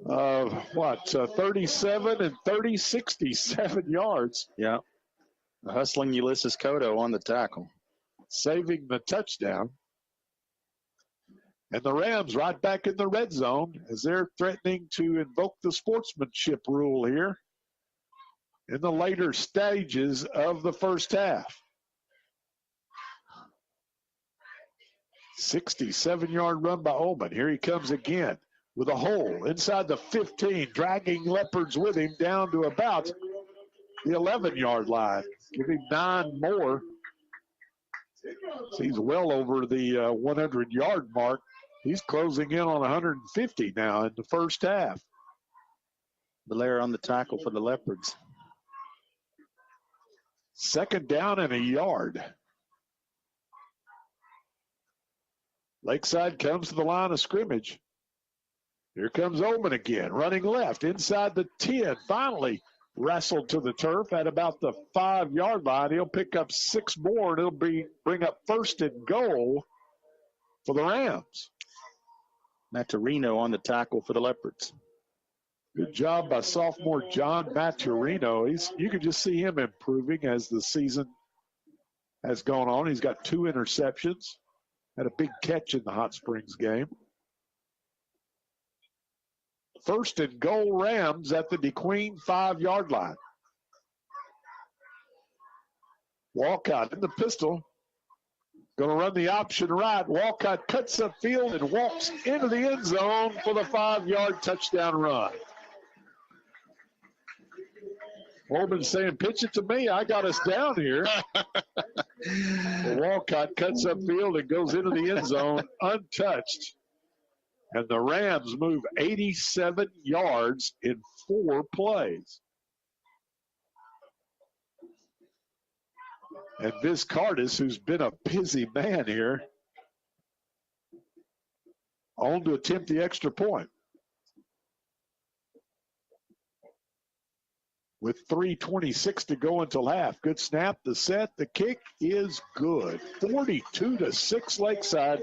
of, 37 and 30, 67 yards. Yeah. The hustling Ulysses Cotto on the tackle. Saving the touchdown. And the Rams right back in the red zone as they're threatening to invoke the sportsmanship rule here in the later stages of the first half. 67-yard run by Ullman. Here he comes again with a hole inside the 15, dragging Leopards with him down to about the 11-yard line. Give him 9 more. So he's well over the 100-yard mark. He's closing in on 150 now in the first half. Belair on the tackle for the Leopards. 2nd down and a yard. Lakeside comes to the line of scrimmage. Here comes Ullman again, running left inside the 10. Finally wrestled to the turf at about the 5-yard line. He'll pick up 6 more, and it'll bring up 1st and goal for the Rams. Maturino on the tackle for the Leopards. Good job by sophomore John Maturino. You can just see him improving as the season has gone on. He's got 2 interceptions. Had a big catch in the Hot Springs game. 1st and goal Rams at the DeQueen 5-yard line. Walcott in the pistol. Going to run the option right. Walcott cuts upfield and walks into the end zone for the 5-yard touchdown run. Holman saying, pitch it to me. I got us down here. Walcott cuts upfield and goes into the end zone untouched. And the Rams move 87 yards in 4 plays. And Vizcartis, who's been a busy man here, on to attempt the extra point. With 3:26 to go until half. Good snap, the set, the kick is good. 42-6 Lakeside.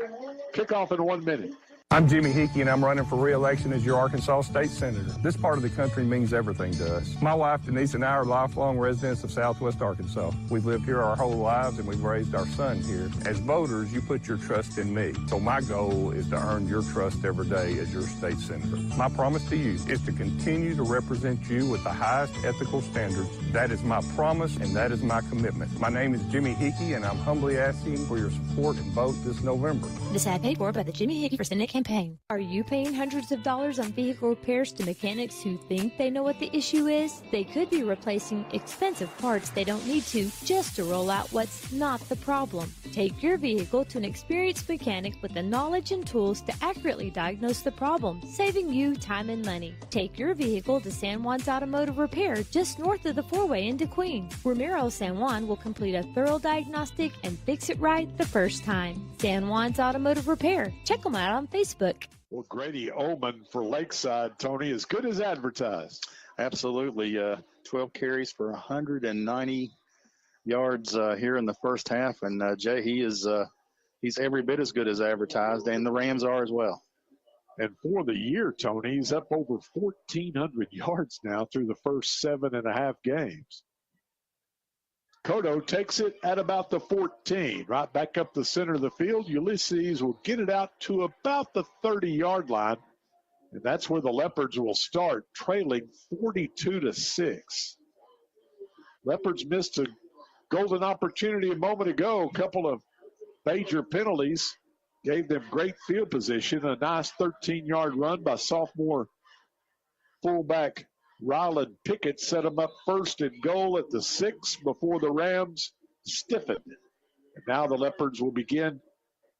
Kickoff in 1 minute. I'm Jimmy Hickey, and I'm running for re-election as your Arkansas State Senator. This part of the country means everything to us. My wife, Denise, and I are lifelong residents of Southwest Arkansas. We've lived here our whole lives, and we've raised our son here. As voters, you put your trust in me. So my goal is to earn your trust every day as your state senator. My promise to you is to continue to represent you with the highest ethical standards. That is my promise, and that is my commitment. My name is Jimmy Hickey, and I'm humbly asking for your support and vote this November. This ad paid for by the Jimmy Hickey for Senate campaign. Are you paying hundreds of dollars on vehicle repairs to mechanics who think they know what the issue is? They could be replacing expensive parts they don't need to just to roll out what's not the problem. Take your vehicle to an experienced mechanic with the knowledge and tools to accurately diagnose the problem, saving you time and money. Take your vehicle to San Juan's Automotive Repair just north of the 4-way into Queen. Ramiro San Juan will complete a thorough diagnostic and fix it right the first time. San Juan's Automotive Repair. Check them out on Facebook. Well, Grady Ullman for Lakeside, Tony, as good as advertised. Absolutely. 12 carries for 190 yards here in the first half. And, Jay, he's every bit as good as advertised, and the Rams are as well. And for the year, Tony, he's up over 1,400 yards now through the first 7.5 games. Cotto takes it at about the 14, right back up the center of the field. Ulysses will get it out to about the 30-yard line, and that's where the Leopards will start, trailing 42-6. Leopards missed a golden opportunity a moment ago. A couple of major penalties gave them great field position. A nice 13-yard run by sophomore fullback Ryland Pickett set them up first and goal at the 6 before the Rams stiffened. And now the Leopards will begin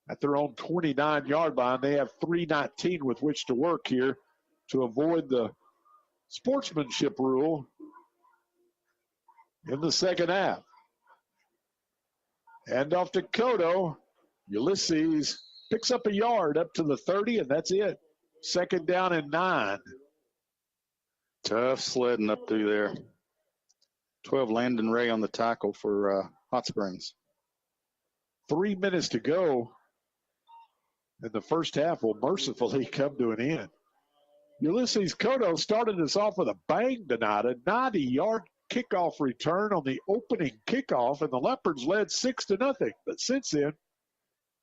at their own 29-yard line. They have 3:19 with which to work here to avoid the sportsmanship rule in the second half. Hand off to Cotto. Ulysses picks up a yard up to the 30, and that's it. Second down and 9. Tough sledding up through there. 12 Landon Ray on the tackle for Hot Springs. 3 minutes to go. And the first half will mercifully come to an end. Ulysses Cotto started us off with a bang tonight, a 90-yard kickoff return on the opening kickoff, and the Leopards led 6-0. But since then,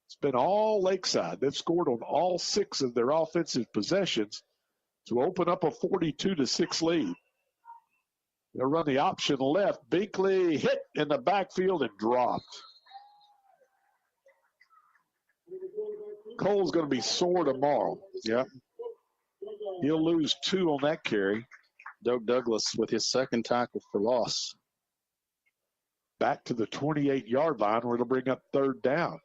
it's been all Lakeside. They've scored on all 6 of their offensive possessions to open up a 42-6 lead. They'll run the option left. Binkley hit in the backfield and dropped. Cole's going to be sore tomorrow. Yep. He'll lose 2 on that carry. Doug Douglas with his second tackle for loss. Back to the 28-yard line where it'll bring up third down.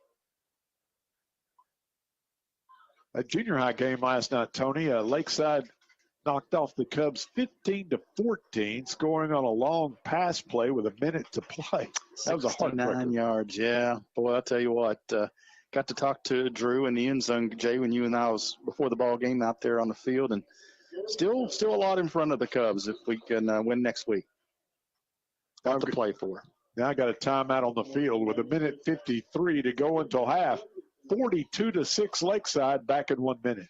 A junior high game last night, Tony. Lakeside knocked off the Cubs 15-14, scoring on a long pass play with a minute to play. That was a heartbreaker. 9 yards, yeah. Boy, I'll tell you what. Got to talk to Drew in the end zone, Jay, when you and I was before the ball game out there on the field, and still a lot in front of the Cubs if we can win next week. Got to play for. Now I got a timeout on the field with 1:53 to go until half. 42-6 Lakeside, back in 1 minute.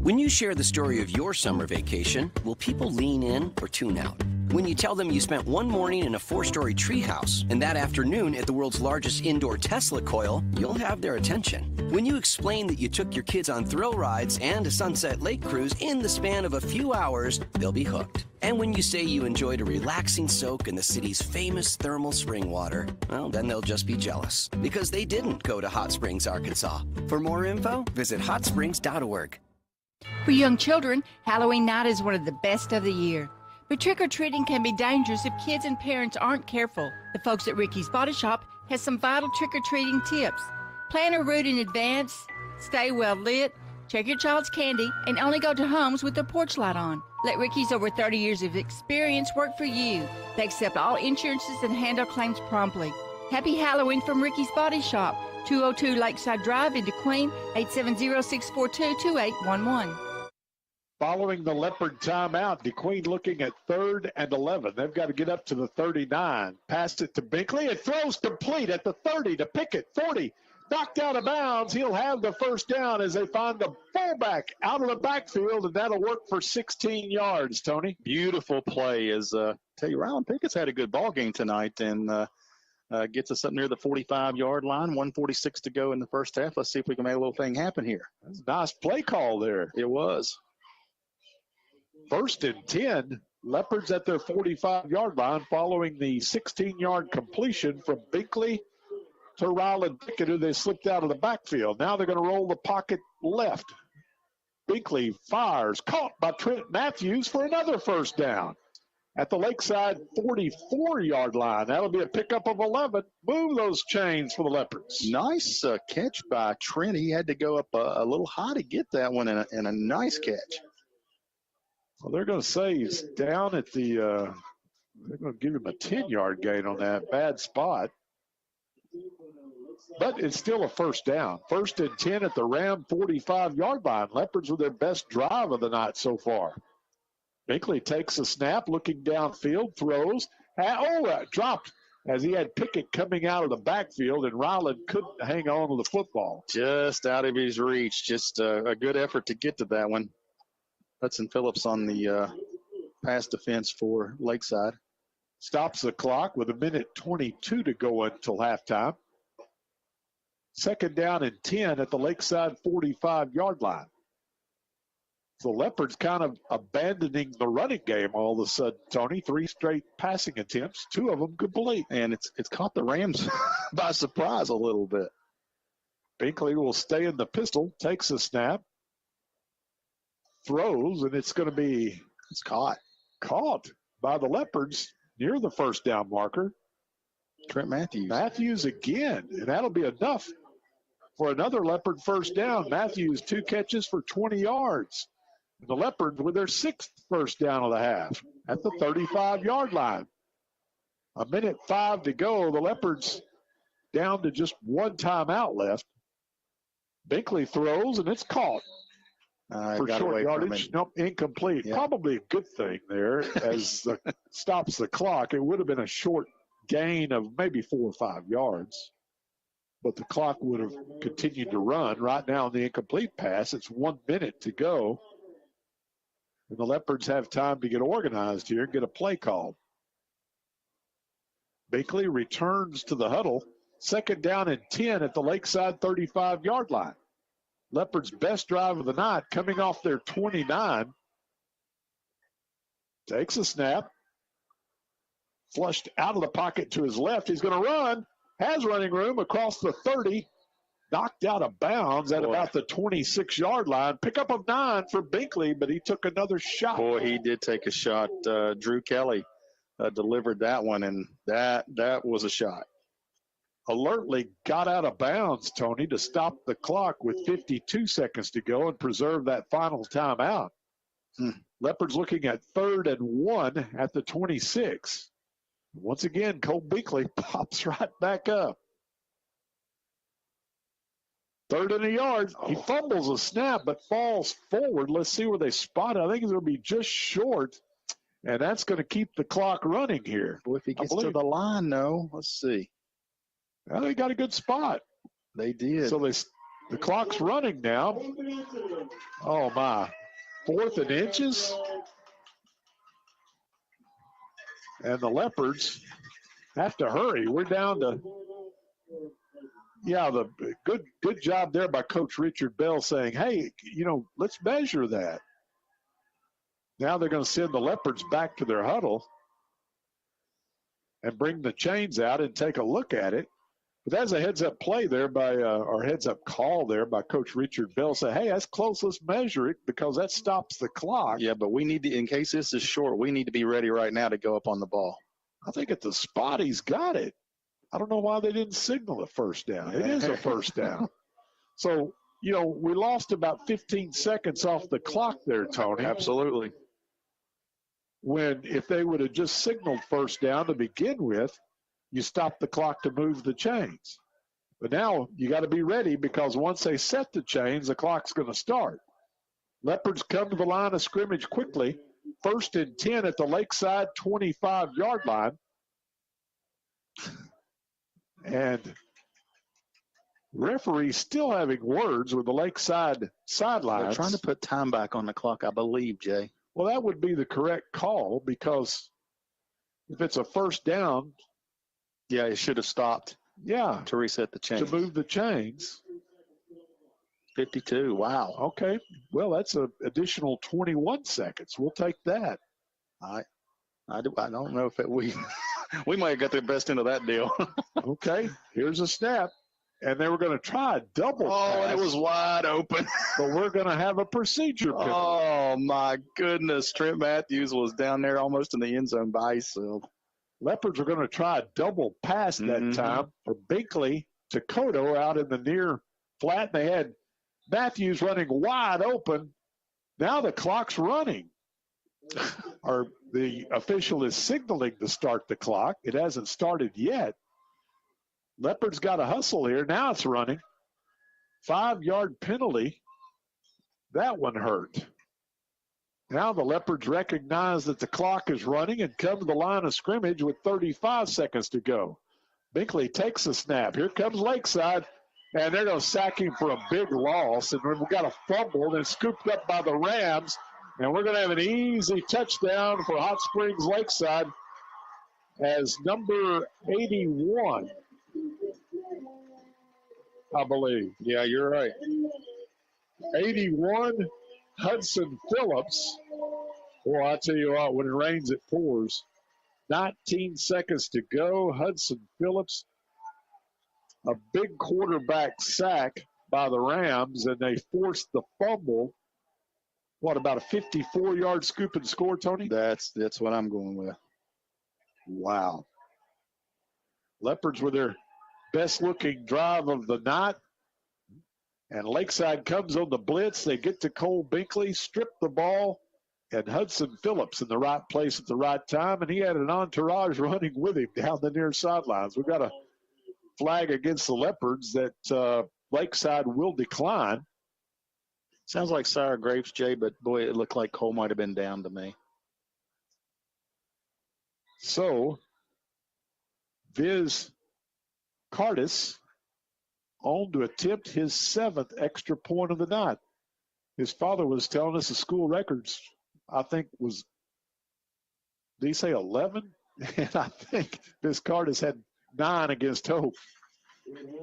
When you share the story of your summer vacation, will people lean in or tune out? When you tell them you spent one morning in a 4-story treehouse and that afternoon at the world's largest indoor Tesla coil, you'll have their attention. When you explain that you took your kids on thrill rides and a Sunset Lake cruise in the span of a few hours, they'll be hooked. And when you say you enjoyed a relaxing soak in the city's famous thermal spring water, well, then they'll just be jealous because they didn't go to Hot Springs, Arkansas. For more info, visit hotsprings.org. For young children, Halloween night is one of the best of the year. But trick-or-treating can be dangerous if kids and parents aren't careful. The folks at Ricky's Body Shop has some vital trick-or-treating tips. Plan a route in advance, stay well lit, check your child's candy, and only go to homes with the porch light on. Let Ricky's over 30 years of experience work for you. They accept all insurances and handle claims promptly. Happy Halloween from Ricky's Body Shop, 202 Lakeside Drive in DeQueen, 870-642-2811. Following the Leopard timeout, DeQueen looking at 3rd and 11. They've got to get up to the 39. Passed it to Binkley. It throws complete at the 30 to Pickett. 40. Knocked out of bounds. He'll have the first down as they find the fullback out of the backfield, and that'll work for 16 yards, Tony. Beautiful play. Tell you, Ryland Pickett's had a good ball game tonight and gets us up near the 45-yard line. 1:46 to go in the first half. Let's see if we can make a little thing happen here. That's a nice play call there. It was. 1st and 10. Leopards at their 45-yard line following the 16-yard completion from Binkley to Ryland Pickett, who they slipped out of the backfield. Now they're going to roll the pocket left. Binkley fires, caught by Trent Matthews for another first down at the Lakeside 44-yard line. That'll be a pickup of 11. Move those chains for the Leopards. Nice catch by Trent. He had to go up a little high to get that one, and a nice catch. Well, they're going to say he's down at the they're going to give him a 10-yard gain on that bad spot. But it's still a first down. 1st and 10 at the Ram 45-yard line. Leopards with their best drive of the night so far. Binkley takes a snap, looking downfield, throws. Dropped as he had Pickett coming out of the backfield, and Ryland couldn't hang on to the football. Just out of his reach. Just a good effort to get to that one. Hudson Phillips on the pass defense for Lakeside. Stops the clock with 1:22 to go until halftime. 2nd down and 10 at the Lakeside 45-yard line. The Leopards kind of abandoning the running game all of a sudden, Tony. 3 straight passing attempts, 2 of them complete. And it's caught the Rams by surprise a little bit. Binkley will stay in the pistol, takes a snap, throws, and it's going to be caught by the Leopards near the first down marker. Trent Matthews. Matthews again, and that'll be enough for another Leopard first down. Matthews 2 catches for 20 yards. The Leopards with their 6th first down of the half at the 35-yard line. 1:05 to go. The Leopards down to just 1 timeout left. Binkley throws, and it's caught for short yardage. Nope, incomplete. Yeah. Probably a good thing there as stops the clock. It would have been a short gain of maybe 4 or 5 yards, but the clock would have continued to run. Right now on the incomplete pass, it's 1 minute to go. And the Leopards have time to get organized here and get a play called. Binkley returns to the huddle. 2nd down and 10 at the Lakeside 35-yard line. Leopards' best drive of the night coming off their 29. Takes a snap. Flushed out of the pocket to his left. He's going to run. Has running room across the 30. Knocked out of bounds at about the 26-yard line. Pickup of 9 for Binkley, but he took another shot. Boy, he did take a shot. Drew Kelly delivered that one, and that was a shot. Alertly got out of bounds, Tony, to stop the clock with 52 seconds to go and preserve that final timeout. Leopards looking at 3rd and 1 at the 26. Once again, Cole Binkley pops right back up. 3rd and a yard. He fumbles a snap, but falls forward. Let's see where they spot it. I think it's going to be just short, and that's going to keep the clock running here. Boy, if he gets to the line, no. Let's see. Well, they got a good spot. They did. So the clock's running now. Oh, my. 4th and inches. And the Leopards have to hurry. We're down to... Yeah, the good job there by Coach Richard Bell saying, hey, let's measure that. Now they're going to send the Leopards back to their huddle and bring the chains out and take a look at it. But that's a heads-up play there or heads-up call there by Coach Richard Bell. Say, hey, that's close. Let's measure it because that stops the clock. Yeah, but we need to, in case this is short, we need to be ready right now to go up on the ball. I think at the spot he's got it. I don't know why they didn't signal a first down. It is a first down. So, we lost about 15 seconds off the clock there, Tony. Absolutely. When if they would have just signaled first down to begin with, you stop the clock to move the chains. But now you got to be ready because once they set the chains, the clock's going to start. Leopards come to the line of scrimmage quickly. 1st and 10 at the Lakeside 25-yard line. And referee still having words with the Lakeside sidelines. They're trying to put time back on the clock, I believe, Jay. Well, that would be the correct call because if it's a first down. Yeah, it should have stopped. Yeah. To reset the chains. To move the chains. 52, wow. Okay. Well, that's an additional 21 seconds. We'll take that. I don't know if we might have got the best end of that deal. Okay, here's a snap. And they were going to try a double pass. Oh, and it was wide open. But we're going to have a procedure penalty. Oh, my goodness. Trent Matthews was down there almost in the end zone by himself. Leopards are going to try a double pass that time for Binkley to Cotto out in the near flat. They had Matthews running wide open. Now the clock's running. Or the official is signaling to start the clock. It hasn't started yet. Leopards got a hustle here. Now it's running. 5-yard penalty. That one hurt. Now the Leopards recognize that the clock is running and come to the line of scrimmage with 35 seconds to go. Binkley takes a snap. Here comes Lakeside, and they're going to sack him for a big loss. And we've got a fumble that's scooped up by the Rams. And we're going to have an easy touchdown for Hot Springs Lakeside as number 81, I believe. Yeah, you're right. 81, Hudson Phillips. Boy, I tell you what, when it rains, it pours. 19 seconds to go. Hudson Phillips, a big quarterback sack by the Rams, and they forced the fumble. What, about a 54-yard scoop and score, Tony? That's what I'm going with. Wow. Leopards with their best-looking drive of the night. And Lakeside comes on the blitz. They get to Cole Binkley, strip the ball, and Hudson Phillips in the right place at the right time. And he had an entourage running with him down the near sidelines. We've got a flag against the Leopards that Lakeside will decline. Sounds like sour grapes, Jay, but boy, it looked like Cole might have been down to me. So, Viz Cardis on to attempt his 7th extra point of the night. His father was telling us the school records, I think, was, did he say 11? And I think Viz Cardis had 9 against Hope.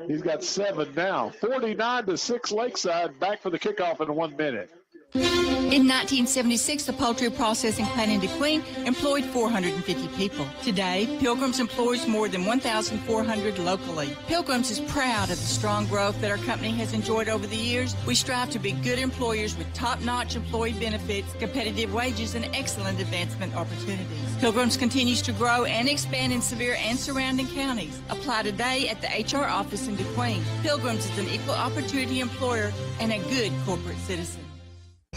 He's got 7 now. 49-6 Lakeside. Back for the kickoff in 1 minute. In 1976, the poultry processing plant in DeQueen employed 450 people. Today, Pilgrim's employs more than 1,400 locally. Pilgrim's is proud of the strong growth that our company has enjoyed over the years. We strive to be good employers with top-notch employee benefits, competitive wages, and excellent advancement opportunities. Pilgrim's continues to grow and expand in Sevier and surrounding counties. Apply today at the HR office in DeQueen. Pilgrim's is an equal opportunity employer and a good corporate citizen.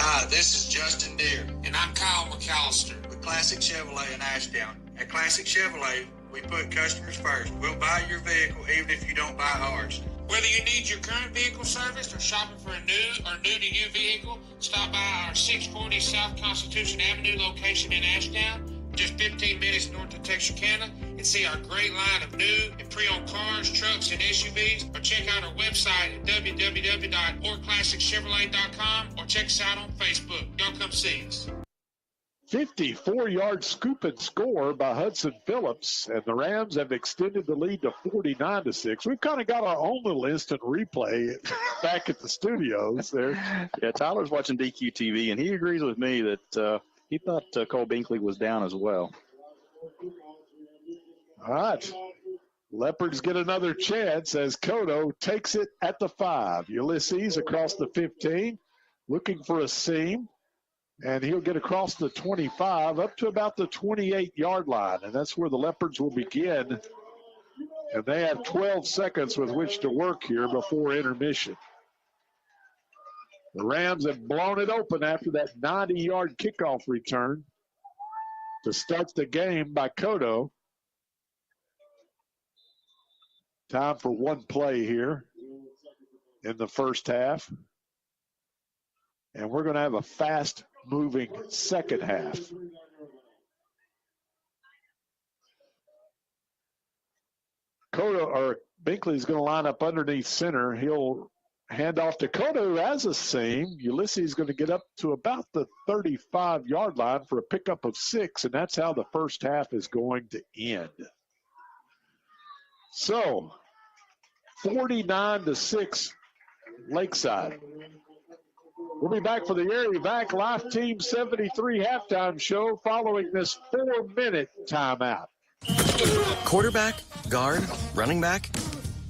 Hi, this is Justin Deere. And I'm Kyle McAllister with Classic Chevrolet in Ashdown. At Classic Chevrolet, we put customers first. We'll buy your vehicle even if you don't buy ours. Whether you need your current vehicle serviced or shopping for a new or new-to-you vehicle, stop by our 640 South Constitution Avenue location in Ashdown, just 15 minutes north of Texarkana, and see our great line of new and pre-owned cars, trucks, and SUVs, or check out our website at www.orclassicchevrolet.com, or check us out on Facebook. Y'all come see us. 54-yard scoop and score by Hudson Phillips, and the Rams have extended the lead to 49-6. We've kind of got our own little instant replay back at the studios there. Yeah, Tyler's watching DQ TV, and he agrees with me that he thought Cole Binkley was down as well. All right. Leopards get another chance as Cotto takes it at the 5. Ulysses across the 15, looking for a seam, and he'll get across the 25 up to about the 28-yard line, and that's where the Leopards will begin. And they have 12 seconds with which to work here before intermission. The Rams have blown it open after that 90-yard kickoff return to start the game by Cotto. Time for one play here in the first half. And we're going to have a fast-moving second half. Binkley's going to line up underneath center. He'll hand off to Cotto, who has a seam. Ulysses is going to get up to about the 35-yard line for a pickup of 6, and that's how the first half is going to end. So, 49-6, Lakeside. We'll be back for the Erie Vac Life Team 73 halftime show following this 4-minute timeout. Quarterback, guard, running back.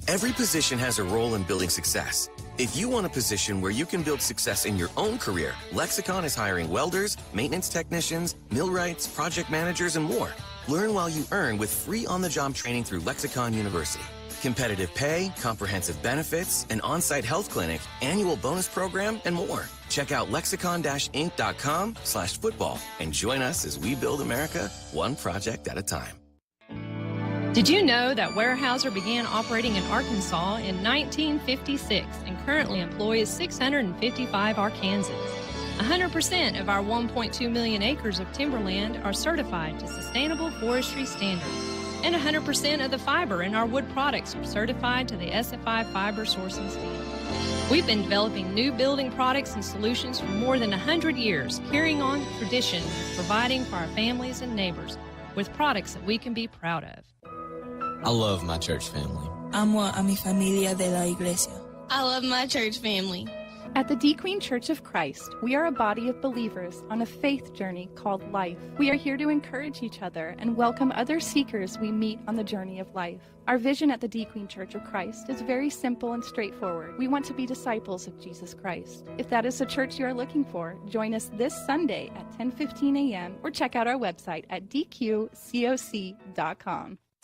Every position has a role in building success. If you want a position where you can build success in your own career, Lexicon is hiring welders, maintenance technicians, millwrights, project managers, and more. Learn while you earn with free on-the-job training through Lexicon University. Competitive pay, comprehensive benefits, an on-site health clinic, annual bonus program, and more. Check out lexicon-inc.com/football and join us as we build America one project at a time. Did you know that Weyerhaeuser began operating in Arkansas in 1956 and currently employs 655 Arkansans? 100% of our 1.2 million acres of timberland are certified to sustainable forestry standards, and 100% of the fiber in our wood products are certified to the SFI fiber sourcing standard. We've been developing new building products and solutions for more than 100 years, carrying on the tradition of providing for our families and neighbors with products that we can be proud of. I love my church family. Amo a mi familia de la iglesia. I love my church family. At the D Queen Church of Christ, we are a body of believers on a faith journey called life. We are here to encourage each other and welcome other seekers we meet on the journey of life. Our vision at the D Queen Church of Christ is very simple and straightforward. We want to be disciples of Jesus Christ. If that is the church you are looking for, join us this Sunday at 10:15 a.m. or check out our website at dqcoc.com.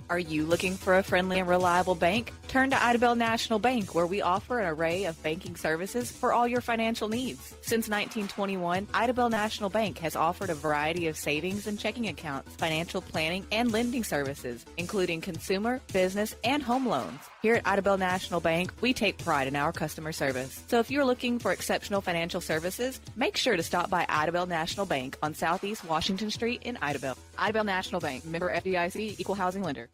Are you looking for a friendly and reliable bank? Turn to Idabel National Bank, where we offer an array of banking services for all your financial needs. Since 1921, Idabel National Bank has offered a variety of savings and checking accounts, financial planning, and lending services, including consumer, business, and home loans. Here at Idabel National Bank, we take pride in our customer service. So if you're looking for exceptional financial services, make sure to stop by Idabel National Bank on Southeast Washington Street in Idabel. Idabel National Bank, member FDIC, equal housing lender.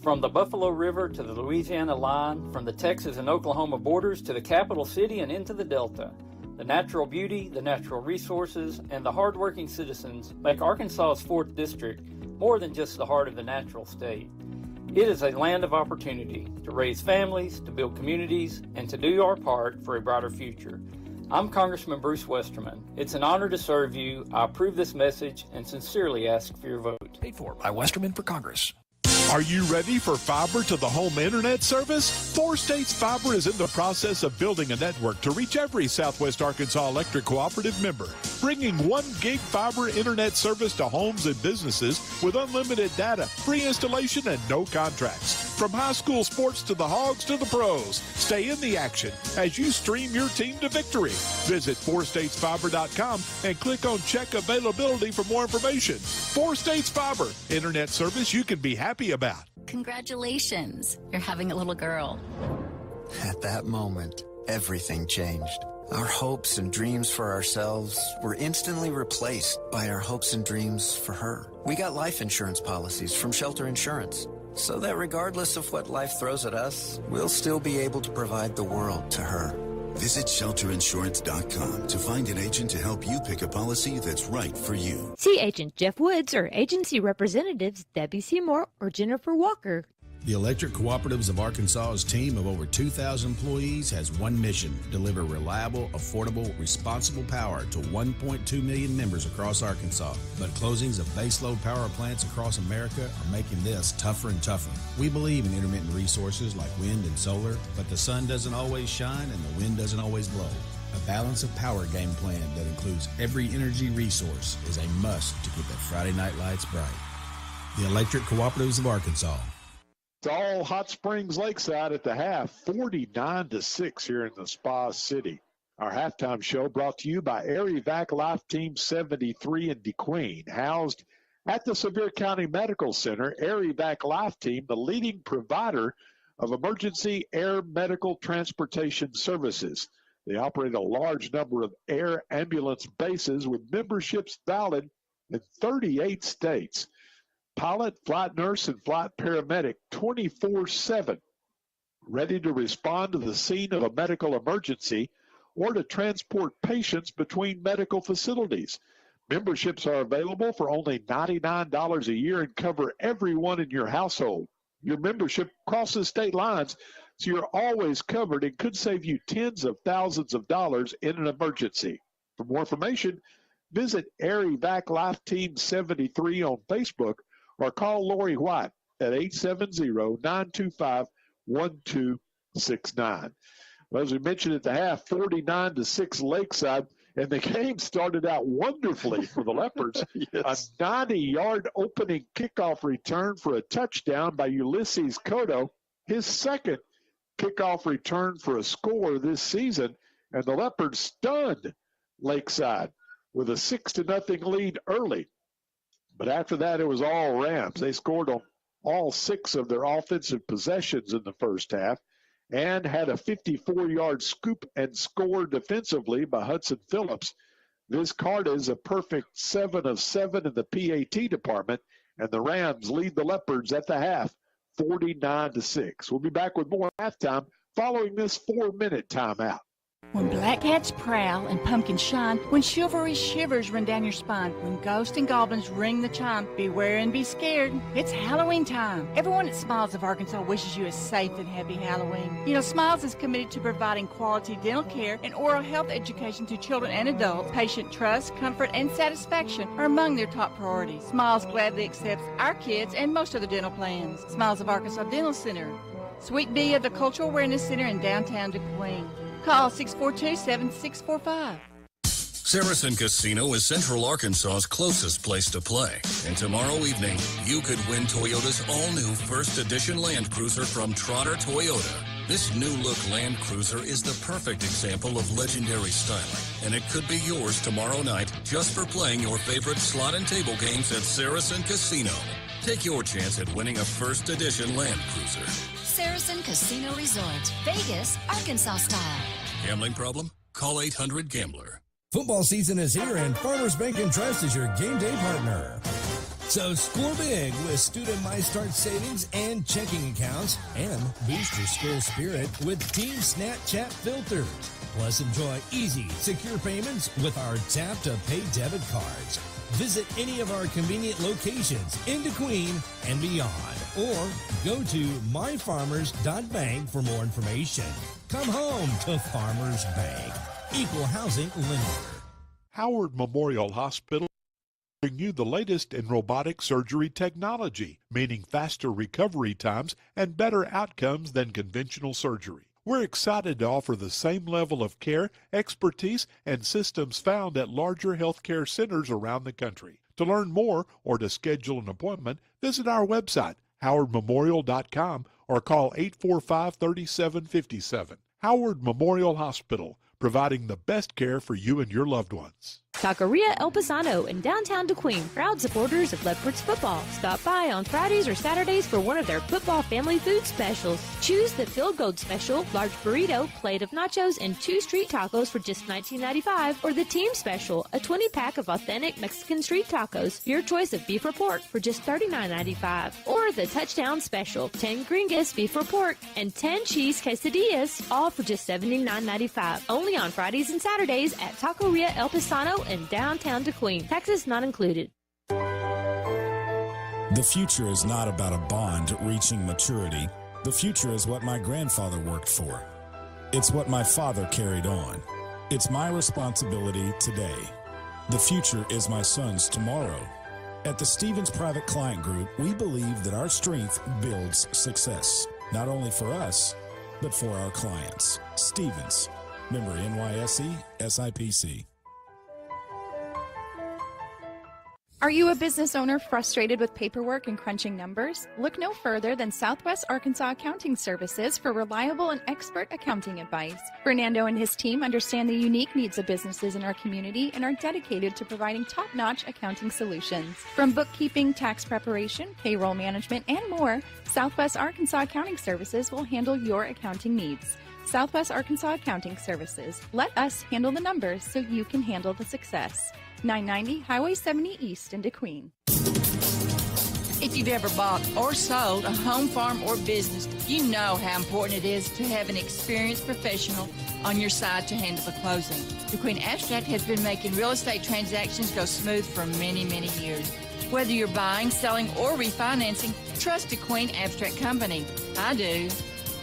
From the Buffalo River to the Louisiana line, from the Texas and Oklahoma borders to the capital city and into the Delta, the natural beauty, the natural resources, and the hardworking citizens make Arkansas's 4th District more than just the heart of the natural state. It is a land of opportunity to raise families, to build communities, and to do our part for a brighter future. I'm Congressman Bruce Westerman. It's an honor to serve you. I approve this message and sincerely ask for your vote. Paid for by Westerman for Congress. Are you ready for fiber to the home internet service? 4 States Fiber is in the process of building a network to reach every Southwest Arkansas Electric Cooperative member, bringing 1 gig fiber internet service to homes and businesses with unlimited data, free installation, and no contracts. From high school sports to the Hogs to the pros, stay in the action as you stream your team to victory. Visit 4statesfiber.com and click on Check Availability for more information. 4 States Fiber, internet service you can be happy about. Congratulations, you're having a little girl. At that moment, everything changed. Our hopes and dreams for ourselves were instantly replaced by our hopes and dreams for her. We got life insurance policies from Shelter Insurance, so that regardless of what life throws at us, we'll still be able to provide the world to her. Visit shelterinsurance.com to find an agent to help you pick a policy that's right for you. See Agent Jeff Woods or agency representatives Debbie Seymour or Jennifer Walker. The Electric Cooperatives of Arkansas's team of over 2,000 employees has one mission: deliver reliable, affordable, responsible power to 1.2 million members across Arkansas. But closings of baseload power plants across America are making this tougher and tougher. We believe in intermittent resources like wind and solar, but the sun doesn't always shine and the wind doesn't always blow. A balance of power game plan that includes every energy resource is a must to keep the Friday night lights bright. The Electric Cooperatives of Arkansas. It's all Hot Springs Lakeside at the half, 49-6 here in the Spa City. Our halftime show brought to you by Vac Life Team 73 in DeQueen. Housed at the Sevier County Medical Center, Vac Life Team, the leading provider of emergency air medical transportation services. They operate a large number of air ambulance bases with memberships valid in 38 states. Pilot, flight nurse, and flight paramedic 24/7, ready to respond to the scene of a medical emergency or to transport patients between medical facilities. Memberships are available for only $99 a year and cover everyone in your household. Your membership crosses state lines, so you're always covered and could save you tens of thousands of dollars in an emergency. For more information, visit Vac Life Team 73 on Facebook or call Lori White at 870-925-1269. Well, as we mentioned at the half, 49-6 Lakeside, and the game started out wonderfully for the Leopards. Yes. A 90-yard opening kickoff return for a touchdown by Ulysses Cotto, his second kickoff return for a score this season, and the Leopards stunned Lakeside with a 6-0 lead early. But after that, it was all Rams. They scored on all 6 of their offensive possessions in the first half and had a 54-yard scoop and score defensively by Hudson Phillips. This card is a perfect 7 of 7 in the PAT department, and the Rams lead the Leopards at the half, 49-6. We'll be back with more halftime following this 4-minute timeout. When black cats prowl and pumpkins shine, when chivalry shivers run down your spine, when ghosts and goblins ring the chime, beware and be scared, it's Halloween time. Everyone at Smiles of Arkansas wishes you a safe and happy Halloween. You know, Smiles is committed to providing quality dental care and oral health education to children and adults. Patient trust, comfort, and satisfaction are among their top priorities. Smiles gladly accepts our kids and most other dental plans. Smiles of Arkansas Dental Center, Suite B of the Cultural Awareness Center in downtown DeQueen. Call 642-7645. Saracen Casino is Central Arkansas's closest place to play. And tomorrow evening, you could win Toyota's all-new First Edition Land Cruiser from Trotter Toyota. This new-look Land Cruiser is the perfect example of legendary styling, and it could be yours tomorrow night just for playing your favorite slot and table games at Saracen Casino. Take your chance at winning a First Edition Land Cruiser. Saracen Casino Resort, Vegas, Arkansas style. Gambling problem? Call 800-GAMBLER. Football season is here, and Farmers Bank & Trust is your game day partner. So score big with Student My Start savings and checking accounts, and boost your school spirit with Team Snapchat filters. Plus, enjoy easy, secure payments with our Tap to Pay debit cards. Visit any of our convenient locations in DeQueen and beyond, or go to myfarmers.bank for more information. Come home to Farmers Bank. Equal housing lender. Howard Memorial Hospital bring you the latest in robotic surgery technology, meaning faster recovery times and better outcomes than conventional surgery. We're excited to offer the same level of care, expertise, and systems found at larger healthcare centers around the country. To learn more or to schedule an appointment, visit our website, howardmemorial.com, or call 845-3757. Howard Memorial Hospital, providing the best care for you and your loved ones. Taqueria El Pisano in downtown DeQueen, proud supporters of Leopards football. Stop by on Fridays or Saturdays for one of their football family food specials. Choose the Field Goal Special, large burrito, plate of nachos, and 2 street tacos for just $19.95, or the Team Special, a 20-pack of authentic Mexican street tacos, your choice of beef or pork for just $39.95, or the Touchdown Special, 10 gringas, beef or pork, and 10 cheese quesadillas, all for just $79.95. Only on Fridays and Saturdays at Taqueria El Pisano in downtown DeQueen. Taxes not included. The future is not about a bond reaching maturity. The future is what my grandfather worked for. It's what my father carried on. It's my responsibility today. The future is my son's tomorrow. At the Stevens Private Client Group, we believe that our strength builds success, not only for us, but for our clients. Stevens, member NYSE, SIPC. Are you a business owner frustrated with paperwork and crunching numbers? Look no further than Southwest Arkansas Accounting Services for reliable and expert accounting advice. Fernando and his team understand the unique needs of businesses in our community and are dedicated to providing top-notch accounting solutions. From bookkeeping, tax preparation, payroll management, and more, Southwest Arkansas Accounting Services will handle your accounting needs. Southwest Arkansas Accounting Services. Let us handle the numbers so you can handle the success. 990 Highway 70 East in DeQueen. If you've ever bought or sold a home, farm, or business, you know how important it is to have an experienced professional on your side to handle the closing. DeQueen Abstract has been making real estate transactions go smooth for many, many years. Whether you're buying, selling, or refinancing, trust DeQueen Abstract Company. I do.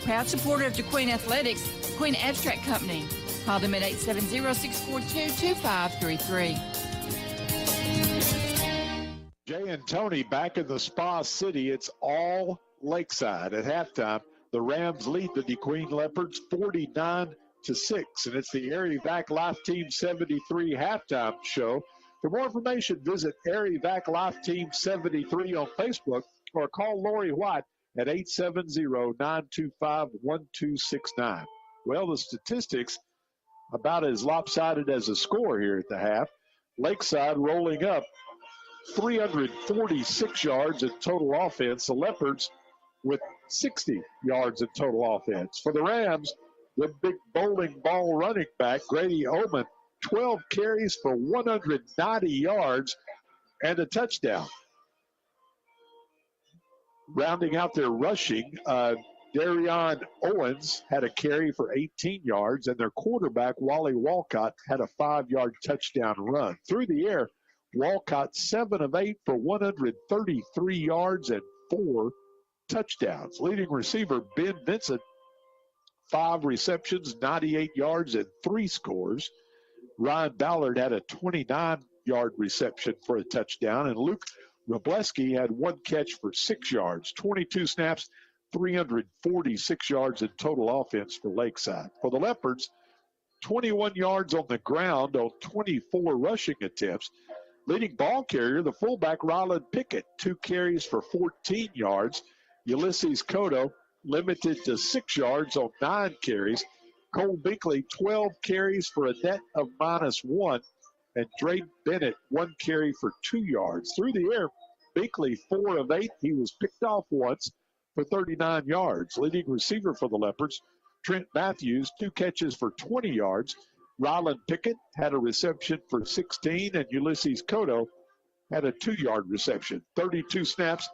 Proud supporter of DeQueen Athletics, DeQueen Abstract Company. Call them at 870-642-2533. Jay and Tony back in the Spa City. It's all Lakeside. At halftime, the Rams lead the DeQueen Leopards 49-6, and it's the Erie Vac Life Team 73 halftime show. For more information, visit Erie Vac Life Team 73 on Facebook or call Lori White at 870-925-1269. Well, the statistics about as lopsided as a score here at the half. Lakeside rolling up 346 yards in total offense. The Leopards with 60 yards in total offense. For the Rams, the big bowling ball running back, Grady Oman, 12 carries for 190 yards and a touchdown. Rounding out their rushing, Darion Owens had a carry for 18 yards, and their quarterback, Wally Walcott, had a 5-yard touchdown run. Through the air, Walcott 7 of 8 for 133 yards and 4 touchdowns. Leading receiver Ben Vincent, 5 receptions, 98 yards, and 3 scores. Ryan Ballard had a 29-yard reception for a touchdown, and Luke Robleski had 1 catch for 6 yards, 22 snaps, 346 yards in total offense for Lakeside. For the Leopards, 21 yards on the ground on 24 rushing attempts. Leading ball carrier, the fullback Ryland Pickett, 2 carries for 14 yards. Ulysses Cotto limited to 6 yards on 9 carries. Cole Binkley, 12 carries for a net of -1. And Drayden Bennett, 1 carry for 2 yards. Through the air, Binkley, 4 of 8. He was picked off once for 39 yards. Leading receiver for the Leopards, Trent Matthews, 2 catches for 20 yards. Ryland Pickett had a reception for 16, and Ulysses Cotto had a 2-yard reception. 32 snaps,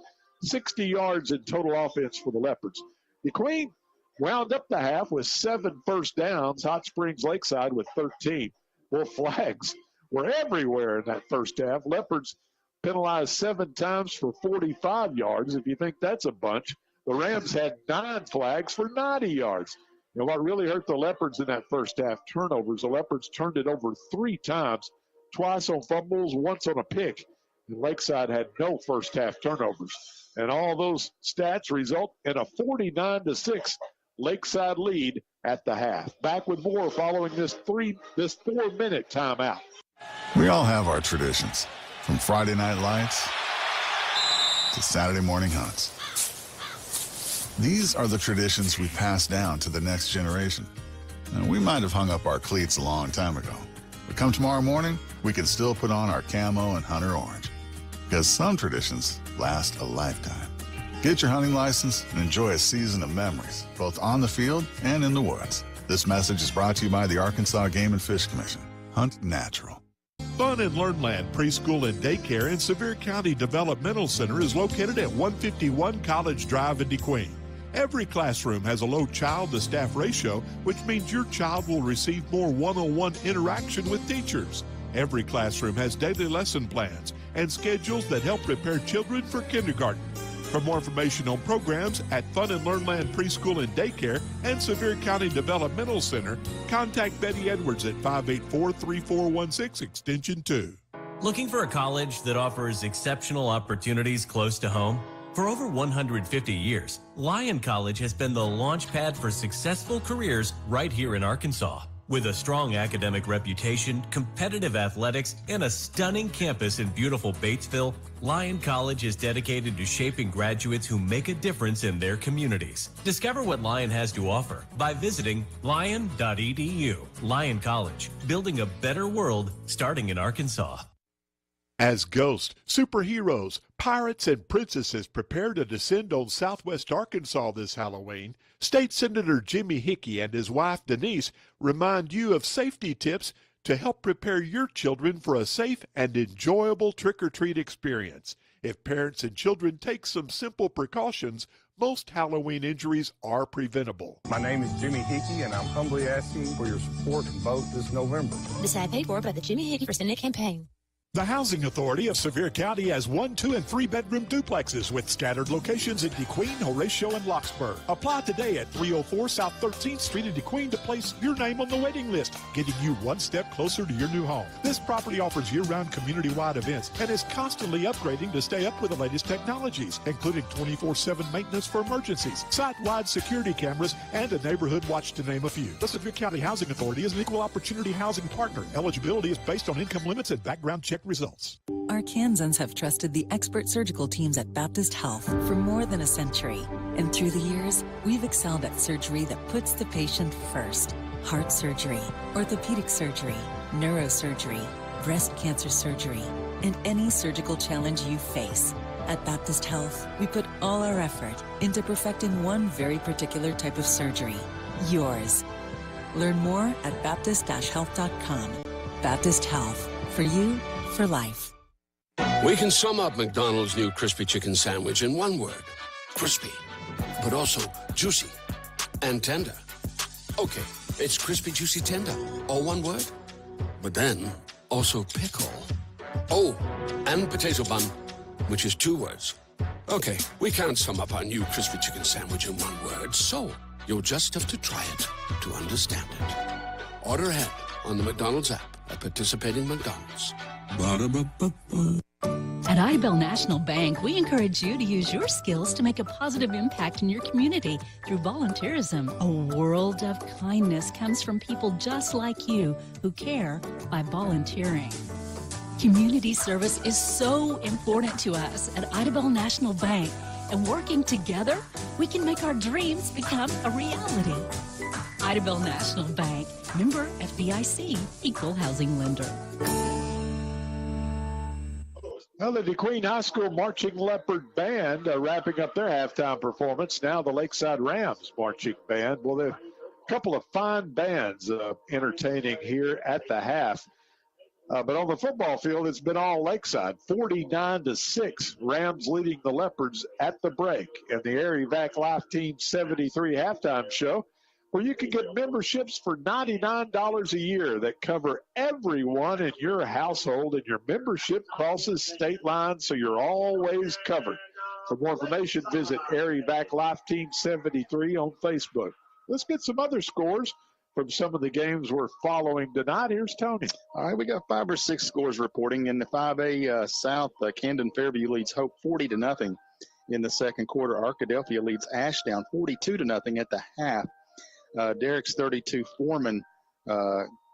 60 yards in total offense for the Leopards. The Queen wound up the half with 7 first downs. Hot Springs Lakeside with 13. Well, flags were everywhere in that first half. Leopards penalized 7 times for 45 yards. If you think that's a bunch, the Rams had 9 flags for 90 yards. And what really hurt the Leopards in that first half, turnovers. The Leopards turned it over 3 times, twice on fumbles, once on a pick. And Lakeside had no first half turnovers. And all those stats result in a 49-6 Lakeside lead at the half. Back with more following this 4-minute timeout. We all have our traditions, from Friday night lights to Saturday morning hunts. These are the traditions we pass down to the next generation. And we might have hung up our cleats a long time ago, but come tomorrow morning, we can still put on our camo and hunter orange. Because some traditions last a lifetime. Get your hunting license and enjoy a season of memories, both on the field and in the woods. This message is brought to you by the Arkansas Game and Fish Commission. Hunt natural. Fun and Learn Land Preschool and Daycare in Sevier County Developmental Center is located at 151 College Drive in DeQueen. Every classroom has a low child-to-staff ratio, which means your child will receive more one-on-one interaction with teachers. Every classroom has daily lesson plans and schedules that help prepare children for kindergarten. For more information on programs at Fun and Learn Land Preschool and Daycare and Sevier County Developmental Center, contact Betty Edwards at 584-3416 extension 2. Looking for a college that offers exceptional opportunities close to home? For over 150 years, Lyon College has been the launch pad for successful careers right here in Arkansas. With a strong academic reputation, competitive athletics, and a stunning campus in beautiful Batesville, Lyon College is dedicated to shaping graduates who make a difference in their communities. Discover what Lyon has to offer by visiting lyon.edu. Lyon College, building a better world starting in Arkansas. As ghosts, superheroes, pirates, and princesses prepare to descend on southwest Arkansas this Halloween, State Senator Jimmy Hickey and his wife Denise remind you of safety tips to help prepare your children for a safe and enjoyable trick-or-treat experience. If parents and children take some simple precautions, most Halloween injuries are preventable. My name is Jimmy Hickey, and I'm humbly asking for your support and vote this November. This ad paid for by the Jimmy Hickey for Senate campaign. The Housing Authority of Sevier County has 1-, 2-, and 3-bedroom duplexes with scattered locations in DeQueen, Horatio, and Locksburg. Apply today at 304 South 13th Street in DeQueen to place your name on the waiting list, getting you one step closer to your new home. This property offers year-round community-wide events and is constantly upgrading to stay up with the latest technologies, including 24/7 maintenance for emergencies, site-wide security cameras, and a neighborhood watch, to name a few. The Sevier County Housing Authority is an equal opportunity housing partner. Eligibility is based on income limits and background check results. Arkansans have trusted the expert surgical teams at Baptist Health for more than a century. And through the years, we've excelled at surgery that puts the patient first. Heart surgery, orthopedic surgery, neurosurgery, breast cancer surgery, and any surgical challenge you face. At Baptist Health, we put all our effort into perfecting one very particular type of surgery, yours. Learn more at baptist-health.com. Baptist Health, for you, for life. We can sum up McDonald's new crispy chicken sandwich in one word: crispy. but also juicy and tender. Okay, it's crispy, juicy, tender, all one word. But then, also pickle. Oh, and potato bun, which is 2 words. Okay, we can't sum up our new crispy chicken sandwich in 1 word, so you'll just have to try it to understand it. Order ahead on the McDonald's app at participating McDonald's. Ba-da-ba-ba-ba. At Idabel National Bank, we encourage you to use your skills to make a positive impact in your community through volunteerism. A world of kindness comes from people just like you who care by volunteering. Community service is so important to us at Idabel National Bank, and working together, we can make our dreams become a reality. Idabel National Bank, member FDIC, equal housing lender. Well, the DeQueen High School Marching Leopard Band wrapping up their halftime performance. Now the Lakeside Rams Marching Band. Well, there are a couple of fine bands entertaining here at the half. But on the football field, it's been all Lakeside. 49-6, Rams leading the Leopards at the break. And the Air Evac Life Team 73 halftime show, where you can get memberships for $99 a year that cover everyone in your household, and your membership crosses state lines, so you're always covered. For more information, visit Air Evac Life Team 73 on Facebook. Let's get some other scores from some of the games we're following tonight. Here's Tony. All right, we got 5 or 6 scores reporting. In the 5A South, Camden Fairview leads Hope 40-0 in the second quarter. Arkadelphia leads Ashdown 42-0 at the half. Derrick's 32, Foreman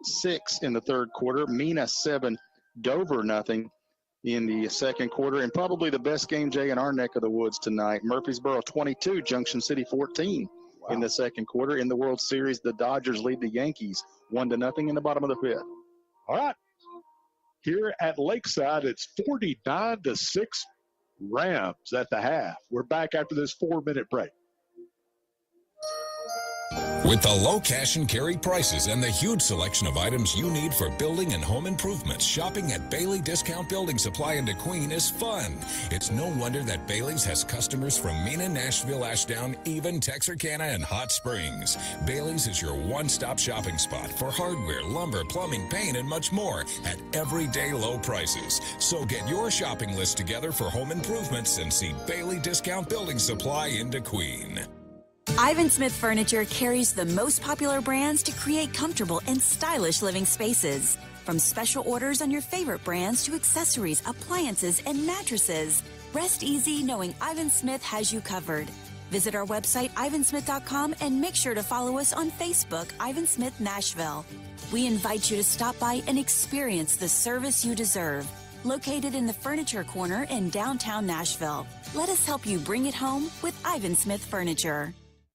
6 in the third quarter. Mena 7, Dover 0 in the second quarter. And probably the best game, Jay, in our neck of the woods tonight. Murfreesboro 22, Junction City 14 in the second quarter. In the World Series, the Dodgers lead the Yankees 1-0 in the bottom of the fifth. All right. Here at Lakeside, it's 49-6 Rams at the half. We're back after this 4-minute break. With the low cash and carry prices and the huge selection of items you need for building and home improvements, shopping at Bailey Discount Building Supply in DeQueen is fun. It's no wonder that Bailey's has customers from Mena, Nashville, Ashdown, even Texarkana, and Hot Springs. Bailey's is your one-stop shopping spot for hardware, lumber, plumbing, paint, and much more at everyday low prices. So get your shopping list together for home improvements and see Bailey Discount Building Supply in DeQueen. Ivan Smith Furniture carries the most popular brands to create comfortable and stylish living spaces. From special orders on your favorite brands to accessories, appliances, and mattresses. Rest easy knowing Ivan Smith has you covered. Visit our website, ivansmith.com, and make sure to follow us on Facebook, Ivan Smith Nashville. We invite you to stop by and experience the service you deserve. Located in the Furniture Corner in downtown Nashville. Let us help you bring it home with Ivan Smith Furniture.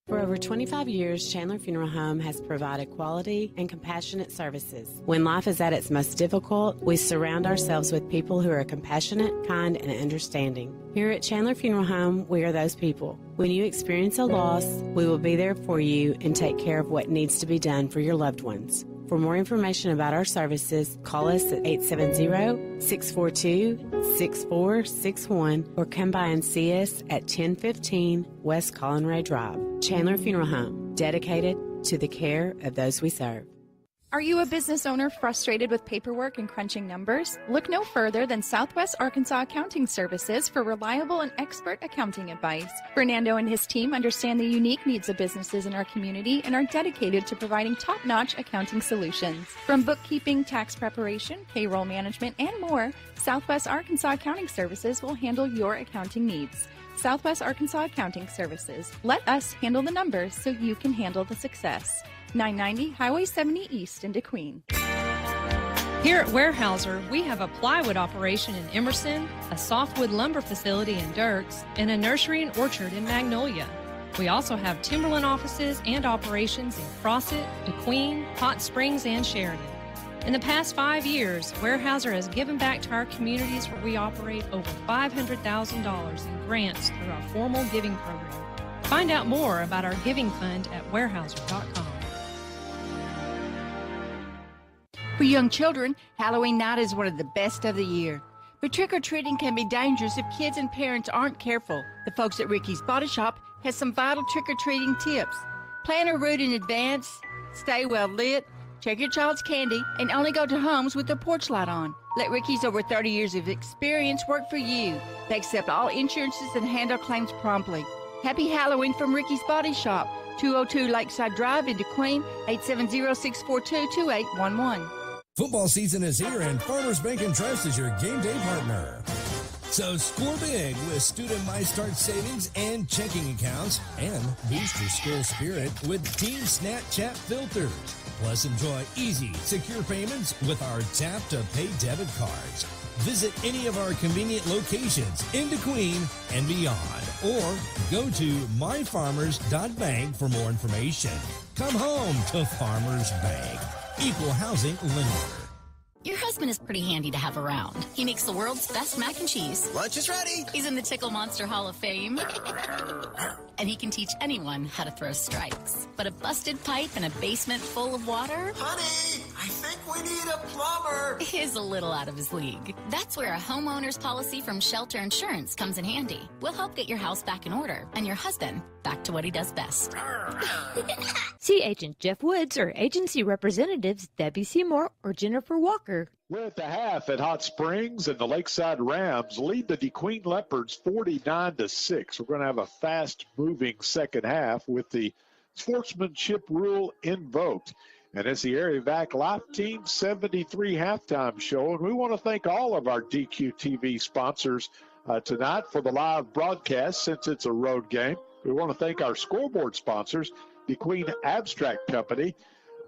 For over 25 years, Chandler Funeral Home has provided quality and compassionate services. When life is at its most difficult, we surround ourselves with people who are compassionate, kind, and understanding. Here at Chandler Funeral Home, we are those people. When you experience a loss, we will be there for you and take care of what needs to be done for your loved ones. For more information about our services, call us at 870-642-6461 or come by and see us at 1015 West Colin Drive. Chandler Funeral Home, dedicated to the care of those we serve. Are you a business owner frustrated with paperwork and crunching numbers? Look no further than Southwest Arkansas Accounting Services for reliable and expert accounting advice. Fernando and his team understand the unique needs of businesses in our community and are dedicated to providing top-notch accounting solutions. From bookkeeping, tax preparation, payroll management, and more, Southwest Arkansas Accounting Services will handle your accounting needs. Southwest Arkansas Accounting Services. Let us handle the numbers so you can handle the success. 990 Highway 70 East in DeQueen. Here at Weyerhaeuser, we have a plywood operation in Emerson, a softwood lumber facility in Dirks, and a nursery and orchard in Magnolia. We also have timberland offices and operations in Crossett, DeQueen, Hot Springs, and Sheridan. In the past 5 years, Weyerhaeuser has given back to our communities where we operate over $500,000 in grants through our formal giving program. Find out more about our giving fund at weyerhaeuser.com. For young children, Halloween night is one of the best of the year. But trick-or-treating can be dangerous if kids and parents aren't careful. The folks at Ricky's Body Shop has some vital trick-or-treating tips. Plan a route in advance, stay well lit, check your child's candy, and only go to homes with their porch light on. Let Ricky's over 30 years of experience work for you. They accept all insurances and handle claims promptly. Happy Halloween from Ricky's Body Shop, 202 Lakeside Drive in DeQueen, 870-642-2811. Football season is here, and Farmers Bank & Trust is your game day partner. So score big with Student My Start savings and checking accounts, and boost your school spirit with Team Snapchat filters. Plus, enjoy easy, secure payments with our Tap to Pay debit cards. Visit any of our convenient locations in DeQueen and beyond, or go to myfarmers.bank for more information. Come home to Farmers Bank. Equal housing lender. Your husband is pretty handy to have around. He makes the world's best mac and cheese. Lunch is ready. He's in the Tickle Monster Hall of Fame. And he can teach anyone how to throw strikes. But a busted pipe in a basement full of water? Honey, I think we need a plumber. Is a little out of his league. That's where a homeowner's policy from Shelter Insurance comes in handy. We'll help get your house back in order and your husband back to what he does best. See Agent Jeff Woods or agency representatives Debbie Seymour or Jennifer Walker. We're at the half at Hot Springs, and the Lakeside Rams lead the DeQueen Leopards 49-6. We're going to have a fast-moving second half with the sportsmanship rule invoked. And it's the Area Vac Live Team 73 halftime show. And we want to thank all of our DQ TV sponsors tonight for the live broadcast since it's a road game. We want to thank our scoreboard sponsors, DeQueen Abstract Company,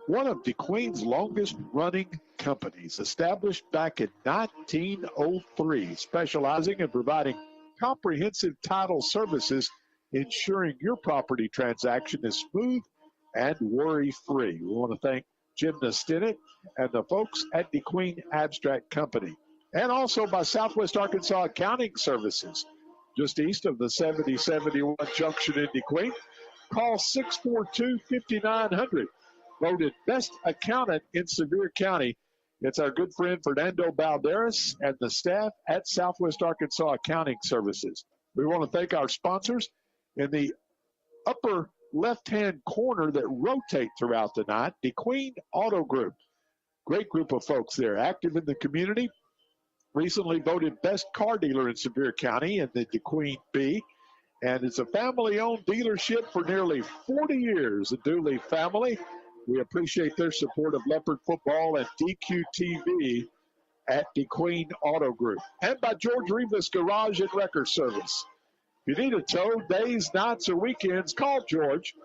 one of DeQueen's longest-running companies, established back in 1903, specializing in providing comprehensive title services, ensuring your property transaction is smooth and worry-free. We want to thank Jim Nestinnett and the folks at DeQueen Abstract Company, and also by Southwest Arkansas Accounting Services, just east of the 7071 junction in DeQueen. Call 642-5900. Voted best accountant in Sevier County. It's our good friend Fernando Balderas and the staff at Southwest Arkansas Accounting Services. We want to thank our sponsors in the upper left-hand corner that rotate throughout the night. DeQueen Auto Group. Great group of folks there, active in the community. Recently voted best car dealer in Sevier County in the DeQueen B. And it's a family-owned dealership for nearly 40 years, the Dooley family. We appreciate their support of Leopard football and DQ TV at DeQueen Auto Group. And by George Rivas Garage and Wrecker Service. If you need a tow, days, nights, or weekends, call George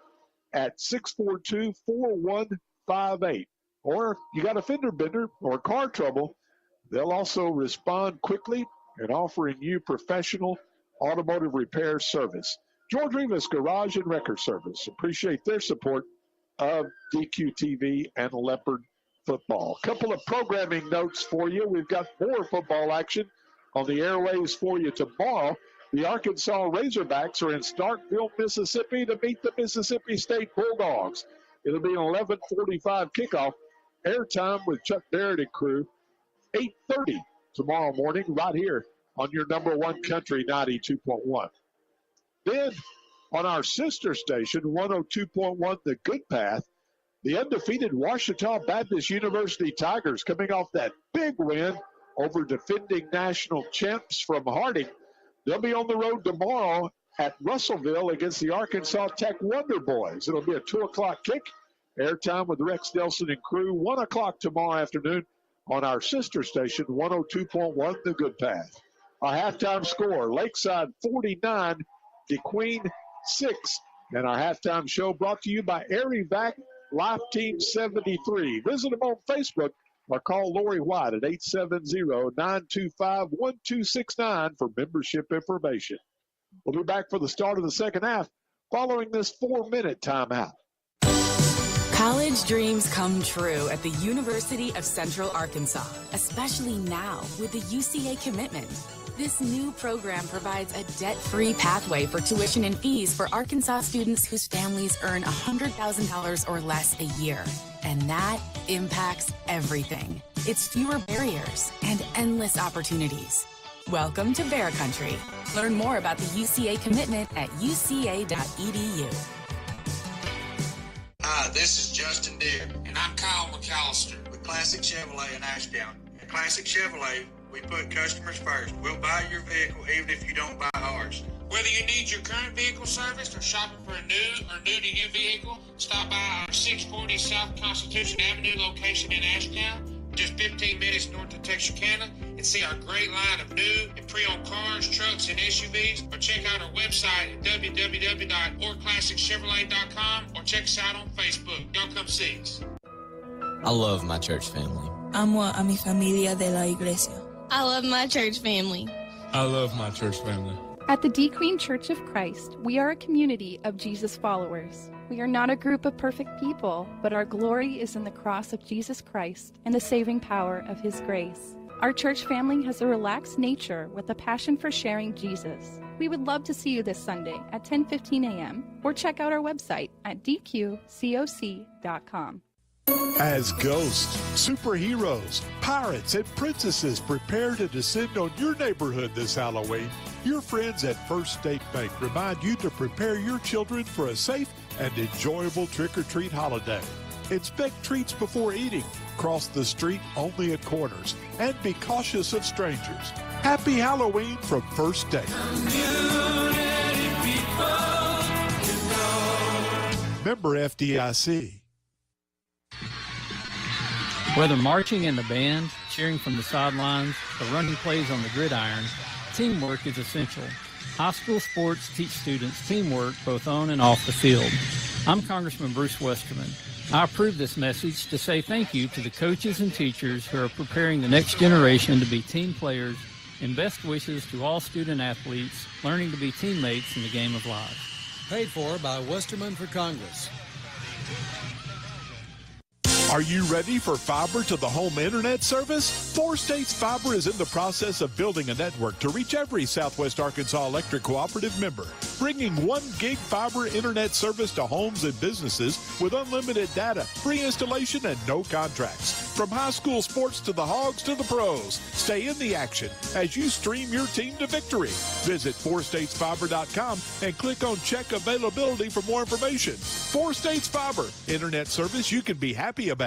at 642-4158. Or if you got a fender bender or car trouble, they'll also respond quickly and offering you professional automotive repair service. George Rivas Garage and Wrecker Service. Appreciate their support of DQ TV and Leopard football. A couple of programming notes for you. We've got more football action on the airways for you tomorrow. The Arkansas Razorbacks are in Starkville, Mississippi to meet the Mississippi State Bulldogs. It'll be an 11:45 kickoff. Airtime with Chuck Barrett and crew, 8:30 tomorrow morning right here on your number one country 92.1. Then on our sister station, 102.1 The Good Path, the undefeated Ouachita Baptist University Tigers coming off that big win over defending national champs from Harding. They'll be on the road tomorrow at Russellville against the Arkansas Tech Wonder Boys. It'll be a 2 o'clock kick. Airtime with Rex Nelson and crew, 1 o'clock tomorrow afternoon on our sister station, 102.1 The Good Path. Our halftime score, Lakeside 49, DeQueen 6. And our halftime show brought to you by Erie Vac Life Team 73. Visit them on Facebook or call Lori White at 870-925-1269 for membership information. We'll be back for the start of the second half following this 4-minute timeout. College dreams come true at the University of Central Arkansas, especially now with the UCA commitment. This new program provides a debt-free pathway for tuition and fees for Arkansas students whose families earn $100,000 or less a year. And that impacts everything. It's fewer barriers and endless opportunities. Welcome to Bear Country. Learn more about the UCA commitment at uca.edu. Hi, this is Justin Deere. And I'm Kyle McAllister with Classic Chevrolet in Ashdown. At Classic Chevrolet, we put customers first. We'll buy your vehicle even if you don't buy ours. Whether you need your current vehicle serviced or shopping for a new or new-to-you vehicle, stop by our 640 South Constitution Avenue location in Ashdown, just 15 minutes north of Texarkana, and see our great line of new and pre-owned cars, trucks, and SUVs, or check out our website at www.orclassicchevrolet.com or check us out on Facebook. Y'all come see us. I love my church family. Amo a mi familia de la iglesia. I love my church family. I love my church family. At the D Queen Church of Christ, we are a community of Jesus followers. We are not a group of perfect people, but our glory is in the cross of Jesus Christ and the saving power of His grace. Our church family has a relaxed nature with a passion for sharing Jesus. We would love to see you this Sunday at 10:15 a.m. or check out our website at dqcoc.com. As ghosts, superheroes, pirates, and princesses prepare to descend on your neighborhood this Halloween, your friends at First State Bank remind you to prepare your children for a safe and enjoyable trick-or-treat holiday. Inspect treats before eating, cross the street only at corners, and be cautious of strangers. Happy Halloween from First State. Member FDIC. Whether marching in the band, cheering from the sidelines, or running plays on the gridiron, teamwork is essential. High school sports teach students teamwork both on and off the field. I'm Congressman Bruce Westerman. I approve this message to say thank you to the coaches and teachers who are preparing the next generation to be team players, and best wishes to all student athletes learning to be teammates in the game of life. Paid for by Westerman for Congress. Are you ready for fiber to the home internet service? Four States Fiber is in the process of building a network to reach every Southwest Arkansas Electric Cooperative member, bringing 1 gig fiber internet service to homes and businesses with unlimited data, free installation, and no contracts. From high school sports to the Hogs to the pros, stay in the action as you stream your team to victory. Visit 4statesfiber.com and click on Check Availability for more information. 4 States Fiber, internet service you can be happy about.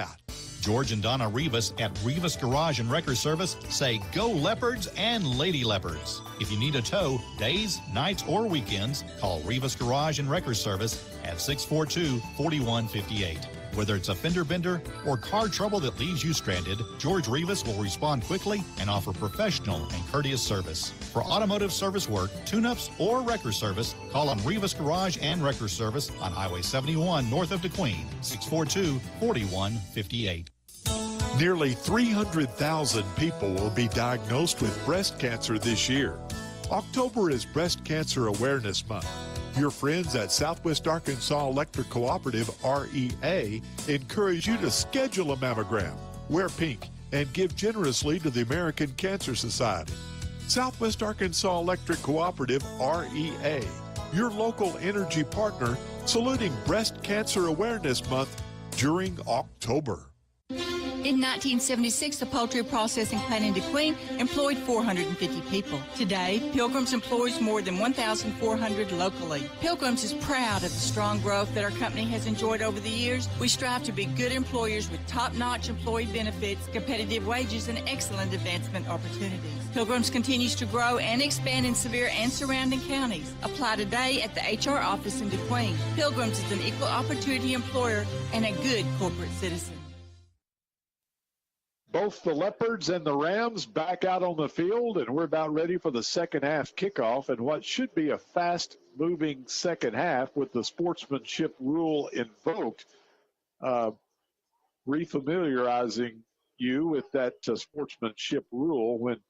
George and Donna Rivas at Rivas Garage and Wrecker Service say go Leopards and Lady Leopards. If you need a tow, days, nights, or weekends, call Rivas Garage and Wrecker Service at 642-4158. Whether it's a fender bender or car trouble that leaves you stranded, George Rivas will respond quickly and offer professional and courteous service. For automotive service work, tune-ups, or wrecker service, call on Rivas Garage and Wrecker Service on Highway 71 north of DeQueen, 642-4158. Nearly 300,000 people will be diagnosed with breast cancer this year. October is Breast Cancer Awareness Month. Your friends at Southwest Arkansas Electric Cooperative, REA, encourage you to schedule a mammogram, wear pink, and give generously to the American Cancer Society. Southwest Arkansas Electric Cooperative, REA, your local energy partner, saluting Breast Cancer Awareness Month during October. In 1976, the poultry processing plant in DeQueen employed 450 people. Today, Pilgrim's employs more than 1,400 locally. Pilgrim's is proud of the strong growth that our company has enjoyed over the years. We strive to be good employers with top-notch employee benefits, competitive wages, and excellent advancement opportunities. Pilgrim's continues to grow and expand in Sevier and surrounding counties. Apply today at the HR office in DeQueen. Pilgrim's is an equal opportunity employer and a good corporate citizen. Both the Leopards and the Rams back out on the field, and we're about ready for the second half kickoff and what should be a fast-moving second half with the sportsmanship rule invoked, refamiliarizing you with that sportsmanship rule when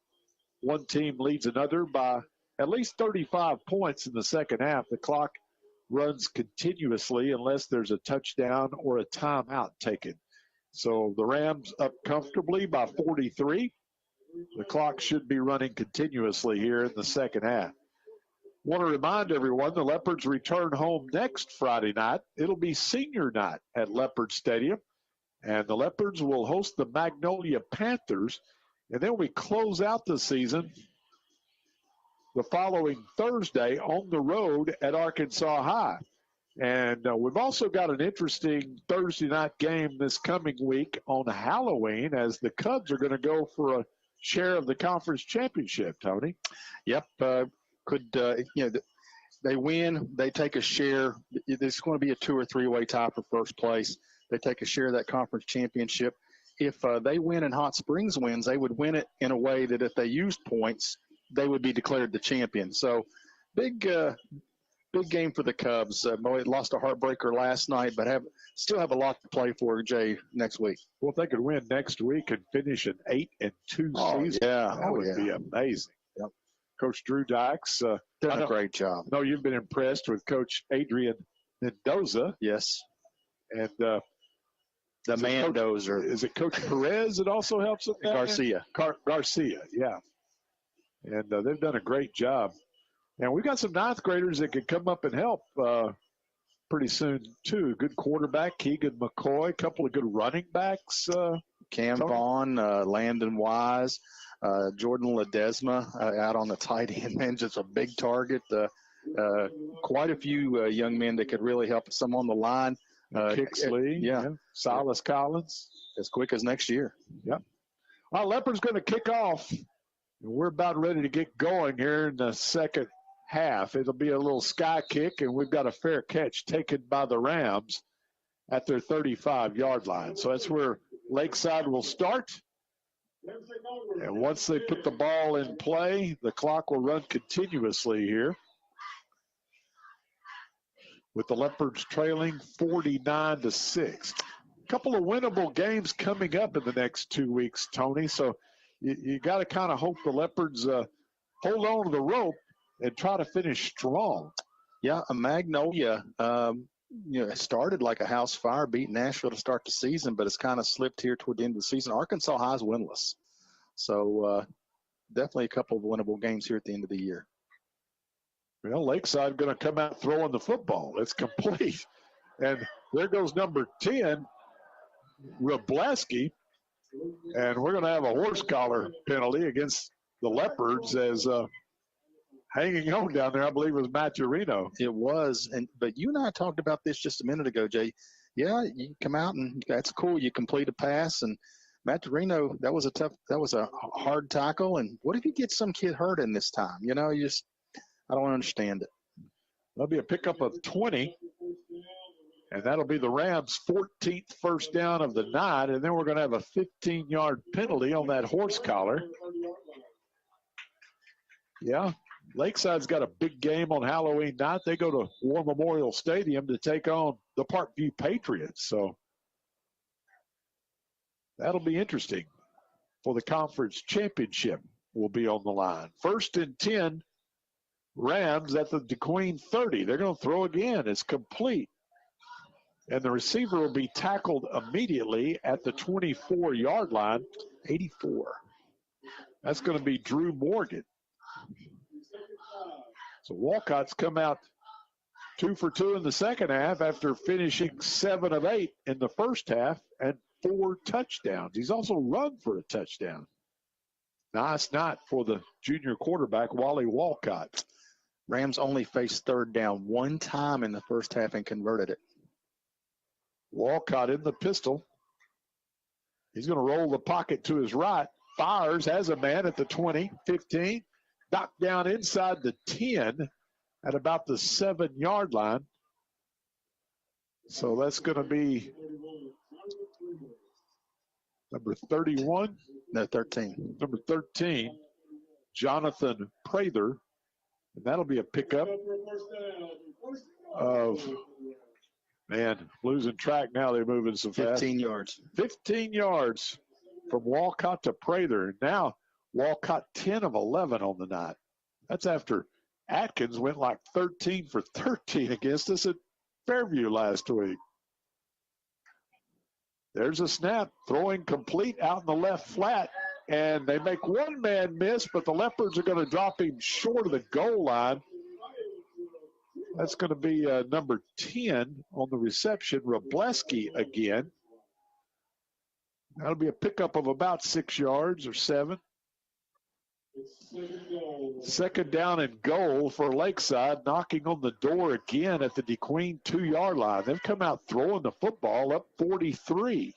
one team leads another by at least 35 points in the second half. The clock runs continuously unless there's a touchdown or a timeout taken. So the Rams up comfortably by 43. The clock should be running continuously here in the second half. Want to remind everyone the Leopards return home next Friday night. It'll be senior night at Leopard Stadium. And the Leopards will host the Magnolia Panthers. And then we close out the season the following Thursday on the road at Arkansas High. And we've also got an interesting Thursday night game this coming week on Halloween, as the Cubs are going to go for a share of the conference championship, Tony. Yep. They win, they take a share. It's going to be a 2 or 3-way tie for first place. They take a share of that conference championship. If they win and Hot Springs wins, they would win it in a way that if they used points, they would be declared the champion. So big game for the Cubs. They lost a heartbreaker last night, but still have a lot to play for, Jay, next week. Well, if they could win next week and finish an 8-2 season, that would be amazing. Yep. Coach Drew Dykes done a great job. I know you've been impressed with Coach Adrian Mendoza. Yes. And the Mendoza. Is it Coach Perez that also helps them? Garcia. Garcia, yeah. And they've done a great job. And we've got some ninth graders that could come up and help pretty soon, too. Good quarterback, Keegan McCoy, a couple of good running backs. Cam Vaughn, Landon Wise, Jordan Ledesma out on the tight end, man, just a big target. Quite a few young men that could really help. Some on the line. Kixley, yeah. Silas Collins. As quick as next year. Yep. Well, Leopards going to kick off. We're about ready to get going here in the second half. It'll be a little sky kick, and we've got a fair catch taken by the Rams at their 35-yard line. So that's where Lakeside will start. And once they put the ball in play, the clock will run continuously here, with the Leopards trailing 49-6. A couple of winnable games coming up in the next 2 weeks, Tony. So you got to kind of hope the Leopards hold on to the rope and try to finish strong. Yeah, Magnolia, it started like a house fire, beat Nashville to start the season, but it's kind of slipped here toward the end of the season. Arkansas High is winless. So definitely a couple of winnable games here at the end of the year. Well, Lakeside going to come out throwing the football. It's complete. And there goes number 10, Robleski. And we're going to have a horse collar penalty against the Leopards as hanging on down there, I believe, was Maturino. It was. But you and I talked about this just a minute ago, Jay. Yeah, you come out and that's cool. You complete a pass. And Maturino, that was a hard tackle. And what if you get some kid hurt in this time? I don't understand it. That'll be a pickup of 20. And that'll be the Rams' 14th first down of the night. And then we're going to have a 15-yard penalty on that horse collar. Yeah, Lakeside's got a big game on Halloween night. They go to War Memorial Stadium to take on the Parkview Patriots. So that'll be interesting for the conference championship. Will be on the line. 1st and 10, Rams at the DeQueen 30. They're going to throw again. It's complete. And the receiver will be tackled immediately at the 24-yard line. 84. That's going to be Drew Morgan. So Walcott's come out 2 for 2 in the second half after finishing 7 of 8 in the first half and 4 touchdowns. He's also run for a touchdown. Nice night for the junior quarterback, Wally Walcott. Rams only faced third down one time in the first half and converted it. Walcott in the pistol. He's going to roll the pocket to his right. Fires, has a man at the 20, 15. Knocked down inside the 10 at about the 7-yard line. So that's going to be number 31. No, 13. Number 13, Jonathan Prather. And that'll be a pickup of, man, losing track now. They're moving so fast. 15 yards. 15 yards from Walcott to Prather. Now Walcott 10 of 11 on the night. That's after Atkins went like 13 for 13 against us at Fairview last week. There's a snap, throwing complete out in the left flat. And they make one man miss, but the Leopards are going to drop him short of the goal line. That's going to be number 10 on the reception, Robleski again. That'll be a pickup of about 6 yards or 7. Second down and goal for Lakeside, knocking on the door again at the DeQueen 2-yard line. They've come out throwing the football up 43.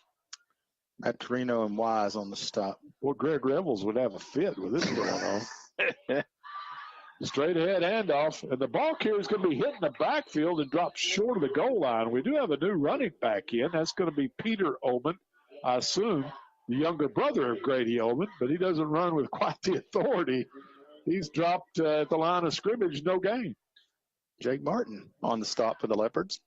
Matt Torino and Wise on the stop. Well, Greg Revels would have a fit with this going on. Straight ahead handoff, and the ball carrier is going to be hitting the backfield and drop short of the goal line. We do have a new running back in. That's going to be Peter Ullman, I assume, the younger brother of Grady Ullman, but he doesn't run with quite the authority. He's dropped at the line of scrimmage, no gain. Jake Martin on the stop for the Leopards.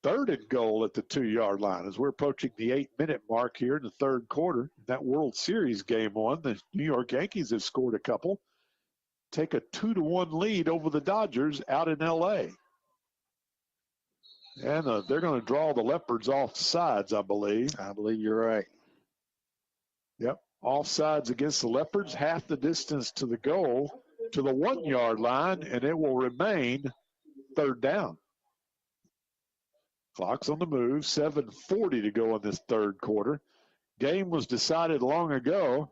Third and goal at the 2-yard line as we're approaching the 8-minute mark here in the third quarter. That World Series game on, the New York Yankees have scored a couple. Take a 2-1 lead over the Dodgers out in L.A. And they're going to draw the Leopards off sides, I believe. I believe you're right. Yep, offsides against the Leopards, half the distance to the goal, to the 1-yard line, and it will remain third down. Clock's on the move, 7:40 to go in this third quarter. Game was decided long ago.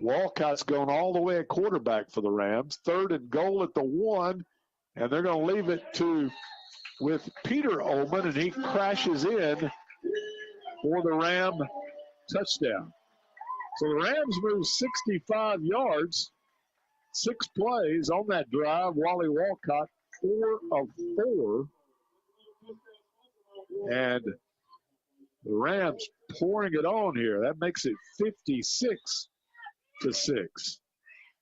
Walcott's going all the way at quarterback for the Rams. Third and goal at the 1, and they're going to leave it with Peter Ullman, and he crashes in for the Ram touchdown. So the Rams move 65 yards, 6 plays on that drive. Wally Walcott, 4 of 4. And the Rams pouring it on here. That makes it 56-6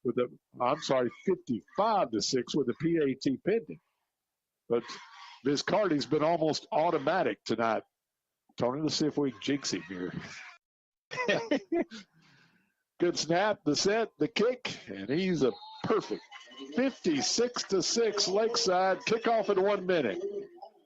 with 55-6 with the PAT pending. But Viscardi's been almost automatic tonight. Tony, let's see if we can jinx him here. Good snap, the set, the kick, and he's a perfect 56-6 Lakeside. Kickoff in 1 minute.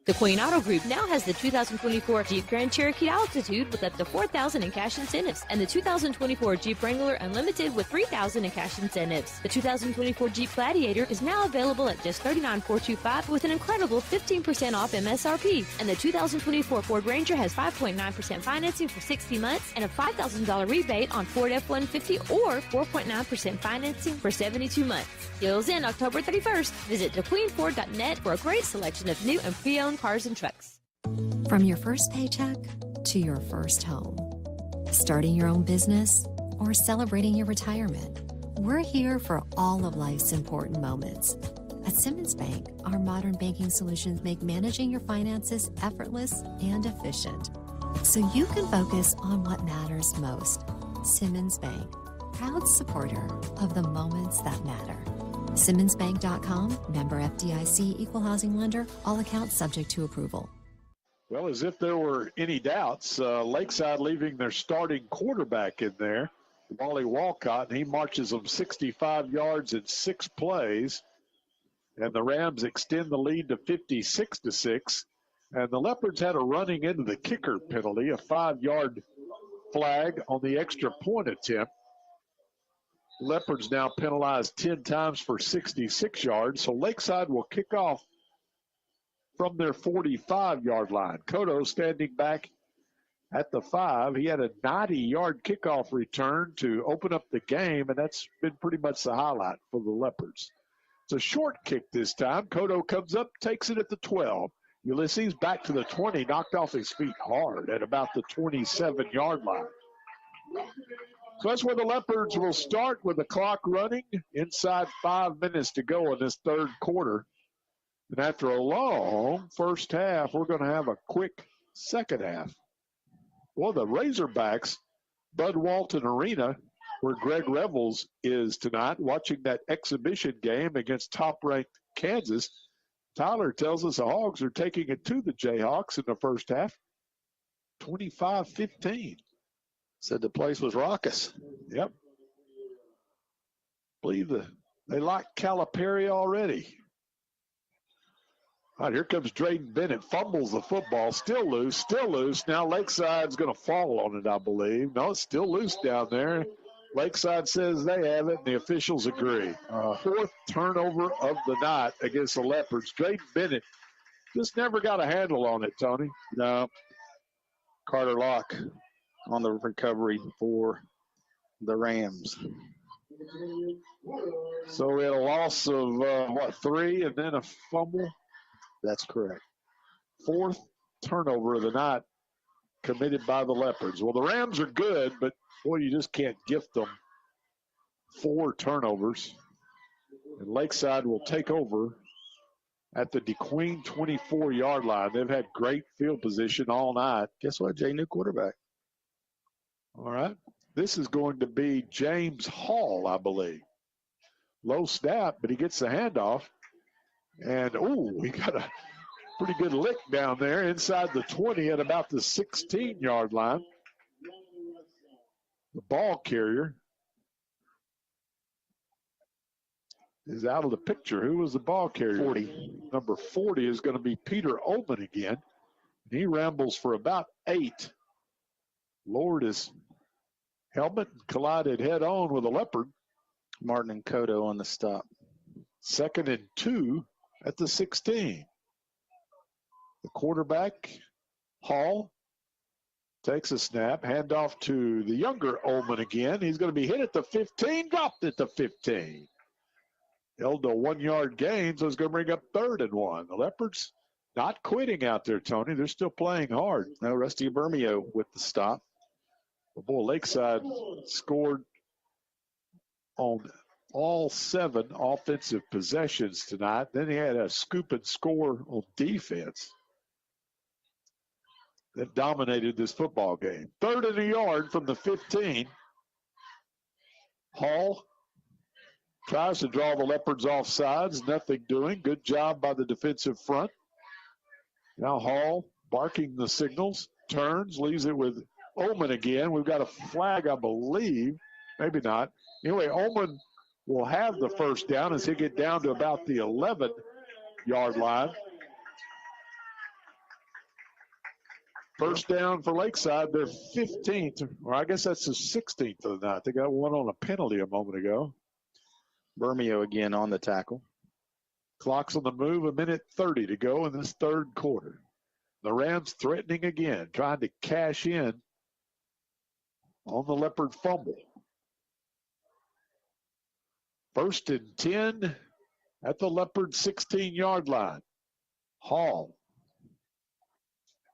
The Queen Auto Group now has the 2024 Jeep Grand Cherokee Altitude with up to $4,000 in cash incentives, and the 2024 Jeep Wrangler Unlimited with $3,000 in cash incentives. The 2024 Jeep Gladiator is now available at just $39,425 with an incredible 15% off MSRP, and the 2024 Ford Ranger has 5.9% financing for 60 months and a $5,000 rebate on Ford F-150 or 4.9% financing for 72 months. Deals in October 31st. Visit thequeenford.net for a great selection of new and pre-owned cars and trucks. From your first paycheck to your first home, starting your own business or celebrating your retirement, we're here for all of life's important moments. At Simmons Bank, our modern banking solutions make managing your finances effortless and efficient, so you can focus on what matters most. Simmons Bank, proud supporter of the moments that matter. SimmonsBank.com, member FDIC, equal housing lender, all accounts subject to approval. Well, as if there were any doubts, Lakeside leaving their starting quarterback in there, Wally Walcott, and he marches them 65 yards in 6 plays. And the Rams extend the lead to 56-6. And the Leopards had a running into the kicker penalty, a 5-yard flag on the extra point attempt. Leopards now penalized 10 times for 66 yards, so Lakeside will kick off from their 45-yard line. Cotto standing back at the 5. He had a 90-yard kickoff return to open up the game, and that's been pretty much the highlight for the Leopards. It's a short kick this time. Cotto comes up, takes it at the 12. Ulysses back to the 20, knocked off his feet hard at about the 27-yard line. So that's where the Leopards will start with the clock running inside 5 minutes to go in this third quarter. And after a long first half, we're going to have a quick second half. Well, the Razorbacks, Bud Walton Arena, where Greg Revels is tonight, watching that exhibition game against top-ranked Kansas. Tyler tells us the Hogs are taking it to the Jayhawks in the first half, 25-15. Said the place was raucous. Yep. Believe they like Calipari already. All right, here comes Drayden Bennett. Fumbles the football. Still loose. Now Lakeside's going to fall on it, I believe. No, it's still loose down there. Lakeside says they have it, and the officials agree. Fourth turnover of the night against the Leopards. Drayden Bennett just never got a handle on it, Tony. No. Carter Locke on the recovery for the Rams. So we had a loss of, 3 and then a fumble? That's correct. 4th turnover of the night committed by the Leopards. Well, the Rams are good, but, boy, you just can't gift them 4 turnovers. And Lakeside will take over at the DeQueen 24-yard line. They've had great field position all night. Guess what, Jay? New quarterback. All right. This is going to be James Hall, I believe. Low snap, but he gets the handoff. And, he got a pretty good lick down there inside the 20 at about the 16-yard line. The ball carrier is out of the picture. Who was the ball carrier? 40. Number 40 is going to be Peter Ullman again. He rambles for about 8. Lowered his helmet and collided head on with a Leopard. Martin and Cotto on the stop. 2nd and 2 at the 16. The quarterback, Hall, takes a snap, handoff to the younger Ullman again. He's going to be hit at the 15, dropped at the 15. Held a 1-yard gain, so it's going to bring up 3rd and 1. The Leopards not quitting out there, Tony. They're still playing hard. No, Rusty Bermeo with the stop. Well, boy, Lakeside scored on all 7 offensive possessions tonight. Then he had a scoop and score on defense that dominated this football game. 3rd and a yard from the 15. Hall tries to draw the Leopards off sides. Nothing doing. Good job by the defensive front. Now Hall barking the signals. Turns, leaves it with Ullman again. We've got a flag, I believe. Maybe not. Anyway, Ullman will have the first down as he get down to about the 11-yard line. First down for Lakeside, their 15th, or I guess that's the 16th of the night. They got one on a penalty a moment ago. Bermeo again on the tackle. Clock's on the move, 1:30 to go in this 3rd quarter. The Rams threatening again, trying to cash in on the Leopard fumble. 1st and 10 at the Leopard 16-yard line. Hall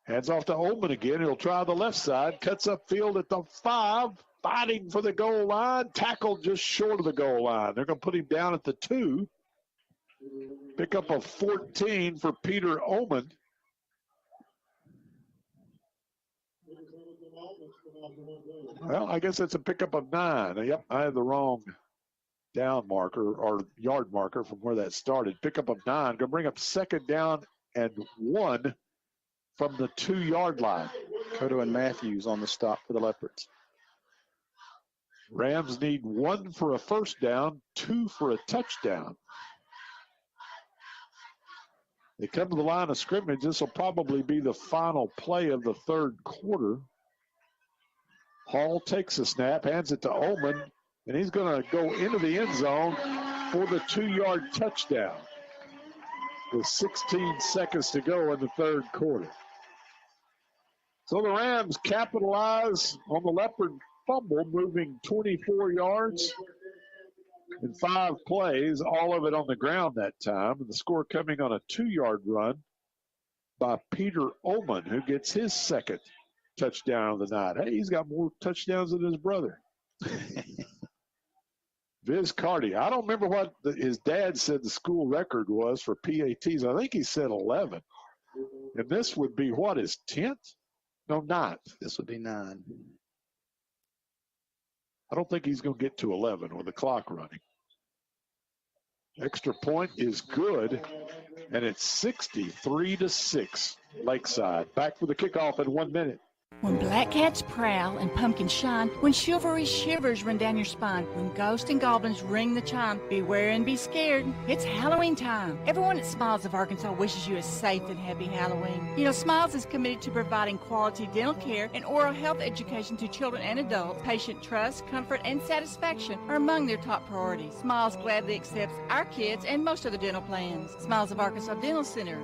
hands off to Ullman again. He'll try the left side. Cuts upfield at the 5. Fighting for the goal line. Tackled just short of the goal line. They're going to put him down at the 2. Pick up a 14 for Peter Ullman. Well, I guess it's a pickup of 9. Yep, I had the wrong down marker or yard marker from where that started. Pickup of 9. Going to bring up 2nd down and 1 from the 2-yard line. Cotto and Matthews on the stop for the Leopards. Rams need 1 for a first down, 2 for a touchdown. They come to the line of scrimmage. This will probably be the final play of the 3rd quarter. Hall takes a snap, hands it to Ullman, and he's going to go into the end zone for the 2-yard touchdown with 16 seconds to go in the 3rd quarter. So the Rams capitalize on the Leopard fumble, moving 24 yards in 5 plays, all of it on the ground that time. And the score coming on a 2-yard run by Peter Ullman, who gets his 2nd touchdown of the night. Hey, he's got more touchdowns than his brother. Viz Carty. I don't remember what his dad said the school record was for PATs. I think he said 11. And this would be what, his 10th? No, 9th. This would be 9. I don't think he's going to get to 11 with the clock running. Extra point is good, and it's 63-6 Lakeside. Back for the kickoff in 1 minute. When black cats prowl and pumpkins shine, when chivalry shivers run down your spine, when ghosts and goblins ring the chime, beware and be scared, it's Halloween time. Everyone at Smiles of Arkansas wishes you a safe and happy Halloween. You know, Smiles is committed to providing quality dental care and oral health education to children and adults. Patient trust, comfort, and satisfaction are among their top priorities. Smiles gladly accepts our kids and most of the dental plans. Smiles of Arkansas Dental Center,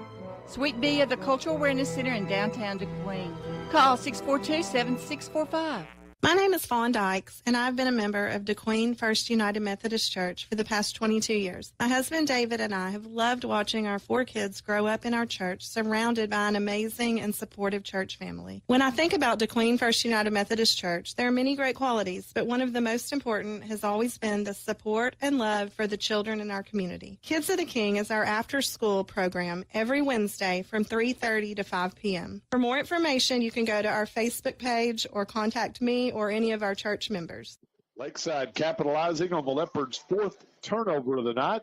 Suite B of the Cultural Awareness Center in downtown DeQueen. Call 642-7645. My name is Fawn Dykes, and I've been a member of DeQueen First United Methodist Church for the past 22 years. My husband David and I have loved watching our 4 kids grow up in our church, surrounded by an amazing and supportive church family. When I think about DeQueen First United Methodist Church, there are many great qualities, but one of the most important has always been the support and love for the children in our community. Kids of the King is our after-school program every Wednesday from 3:30 to 5 p.m. For more information, you can go to our Facebook page or contact me or any of our church members. Lakeside capitalizing on the Leopards' 4th turnover of the night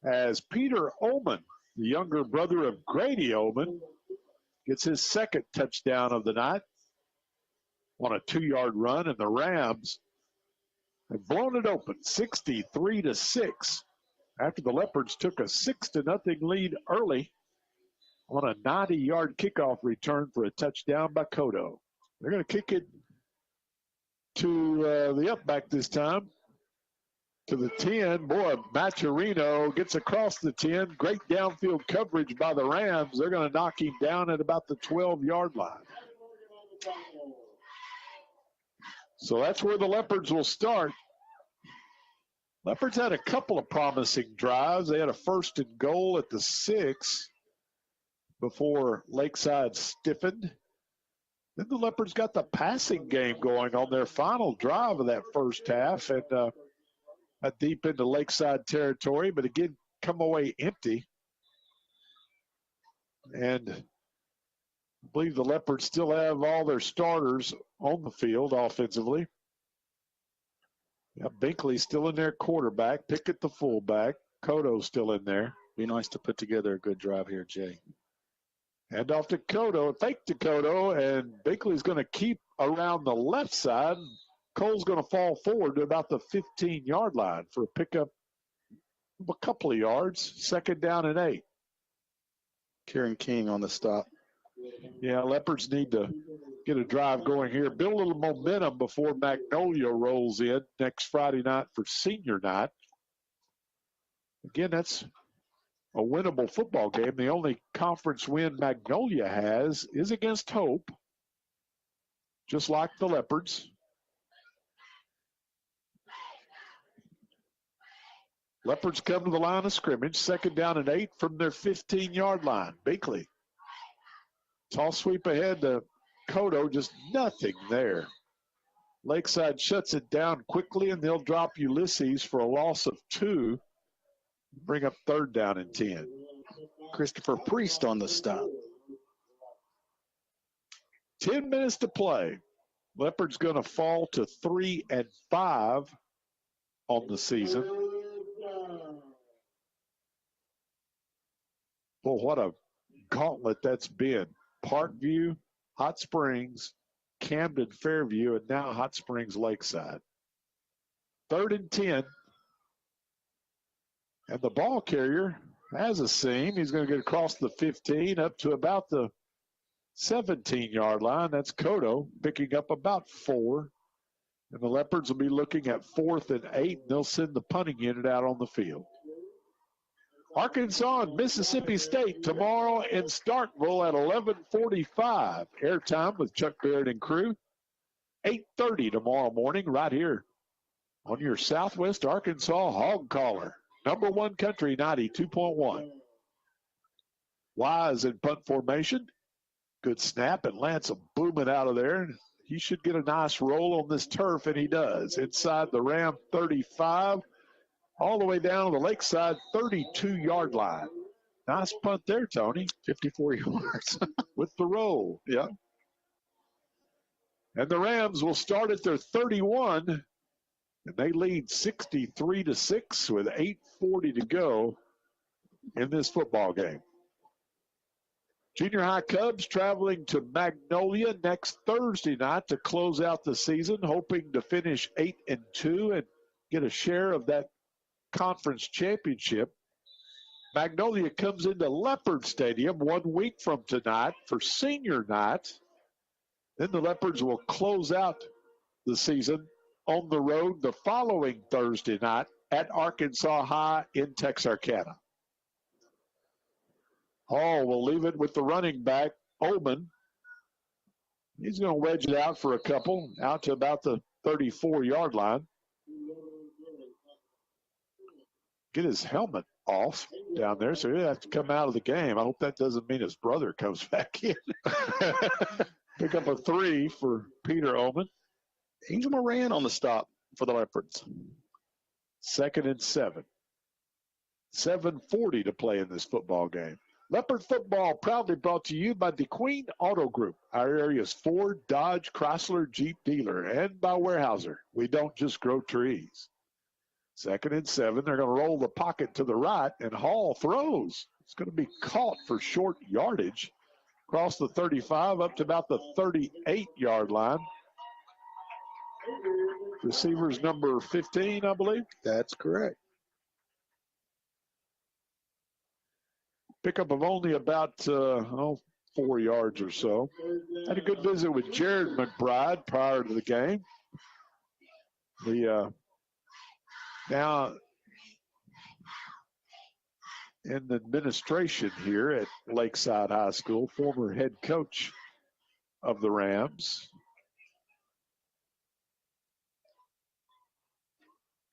as Peter Ullman, the younger brother of Grady Ullman, gets his 2nd touchdown of the night on a 2-yard run, and the Rams have blown it open 63-6 after the Leopards took a 6-0 lead early on a 90-yard kickoff return for a touchdown by Cotto. They're going to kick it to the up back this time, to the 10. Boy, Maturino gets across the 10. Great downfield coverage by the Rams. They're going to knock him down at about the 12-yard line. So that's where the Leopards will start. Leopards had a couple of promising drives. They had a 1st and goal at the 6 before Lakeside stiffened. Then the Leopards got the passing game going on their final drive of that first half, and got deep into Lakeside territory, but again, come away empty. And I believe the Leopards still have all their starters on the field offensively. Yeah, Binkley's still in there, quarterback. Pickett the fullback. Cotto's still in there. Be nice to put together a good drive here, Jay. Hand off to Cotto, fake to Cotto, and Binkley's going to keep around the left side. Cole's going to fall forward to about the 15-yard line for a pickup of a couple of yards. 2nd down and 8. Kieran King on the stop. Yeah, Leopards need to get a drive going here. Build a little momentum before Magnolia rolls in next Friday night for senior night. Again, that's a winnable football game. The only conference win Magnolia has is against Hope, just like the Leopards. Leopards come to the line of scrimmage, 2nd down and 8 from their 15-yard line. Binkley. Toss sweep ahead to Cotto, just nothing there. Lakeside shuts it down quickly, and they'll drop Ulysses for a loss of 2. Bring up 3rd down and 10. Christopher Priest on the stop. 10 minutes to play. Leopards going to fall to 3-5 on the season. Boy, what a gauntlet that's been. Parkview, Hot Springs, Camden, Fairview, and now Hot Springs, Lakeside. 3rd and 10. And the ball carrier has a seam. He's going to get across the 15 up to about the 17-yard line. That's Cotto picking up about 4. And the Leopards will be looking at 4th and 8, and they'll send the punting unit out on the field. Arkansas and Mississippi State tomorrow in Starkville at 11:45. Airtime with Chuck Barrett and crew. 8:30 tomorrow morning right here on your Southwest Arkansas Hog Caller. Number 1 country, 92.1. Wise in punt formation. Good snap, and Lance will boom it out of there. He should get a nice roll on this turf, and he does. Inside the Ram 35, all the way down to the Lakeside 32-yard line. Nice punt there, Tony. 54 yards with the roll. Yeah. And the Rams will start at their 31, and they lead 63-6 with 8:40 to go in this football game. Junior high Cubs traveling to Magnolia next Thursday night to close out the season, hoping to finish 8-2 and get a share of that conference championship. Magnolia comes into Leopard Stadium 1 week from tonight for senior night. Then the Leopards will close out the season on the road the following Thursday night at Arkansas High in Texarkana. Hall will leave it with the running back, Ullman. He's going to wedge it out for a couple, out to about the 34-yard line. Get his helmet off down there, so he'll have to come out of the game. I hope that doesn't mean his brother comes back in. Pick up a 3 for Peter Oman. Angel Moran on the stop for the Leopards. 2nd and 7. 7:40 to play in this football game. Leopard football proudly brought to you by DeQueen Auto Group, our area's Ford, Dodge, Chrysler, Jeep dealer, and by Weyerhaeuser. We don't just grow trees. 2nd and 7. They're going to roll the pocket to the right, and Hall throws. It's going to be caught for short yardage. Across the 35 up to about the 38-yard line. Receivers number 15, I believe. That's correct. Pickup of only about 4 yards or so. Had a good visit with Jared McBride prior to the game. Now in the administration here at Lakeside High School, former head coach of the Rams.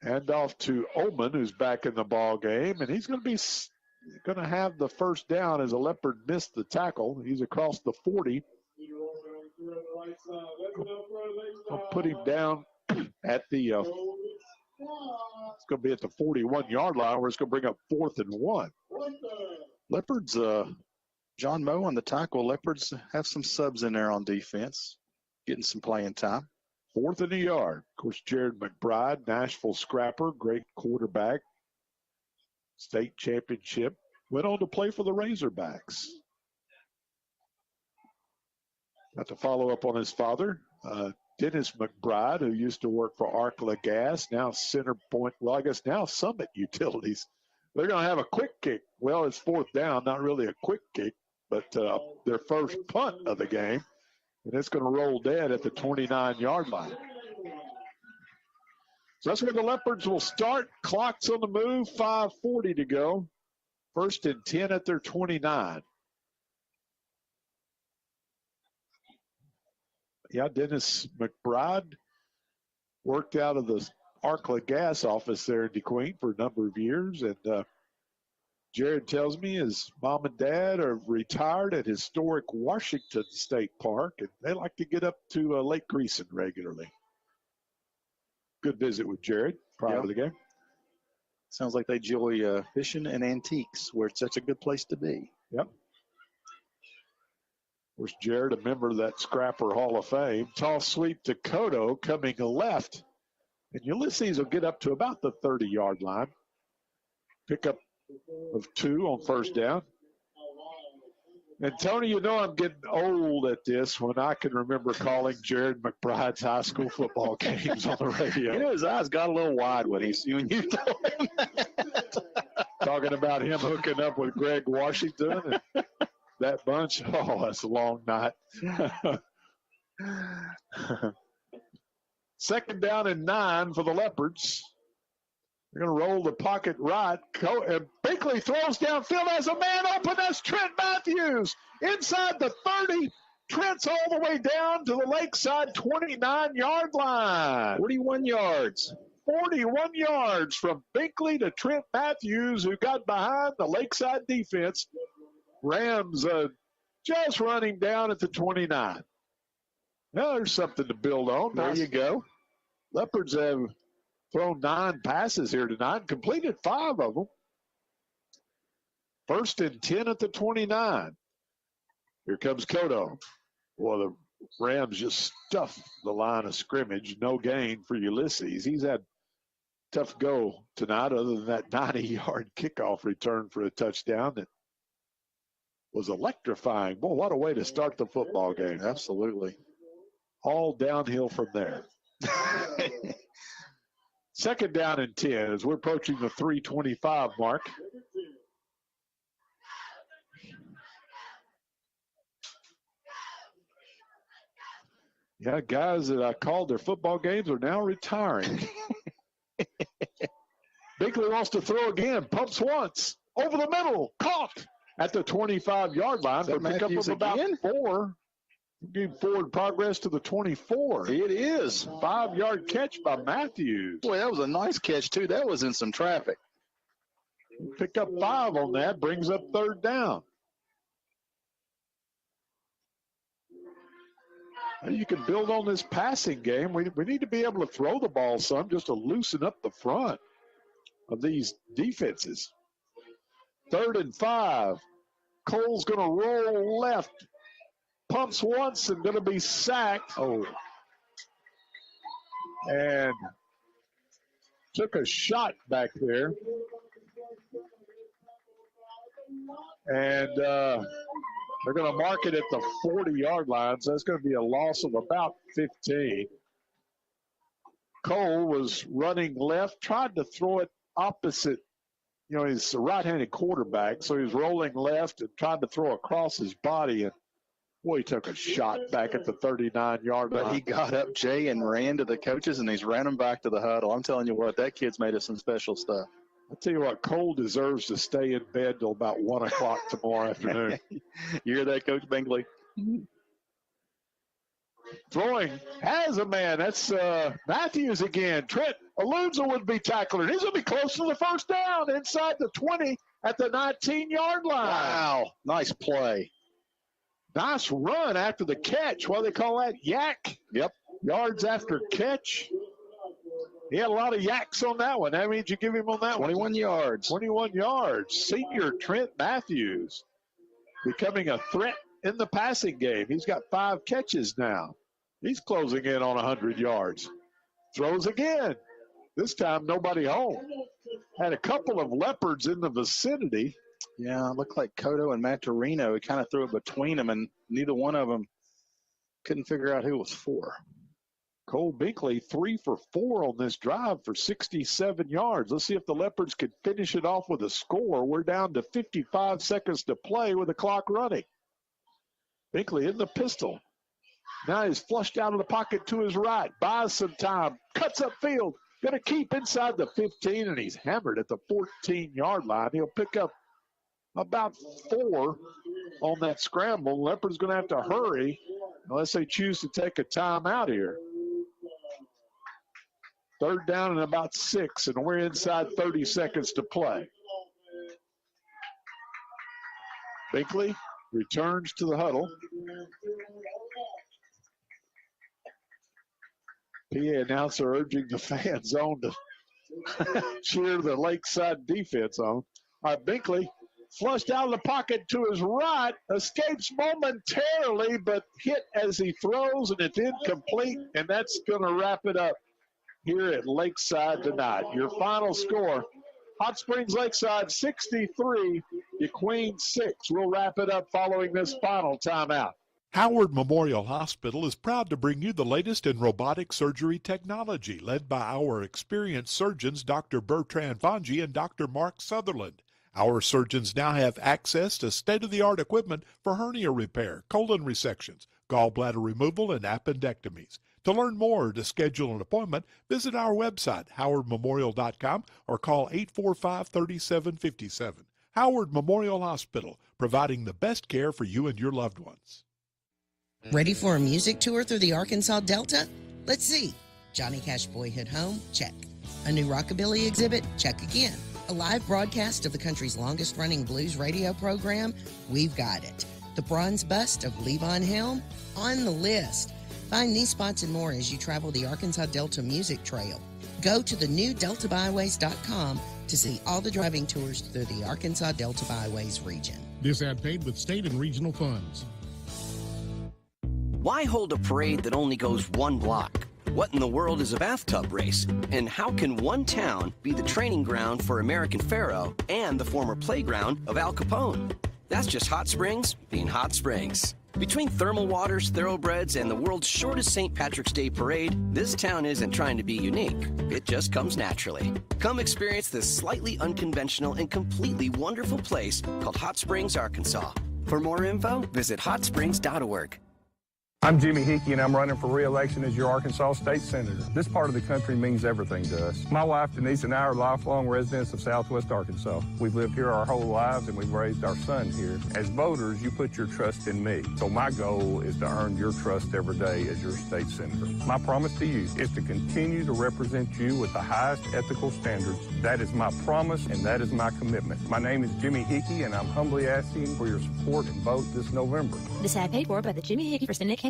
Hand off to Oman, who's back in the ball game, and he's going to have the first down as a Leopard missed the tackle. He's across the 40. I'll put him down at the it's going to be at the 41-yard line where it's going to bring up 4th and 1. Leopards, John Moe on the tackle. Leopards have some subs in there on defense, getting some playing time. 4th and a yard. Of course, Jared McBride, Nashville scrapper, great quarterback, state championship, went on to play for the Razorbacks. Got to follow up on his father, Dennis McBride, who used to work for Arkla Gas, now Centerpoint, well, I guess now Summit Utilities. They're going to have a quick kick. Well, it's 4th down, not really a quick kick, but their first punt of the game. And it's going to roll dead at the 29-yard line. So that's where the Leopards will start. Clock's on the move, 5:40 to go. 1st and 10 at their 29. Yeah, Dennis McBride worked out of the Arkla Gas office there in DeQueen for a number of years. And Jared tells me his mom and dad are retired at historic Washington State Park, and they like to get up to Lake Greason regularly. Good visit with Jared prior to the game. Sounds like they enjoy fishing and antiques, where it's such a good place to be. Yep. Of course, Jared, a member of that Scrapper Hall of Fame. Toss sweep to Cotto coming left. And Ulysses will get up to about the 30-yard line. Pickup of 2 on 1st down. And, Tony, you know I'm getting old at this when I can remember calling Jared McBride's high school football games on the radio. You know, his eyes got a little wide when you told him that. Talking about him hooking up with Greg Washington and that bunch. Oh, that's a long night. 2nd down and 9 for the Leopards. They're going to roll the pocket right. And Binkley throws downfield as a man open. That's Trent Matthews. Inside the 30. Trent's all the way down to the Lakeside 29-yard line. 41 yards. 41 yards from Binkley to Trent Matthews, who got behind the Lakeside defense. Rams just running down at the 29. Well, there's something to build on. There you go. Leopards have thrown 9 passes here tonight, completed 5 of them. 1st and 10 at the 29. Here comes Cotto. Well, the Rams just stuffed the line of scrimmage. No gain for Ulysses. He's had tough go tonight other than that 90-yard kickoff return for a touchdown that was electrifying. Boy, what a way to start the football game. Absolutely. All downhill from there. 2nd down and 10 as we're approaching the 3:25 mark. Yeah, guys that I called their football games are now retiring. Binkley wants to throw again. Pumps once. Over the middle. Caught at the 25-yard line. For a pickup of about 4. Game forward progress to the 24. It is. 5-yard catch by Matthews. Boy, that was a nice catch, too. That was in some traffic. Pick up 5 on that, brings up 3rd down. You can build on this passing game. We need to be able to throw the ball some just to loosen up the front of these defenses. 3rd and 5. Cole's going to roll left. Pumps once and going to be sacked. Oh. And took a shot back there. And they're going to mark it at the 40-yard line, so that's going to be a loss of about 15. Cole was running left, tried to throw it opposite. You know, he's a right-handed quarterback, so he was rolling left and tried to throw across his body. And, boy, he took a shot back at the 39-yard line. But he got up, Jay, and ran to the coaches, and he's ran them back to the huddle. I'm telling you what, that kid's made us some special stuff. I'll tell you what, Cole deserves to stay in bed till about 1 o'clock tomorrow afternoon. You hear that, Coach Binkley? Throwing has a man. That's Matthews again. Trent Alonzo would be tackling. He's going to be close to the 1st down inside the 20 at the 19-yard line. Wow, nice play. Nice run after the catch. What do they call that? Yak. Yep. Yards after catch. He had a lot of yaks on that one. How many did you give him on that 21 one? 21 yards. 21 yards. Senior Trent Matthews becoming a threat in the passing game. He's got 5 catches now. He's closing in on 100 yards. Throws again. This time, nobody home. Had a couple of Leopards in the vicinity. Yeah, it looked like Cotto and Maturino. He kind of threw it between them, and neither one of them couldn't figure out who it was for. Cole Binkley, 3 for 4 on this drive for 67 yards. Let's see if the Leopards could finish it off with a score. We're down to 55 seconds to play with the clock running. Binkley in the pistol. Now he's flushed out of the pocket to his right. Buys some time. Cuts upfield. Going to keep inside the 15, and he's hammered at the 14-yard line. He'll pick up about 4 on that scramble. Leopard's going to have to hurry unless they choose to take a timeout here. 3rd down and about 6, and we're inside 30 seconds to play. Binkley returns to the huddle. PA announcer urging the fans on to cheer the Lakeside defense on. All right, Binkley flushed out of the pocket to his right, escapes momentarily, but hit as he throws, and it's incomplete, and that's going to wrap it up here at Lakeside tonight. Your final score, Hot Springs Lakeside 63, DeQueen 6. We'll wrap it up following this final timeout. Howard Memorial Hospital is proud to bring you the latest in robotic surgery technology, led by our experienced surgeons, Dr. Bertrand Vangi and Dr. Mark Sutherland. Our surgeons now have access to state-of-the-art equipment for hernia repair, colon resections, gallbladder removal, and appendectomies. To learn more or to schedule an appointment, visit our website, howardmemorial.com, or call 845-3757. Howard Memorial Hospital, providing the best care for you and your loved ones. Ready for a music tour through the Arkansas Delta? Let's see. Johnny Cash Boyhood Home? Check. A new rockabilly exhibit? Check again. A live broadcast of the country's longest-running blues radio program? We've got it. The bronze bust of Levon Helm? On the list. Find these spots and more as you travel the Arkansas Delta Music Trail. Go to thenewdeltabyways.com to see all the driving tours through the Arkansas Delta Byways region. This ad paid with state and regional funds. Why hold a parade that only goes one block? What in the world is a bathtub race? And how can one town be the training ground for American Pharaoh and the former playground of Al Capone? That's just Hot Springs being Hot Springs. Between thermal waters, thoroughbreds, and the world's shortest St. Patrick's Day parade, this town isn't trying to be unique. It just comes naturally. Come experience this slightly unconventional and completely wonderful place called Hot Springs, Arkansas. For more info, visit hotsprings.org. I'm Jimmy Hickey, and I'm running for re-election as your Arkansas State Senator. This part of the country means everything to us. My wife, Denise, and I are lifelong residents of Southwest Arkansas. We've lived here our whole lives, and we've raised our son here. As voters, you put your trust in me. So my goal is to earn your trust every day as your state senator. My promise to you is to continue to represent you with the highest ethical standards. That is my promise, and that is my commitment. My name is Jimmy Hickey, and I'm humbly asking for your support and vote this November. This ad paid for by the Jimmy Hickey for Senate campaign.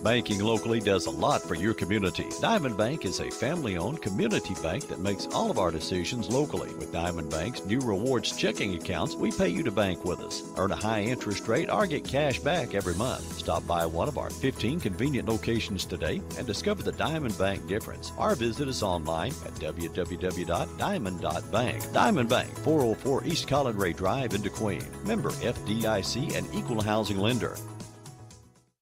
Banking locally does a lot for your community. Diamond Bank is a family-owned community bank that makes all of our decisions locally. With Diamond Bank's new rewards checking accounts, we pay you to bank with us. Earn a high interest rate or get cash back every month. Stop by one of our 15 convenient locations today and discover the Diamond Bank difference. Or visit us online at www.diamond.bank. Diamond Bank, 404 East Collin Ray Drive in DeQueen. Member FDIC and equal housing lender.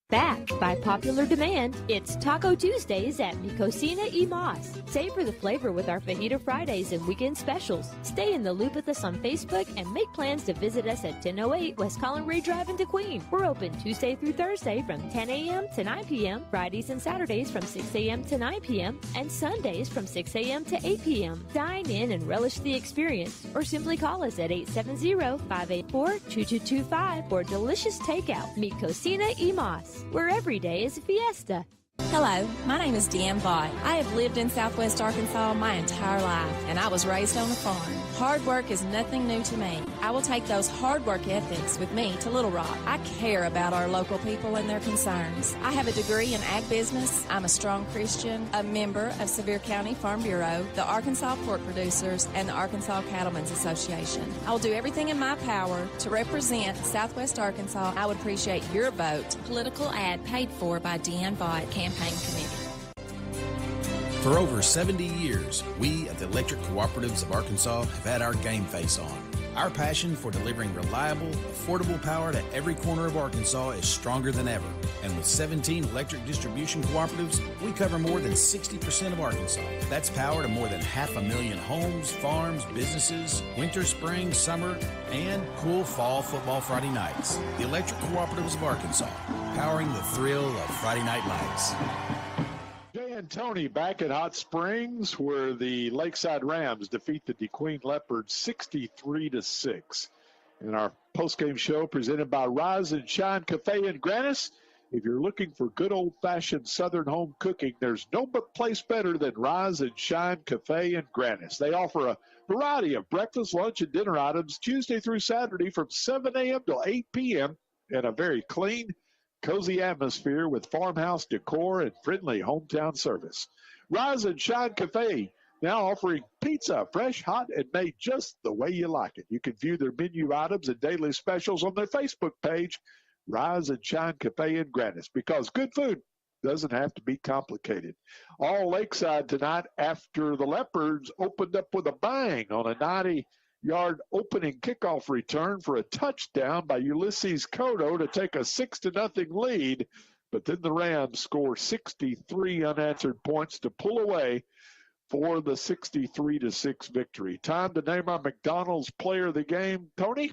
Back by popular demand, it's Taco Tuesdays at Mi Cocina y Mas. Savor the flavor with our Fajita Fridays and weekend specials. Stay in the loop with us on Facebook and make plans to visit us at 1008 West Collin Ray Drive in DeQueen. We're open Tuesday through Thursday from 10 a.m. to 9 p.m., Fridays and Saturdays from 6 a.m. to 9 p.m., and Sundays from 6 a.m. to 8 p.m. Dine in and relish the experience, or simply call us at 870-584-2225 for delicious takeout. Mi Cocina y Mas, where every day is a fiesta. Hello, my name is Deanne Vaught. I have lived in Southwest Arkansas my entire life, and I was raised on a farm. Hard work is nothing new to me. I will take those hard work ethics with me to Little Rock. I care about our local people and their concerns. I have a degree in ag business. I'm a strong Christian, a member of Sevier County Farm Bureau, the Arkansas Pork Producers, and the Arkansas Cattlemen's Association. I will do everything in my power to represent Southwest Arkansas. I would appreciate your vote. Political ad paid for by Deanne Vaught, Campaign Committee. For over 70 years, we at the Electric Cooperatives of Arkansas have had our game face on. Our passion for delivering reliable, affordable power to every corner of Arkansas is stronger than ever. And with 17 electric distribution cooperatives, we cover more than 60% of Arkansas. That's power to more than 500,000 homes, farms, businesses, winter, spring, summer, and cool fall football Friday nights. The Electric Cooperatives of Arkansas, powering the thrill of Friday night lights. Jay and Tony back at Hot Springs, where the Lakeside Rams defeat the DeQueen Leopards 63-6. In our postgame show presented by Rise and Shine Cafe in Grannis, if you're looking for good old-fashioned Southern home cooking, there's no place better than Rise and Shine Cafe in Grannis. They offer a variety of breakfast, lunch, and dinner items Tuesday through Saturday from 7 a.m. till 8 p.m. in a very clean, cozy atmosphere with farmhouse decor and friendly hometown service. Rise and Shine Cafe now offering pizza, fresh, hot, and made just the way you like it. You can view their menu items and daily specials on their Facebook page, Rise and Shine Cafe in Grannis, because good food doesn't have to be complicated. All Lakeside tonight after the Leopards opened up with a bang on a 90-yard opening kickoff return for a touchdown by Ulysses Cotto to take a 6-0 lead. But then the Rams score 63 unanswered points to pull away for the 63-6 victory. Time to name our McDonald's player of the game. Tony?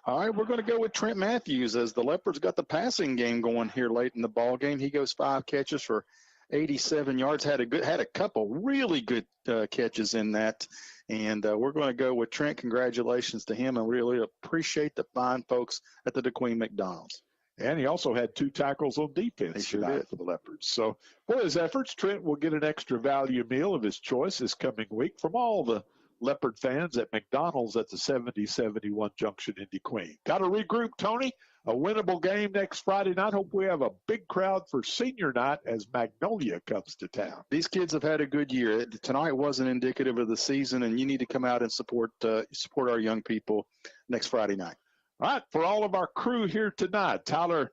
All right, we're going to go with Trent Matthews as the Leopards got the passing game going here late in the ball game. He goes 5 catches for 87 yards, had a couple really good catches in that. And we're going to go with Trent. Congratulations to him, and really appreciate the fine folks at the DeQueen McDonald's. And he also had 2 tackles on defense tonight for the Leopards. So for his efforts, Trent will get an extra value meal of his choice this coming week from all the Leopard fans at McDonald's at the 7071 Junction in DeQueen. Got to regroup, Tony. A winnable game next Friday night. Hope we have a big crowd for senior night as Magnolia comes to town. These kids have had a good year. Tonight wasn't indicative of the season, and you need to come out and support our young people next Friday night. All right, for all of our crew here tonight, Tyler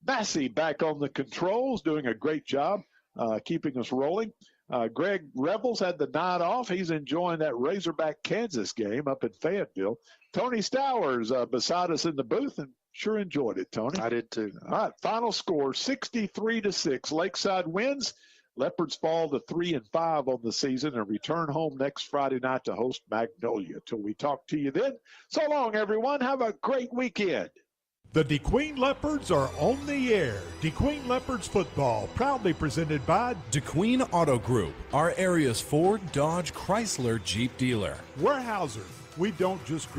Massey back on the controls, doing a great job keeping us rolling. Greg Rebels had the night off. He's enjoying that Razorback Kansas game up in Fayetteville. Tony Stowers beside us in the booth, and sure enjoyed it, Tony. I did too. All right, final score 63-6. Lakeside wins. Leopards fall to 3-5 on the season and return home next Friday night to host Magnolia. Till we talk to you then. So long, everyone. Have a great weekend. The DeQueen Leopards are on the air. DeQueen Leopards football, proudly presented by DeQueen Auto Group, our area's Ford, Dodge, Chrysler, Jeep dealer. Weyerhaeuser. We don't just